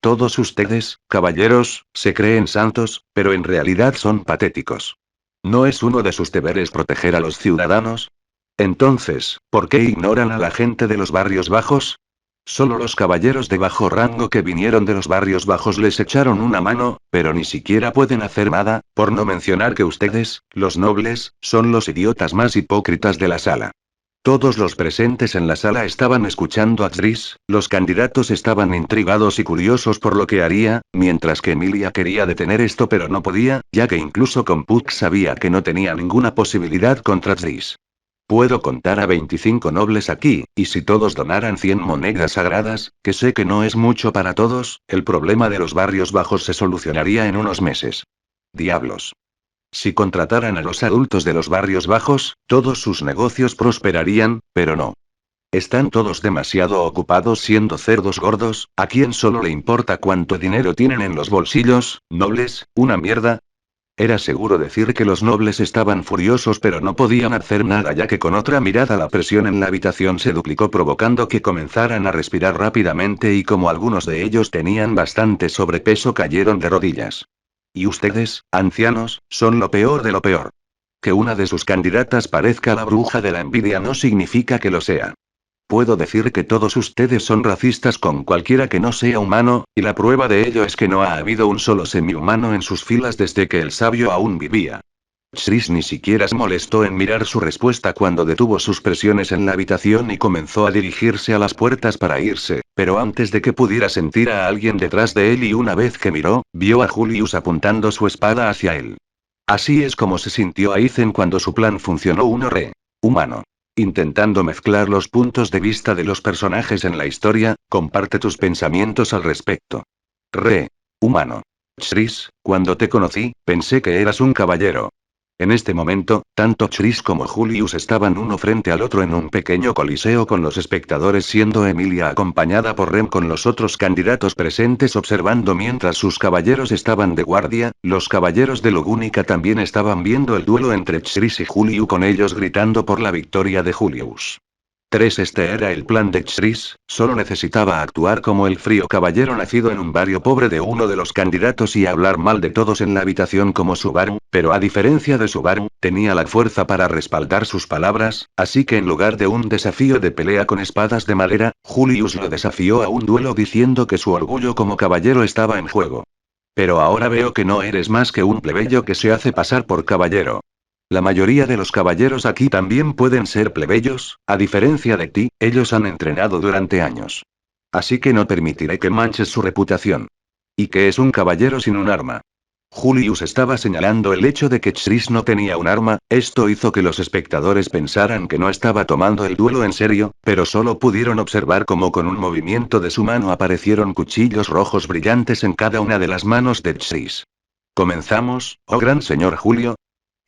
Todos ustedes, caballeros, se creen santos, pero en realidad son patéticos. ¿No es uno de sus deberes proteger a los ciudadanos? Entonces, ¿por qué ignoran a la gente de los barrios bajos? Solo los caballeros de bajo rango que vinieron de los barrios bajos les echaron una mano, pero ni siquiera pueden hacer nada, por no mencionar que ustedes, los nobles, son los idiotas más hipócritas de la sala. Todos los presentes en la sala estaban escuchando a Chris, los candidatos estaban intrigados y curiosos por lo que haría, mientras que Emilia quería detener esto pero no podía, ya que incluso con Puck sabía que no tenía ninguna posibilidad contra Chris. Puedo contar a 25 nobles aquí, y si todos donaran 100 monedas sagradas, que sé que no es mucho para todos, el problema de los barrios bajos se solucionaría en unos meses. Diablos. Si contrataran a los adultos de los barrios bajos, todos sus negocios prosperarían, pero no. Están todos demasiado ocupados siendo cerdos gordos, a quien solo le importa cuánto dinero tienen en los bolsillos. Nobles, una mierda. Era seguro decir que los nobles estaban furiosos pero no podían hacer nada ya que con otra mirada la presión en la habitación se duplicó provocando que comenzaran a respirar rápidamente y como algunos de ellos tenían bastante sobrepeso cayeron de rodillas. Y ustedes, ancianos, son lo peor de lo peor. Que una de sus candidatas parezca la bruja de la envidia no significa que lo sea. Puedo decir que todos ustedes son racistas con cualquiera que no sea humano, y la prueba de ello es que no ha habido un solo semi-humano en sus filas desde que el sabio aún vivía. Chris ni siquiera se molestó en mirar su respuesta cuando detuvo sus presiones en la habitación y comenzó a dirigirse a las puertas para irse, pero antes de que pudiera sentir a alguien detrás de él y una vez que miró, vio a Julius apuntando su espada hacia él. Así es como se sintió Aizen cuando su plan funcionó humano. Intentando mezclar los puntos de vista de los personajes en la historia, comparte tus pensamientos al respecto. Humano. Chris, cuando te conocí, pensé que eras un caballero. En este momento, tanto Chris como Julius estaban uno frente al otro en un pequeño coliseo con los espectadores, siendo Emilia acompañada por Rem con los otros candidatos presentes observando mientras sus caballeros estaban de guardia. Los caballeros de Lugúnica también estaban viendo el duelo entre Chris y Julius, con ellos gritando por la victoria de Julius. 3. Este era el plan de Chris, solo necesitaba actuar como el frío caballero nacido en un barrio pobre de uno de los candidatos y hablar mal de todos en la habitación como Subaru, pero a diferencia de Subaru, tenía la fuerza para respaldar sus palabras, así que en lugar de un desafío de pelea con espadas de madera, Julius lo desafió a un duelo diciendo que su orgullo como caballero estaba en juego. Pero ahora veo que no eres más que un plebeyo que se hace pasar por caballero. La mayoría de los caballeros aquí también pueden ser plebeyos, a diferencia de ti, ellos han entrenado durante años. Así que no permitiré que manches su reputación. ¿Y qué es un caballero sin un arma? Julius estaba señalando el hecho de que Chris no tenía un arma. Esto hizo que los espectadores pensaran que no estaba tomando el duelo en serio, pero solo pudieron observar cómo con un movimiento de su mano aparecieron cuchillos rojos brillantes en cada una de las manos de Chris. ¿Comenzamos, oh gran señor Julio?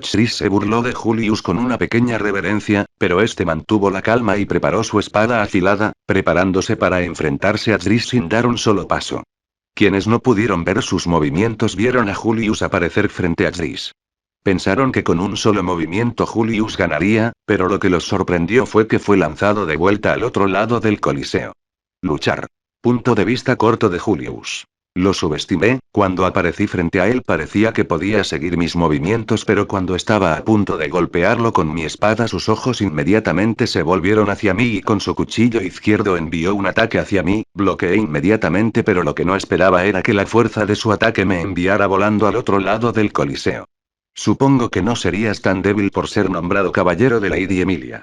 Chris se burló de Julius con una pequeña reverencia, pero este mantuvo la calma y preparó su espada afilada, preparándose para enfrentarse a Chris sin dar un solo paso. Quienes no pudieron ver sus movimientos vieron a Julius aparecer frente a Chris. Pensaron que con un solo movimiento Julius ganaría, pero lo que los sorprendió fue que fue lanzado de vuelta al otro lado del coliseo. Luchar. Punto de vista corto de Julius. Lo subestimé. Cuando aparecí frente a él parecía que podía seguir mis movimientos, pero cuando estaba a punto de golpearlo con mi espada sus ojos inmediatamente se volvieron hacia mí y con su cuchillo izquierdo envió un ataque hacia mí. Bloqueé inmediatamente, pero lo que no esperaba era que la fuerza de su ataque me enviara volando al otro lado del coliseo. Supongo que no serías tan débil por ser nombrado caballero de Lady Emilia.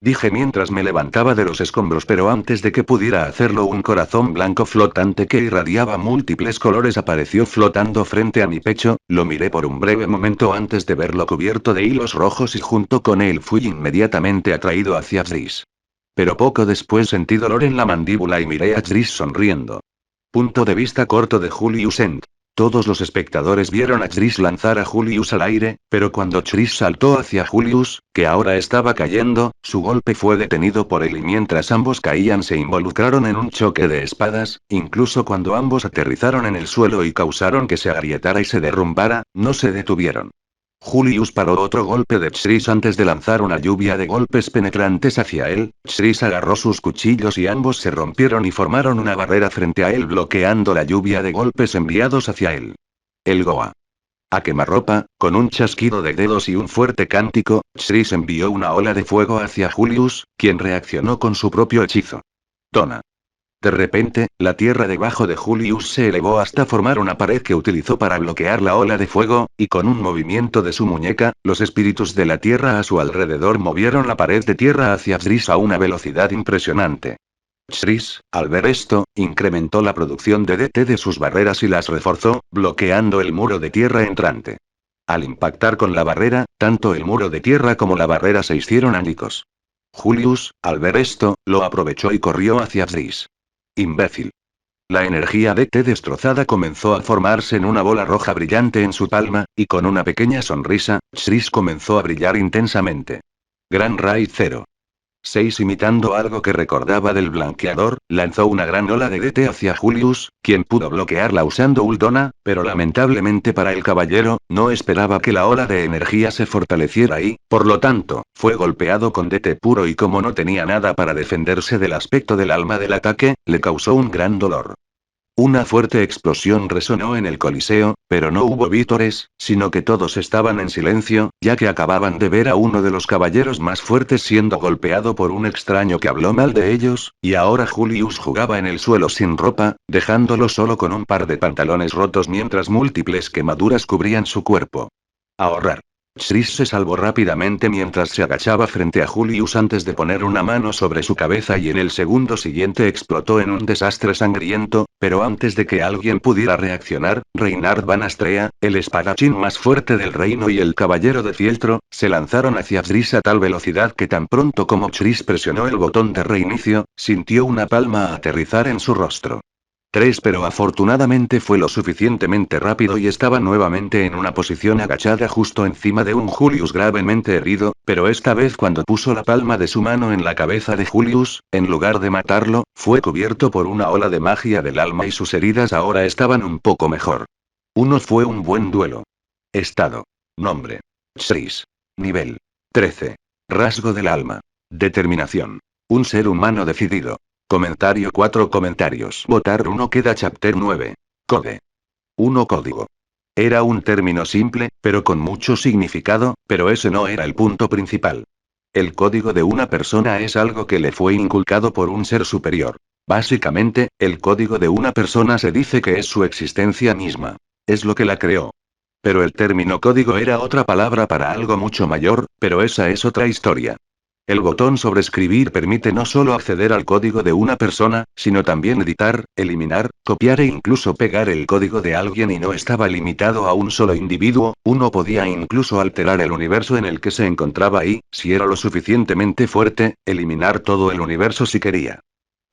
Dije mientras me levantaba de los escombros, pero antes de que pudiera hacerlo un corazón blanco flotante que irradiaba múltiples colores apareció flotando frente a mi pecho. Lo miré por un breve momento antes de verlo cubierto de hilos rojos y junto con él fui inmediatamente atraído hacia Chris. Pero poco después sentí dolor en la mandíbula y miré a Chris sonriendo. Punto de vista corto de Julius End. Todos los espectadores vieron a Chris lanzar a Julius al aire, pero cuando Chris saltó hacia Julius, que ahora estaba cayendo, su golpe fue detenido por él y mientras ambos caían se involucraron en un choque de espadas. Incluso cuando ambos aterrizaron en el suelo y causaron que se agrietara y se derrumbara, no se detuvieron. Julius paró otro golpe de Chris antes de lanzar una lluvia de golpes penetrantes hacia él. Chris agarró sus cuchillos y ambos se rompieron y formaron una barrera frente a él bloqueando la lluvia de golpes enviados hacia él. El Goa. A quemarropa, con un chasquido de dedos y un fuerte cántico, Chris envió una ola de fuego hacia Julius, quien reaccionó con su propio hechizo. Tona. De repente, la tierra debajo de Julius se elevó hasta formar una pared que utilizó para bloquear la ola de fuego, y con un movimiento de su muñeca, los espíritus de la tierra a su alrededor movieron la pared de tierra hacia Chris a una velocidad impresionante. Chris, al ver esto, incrementó la producción de DT de sus barreras y las reforzó, bloqueando el muro de tierra entrante. Al impactar con la barrera, tanto el muro de tierra como la barrera se hicieron añicos. Julius, al ver esto, lo aprovechó y corrió hacia Chris. Imbécil. La energía DT destrozada comenzó a formarse en una bola roja brillante en su palma, y con una pequeña sonrisa, Chris comenzó a brillar intensamente. Gran Raid 0. 6 imitando algo que recordaba del blanqueador, lanzó una gran ola de DT hacia Julius, quien pudo bloquearla usando Uldona, pero lamentablemente para el caballero, no esperaba que la ola de energía se fortaleciera y, por lo tanto, fue golpeado con DT puro y como no tenía nada para defenderse del aspecto del alma del ataque, le causó un gran dolor. Una fuerte explosión resonó en el coliseo, pero no hubo vítores, sino que todos estaban en silencio, ya que acababan de ver a uno de los caballeros más fuertes siendo golpeado por un extraño que habló mal de ellos, y ahora Julius jugaba en el suelo sin ropa, dejándolo solo con un par de pantalones rotos mientras múltiples quemaduras cubrían su cuerpo. Ahorrar. Chris se salvó rápidamente mientras se agachaba frente a Julius antes de poner una mano sobre su cabeza y en el segundo siguiente explotó en un desastre sangriento, pero antes de que alguien pudiera reaccionar, Reinhard Van Astrea, el espadachín más fuerte del reino y el caballero de fieltro, se lanzaron hacia Chris a tal velocidad que tan pronto como Chris presionó el botón de reinicio, sintió una palma aterrizar en su rostro. 3 pero afortunadamente fue lo suficientemente rápido y estaba nuevamente en una posición agachada justo encima de un Julius gravemente herido, pero esta vez cuando puso la palma de su mano en la cabeza de Julius, en lugar de matarlo, fue cubierto por una ola de magia del alma y sus heridas ahora estaban un poco mejor. Uno fue un buen duelo. Estado. Nombre. Chris. Nivel. 13. Rasgo del alma. Determinación. Un ser humano decidido. Comentario 4 comentarios. Votar 1 queda chapter 9. Code. 1 código. Era un término simple, pero con mucho significado, pero ese no era el punto principal. El código de una persona es algo que le fue inculcado por un ser superior. Básicamente, el código de una persona se dice que es su existencia misma. Es lo que la creó. Pero el término código era otra palabra para algo mucho mayor, pero esa es otra historia. El botón sobreescribir permite no solo acceder al código de una persona, sino también editar, eliminar, copiar e incluso pegar el código de alguien y no estaba limitado a un solo individuo, uno podía incluso alterar el universo en el que se encontraba y, si era lo suficientemente fuerte, eliminar todo el universo si quería.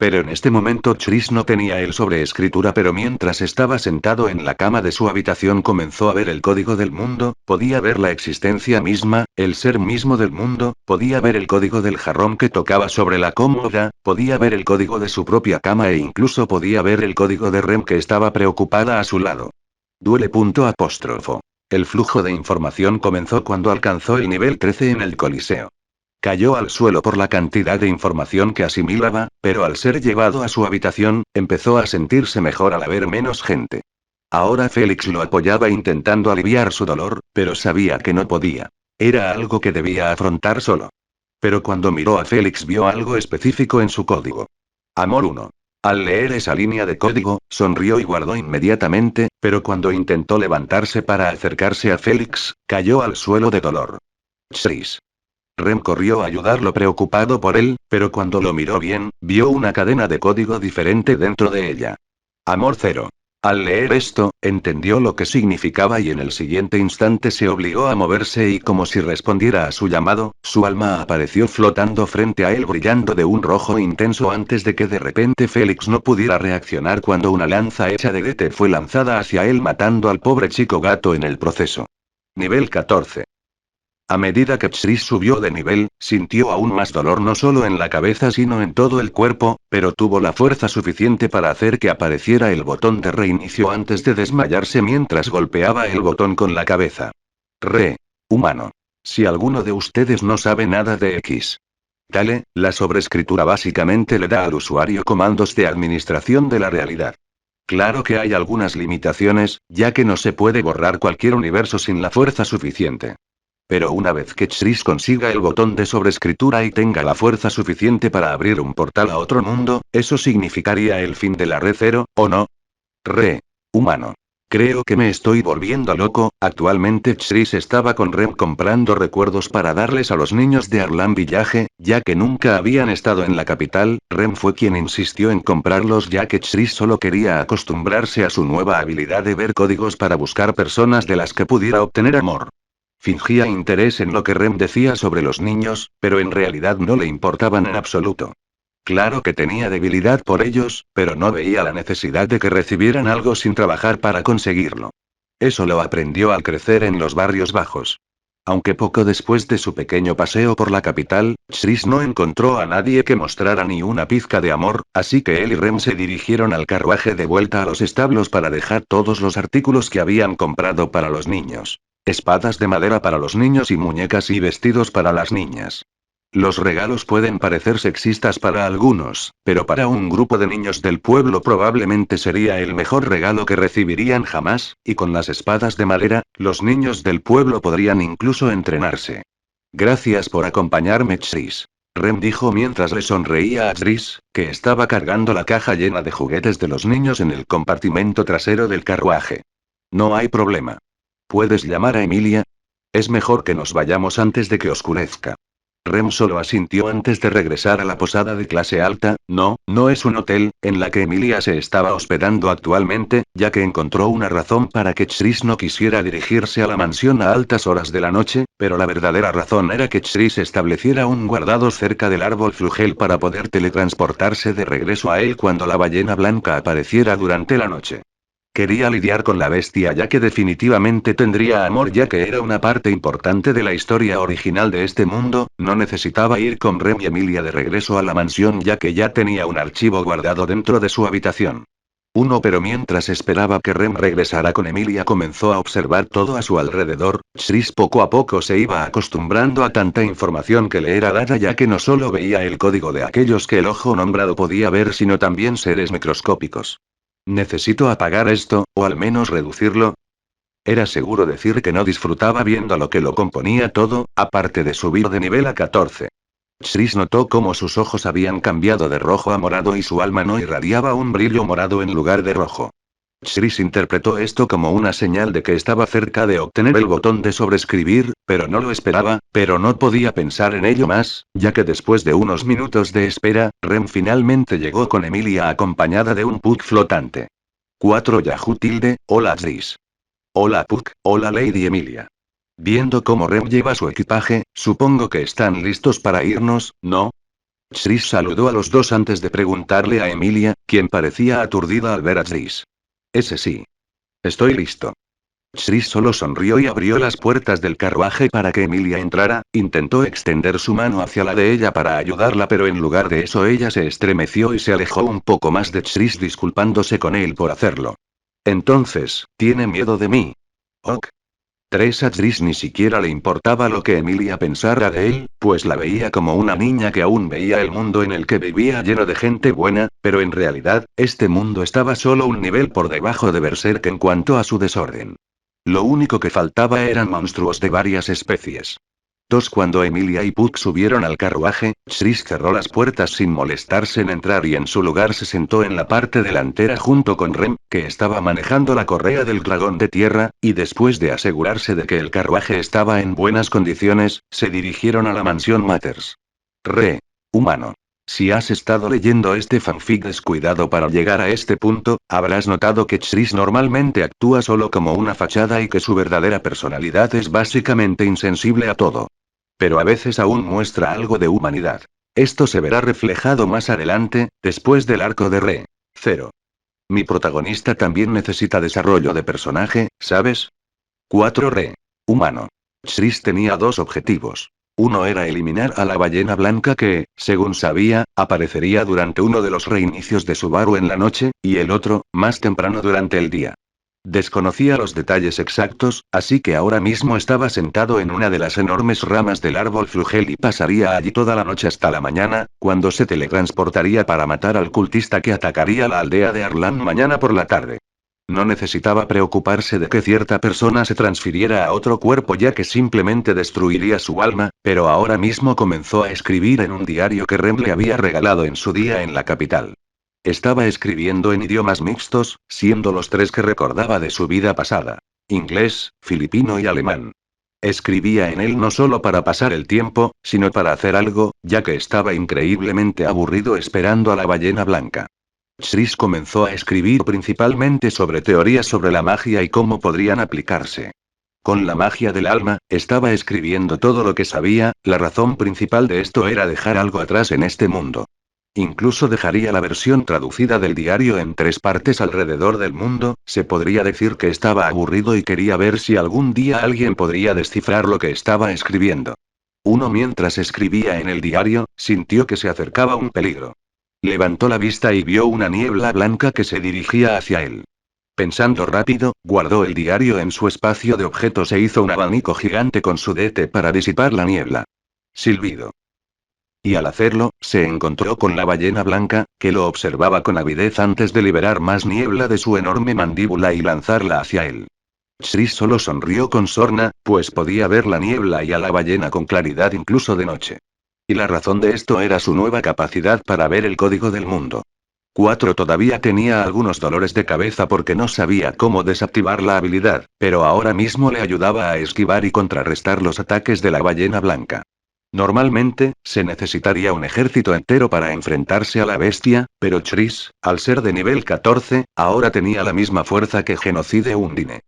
Pero en este momento Chris no tenía el sobreescritura, pero mientras estaba sentado en la cama de su habitación comenzó a ver el código del mundo, podía ver la existencia misma, el ser mismo del mundo, podía ver el código del jarrón que tocaba sobre la cómoda, podía ver el código de su propia cama e incluso podía ver el código de Rem que estaba preocupada a su lado. Duele. Apóstrofo. El flujo de información comenzó cuando alcanzó el nivel 13 en el Coliseo. Cayó al suelo por la cantidad de información que asimilaba, pero al ser llevado a su habitación, empezó a sentirse mejor al haber menos gente. Ahora Félix lo apoyaba intentando aliviar su dolor, pero sabía que no podía. Era algo que debía afrontar solo. Pero cuando miró a Félix vio algo específico en su código. Amor 1. Al leer esa línea de código, sonrió y guardó inmediatamente, pero cuando intentó levantarse para acercarse a Félix, cayó al suelo de dolor. Chris. Rem corrió a ayudarlo preocupado por él, pero cuando lo miró bien, vio una cadena de código diferente dentro de ella. Amor 0. Al leer esto, entendió lo que significaba y en el siguiente instante se obligó a moverse y como si respondiera a su llamado, su alma apareció flotando frente a él brillando de un rojo intenso antes de que de repente Félix no pudiera reaccionar cuando una lanza hecha de DT fue lanzada hacia él matando al pobre chico gato en el proceso. Nivel 14. A medida que Chris subió de nivel, sintió aún más dolor no solo en la cabeza sino en todo el cuerpo, pero tuvo la fuerza suficiente para hacer que apareciera el botón de reinicio antes de desmayarse mientras golpeaba el botón con la cabeza. Humano. Si alguno de ustedes no sabe nada de X. Dale, la sobreescritura básicamente le da al usuario comandos de administración de la realidad. Claro que hay algunas limitaciones, ya que no se puede borrar cualquier universo sin la fuerza suficiente. Pero una vez que Chris consiga el botón de sobreescritura y tenga la fuerza suficiente para abrir un portal a otro mundo, eso significaría el fin de la Red 0, ¿o no? Humano. Creo que me estoy volviendo loco. Actualmente Chris estaba con Rem comprando recuerdos para darles a los niños de Arlan Village, ya que nunca habían estado en la capital. Rem fue quien insistió en comprarlos ya que Chris solo quería acostumbrarse a su nueva habilidad de ver códigos para buscar personas de las que pudiera obtener amor. Fingía interés en lo que Rem decía sobre los niños, pero en realidad no le importaban en absoluto. Claro que tenía debilidad por ellos, pero no veía la necesidad de que recibieran algo sin trabajar para conseguirlo. Eso lo aprendió al crecer en los barrios bajos. Aunque poco después de su pequeño paseo por la capital, Chris no encontró a nadie que mostrara ni una pizca de amor, así que él y Rem se dirigieron al carruaje de vuelta a los establos para dejar todos los artículos que habían comprado para los niños. Espadas de madera para los niños y muñecas y vestidos para las niñas. Los regalos pueden parecer sexistas para algunos, pero para un grupo de niños del pueblo probablemente sería el mejor regalo que recibirían jamás, y con las espadas de madera, los niños del pueblo podrían incluso entrenarse. Gracias por acompañarme, Chris. Rem dijo mientras le sonreía a Chris, que estaba cargando la caja llena de juguetes de los niños en el compartimento trasero del carruaje. No hay problema. ¿Puedes llamar a Emilia? Es mejor que nos vayamos antes de que oscurezca. Rem solo asintió antes de regresar a la posada de clase alta. No, no es un hotel, en la que Emilia se estaba hospedando actualmente, ya que encontró una razón para que Chris no quisiera dirigirse a la mansión a altas horas de la noche, pero la verdadera razón era que Chris estableciera un guardado cerca del árbol flugel para poder teletransportarse de regreso a él cuando la ballena blanca apareciera durante la noche. Quería lidiar con la bestia ya que definitivamente tendría amor ya que era una parte importante de la historia original de este mundo. No necesitaba ir con Rem y Emilia de regreso a la mansión ya que ya tenía un archivo guardado dentro de su habitación. Pero mientras esperaba que Rem regresara con Emilia comenzó a observar todo a su alrededor. Chris poco a poco se iba acostumbrando a tanta información que le era dada ya que no solo veía el código de aquellos que el ojo nombrado podía ver sino también seres microscópicos. Necesito apagar esto, o al menos reducirlo. Era seguro decir que no disfrutaba viendo lo que lo componía todo, aparte de subir de nivel a 14. Chris notó cómo sus ojos habían cambiado de rojo a morado y su alma no irradiaba un brillo morado en lugar de rojo. Chris interpretó esto como una señal de que estaba cerca de obtener el botón de sobreescribir, pero no lo esperaba, pero no podía pensar en ello más, ya que después de unos minutos de espera, Rem finalmente llegó con Emilia acompañada de un Puck flotante. 4 Yahoo tilde, hola Chris. Hola Puck, hola Lady Emilia. Viendo cómo Rem lleva su equipaje, supongo que están listos para irnos, ¿no? Chris saludó a los dos antes de preguntarle a Emilia, quien parecía aturdida al ver a Chris. Ese sí. Estoy listo. Chris solo sonrió y abrió las puertas del carruaje para que Emilia entrara. Intentó extender su mano hacia la de ella para ayudarla, pero en lugar de eso ella se estremeció y se alejó un poco más de Chris disculpándose con él por hacerlo. Entonces, ¿tiene miedo de mí? Ok. A Chris ni siquiera le importaba lo que Emilia pensara de él, pues la veía como una niña que aún veía el mundo en el que vivía lleno de gente buena, pero en realidad, este mundo estaba solo un nivel por debajo de Berserk en cuanto a su desorden. Lo único que faltaba eran monstruos de varias especies. Cuando Emilia y Puck subieron al carruaje, Chris cerró las puertas sin molestarse en entrar y en su lugar se sentó en la parte delantera junto con Rem, que estaba manejando la correa del dragón de tierra, y después de asegurarse de que el carruaje estaba en buenas condiciones, se dirigieron a la mansión Matters. Humano. Si has estado leyendo este fanfic descuidado para llegar a este punto, habrás notado que Chris normalmente actúa solo como una fachada y que su verdadera personalidad es básicamente insensible a todo. Pero a veces aún muestra algo de humanidad. Esto se verá reflejado más adelante, después del arco de Re. 0. Mi protagonista también necesita desarrollo de personaje, ¿sabes? 4 Humano. Chris tenía dos objetivos. Uno era eliminar a la ballena blanca que, según sabía, aparecería durante uno de los reinicios de Subaru en la noche, y el otro, más temprano durante el día. Desconocía los detalles exactos, así que ahora mismo estaba sentado en una de las enormes ramas del árbol flugel y pasaría allí toda la noche hasta la mañana, cuando se teletransportaría para matar al cultista que atacaría la aldea de Arlan mañana por la tarde. No necesitaba preocuparse de que cierta persona se transfiriera a otro cuerpo ya que simplemente destruiría su alma, pero ahora mismo comenzó a escribir en un diario que Rem le había regalado en su día en la capital. Estaba escribiendo en idiomas mixtos, siendo los tres que recordaba de su vida pasada: inglés, filipino y alemán. Escribía en él no solo para pasar el tiempo, sino para hacer algo, ya que estaba increíblemente aburrido esperando a la ballena blanca. Chris comenzó a escribir principalmente sobre teorías sobre la magia y cómo podrían aplicarse. Con la magia del alma, estaba escribiendo todo lo que sabía. La razón principal de esto era dejar algo atrás en este mundo. Incluso dejaría la versión traducida del diario en 3 partes alrededor del mundo. Se podría decir que estaba aburrido y quería ver si algún día alguien podría descifrar lo que estaba escribiendo. Mientras escribía en el diario, sintió que se acercaba un peligro. Levantó la vista y vio una niebla blanca que se dirigía hacia él. Pensando rápido, guardó el diario en su espacio de objetos e hizo un abanico gigante con su DT para disipar la niebla. Silbido. Y al hacerlo, se encontró con la ballena blanca, que lo observaba con avidez antes de liberar más niebla de su enorme mandíbula y lanzarla hacia él. Chris solo sonrió con sorna, pues podía ver la niebla y a la ballena con claridad incluso de noche. Y la razón de esto era su nueva capacidad para ver el código del mundo. 4 Todavía tenía algunos dolores de cabeza porque no sabía cómo desactivar la habilidad, pero ahora mismo le ayudaba a esquivar y contrarrestar los ataques de la ballena blanca. Normalmente, se necesitaría un ejército entero para enfrentarse a la bestia, pero Chris, al ser de nivel 14, ahora tenía la misma fuerza que Genocide Undine.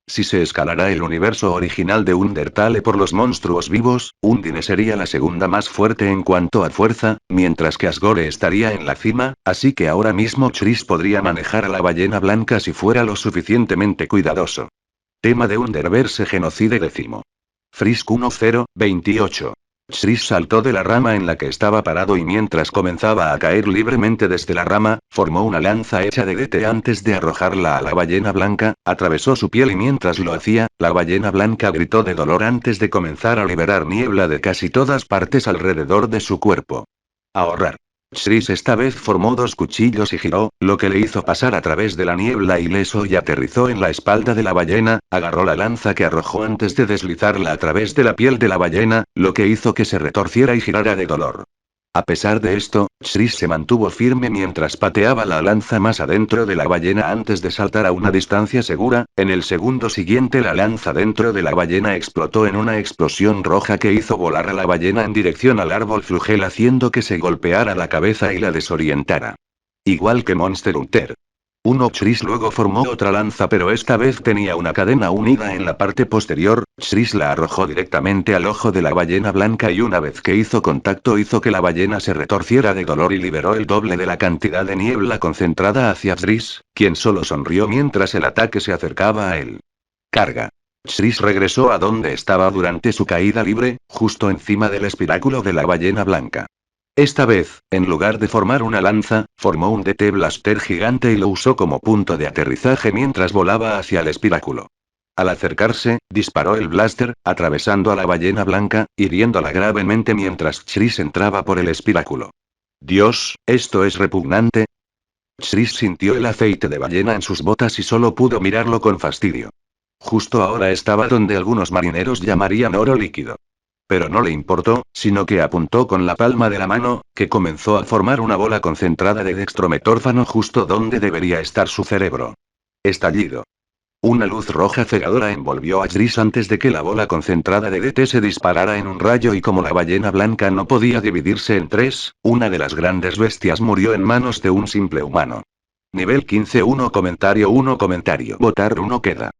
Si se escalara el universo original de Undertale por los monstruos vivos, Undine sería la segunda más fuerte en cuanto a fuerza, mientras que Asgore estaría en la cima, así que ahora mismo Chris podría manejar a la ballena blanca si fuera lo suficientemente cuidadoso. Tema de Underverse Genocide décimo. Frisk 1028. Chris saltó de la rama en la que estaba parado y mientras comenzaba a caer libremente desde la rama, formó una lanza hecha de DT antes de arrojarla a la ballena blanca, atravesó su piel y mientras lo hacía, la ballena blanca gritó de dolor antes de comenzar a liberar niebla de casi todas partes alrededor de su cuerpo. Ahorrar. Chris esta vez formó dos cuchillos y giró, lo que le hizo pasar a través de la niebla ileso y aterrizó en la espalda de la ballena, agarró la lanza que arrojó antes de deslizarla a través de la piel de la ballena, lo que hizo que se retorciera y girara de dolor. A pesar de esto, Chris se mantuvo firme mientras pateaba la lanza más adentro de la ballena antes de saltar a una distancia segura. En el segundo siguiente la lanza dentro de la ballena explotó en una explosión roja que hizo volar a la ballena en dirección al árbol flugel haciendo que se golpeara la cabeza y la desorientara. Igual que Monster Hunter. Chris luego formó otra lanza pero esta vez tenía una cadena unida en la parte posterior. Chris la arrojó directamente al ojo de la ballena blanca y una vez que hizo contacto hizo que la ballena se retorciera de dolor y liberó el doble de la cantidad de niebla concentrada hacia Chris, quien solo sonrió mientras el ataque se acercaba a él. Carga. Chris regresó a donde estaba durante su caída libre, justo encima del espiráculo de la ballena blanca. Esta vez, en lugar de formar una lanza, formó un DT Blaster gigante y lo usó como punto de aterrizaje mientras volaba hacia el espiráculo. Al acercarse, disparó el blaster, atravesando a la ballena blanca, hiriéndola gravemente mientras Chris entraba por el espiráculo. Dios, esto es repugnante. Chris sintió el aceite de ballena en sus botas y solo pudo mirarlo con fastidio. Justo ahora estaba donde algunos marineros llamarían oro líquido. Pero no le importó, sino que apuntó con la palma de la mano, que comenzó a formar una bola concentrada de dextrometorfano justo donde debería estar su cerebro. Estallido. Una luz roja cegadora envolvió a Chris antes de que la bola concentrada de DT se disparara en un rayo y como la ballena blanca no podía dividirse en tres, una de las grandes bestias murió en manos de un simple humano. Nivel 15 1 comentario. Votar 1 queda.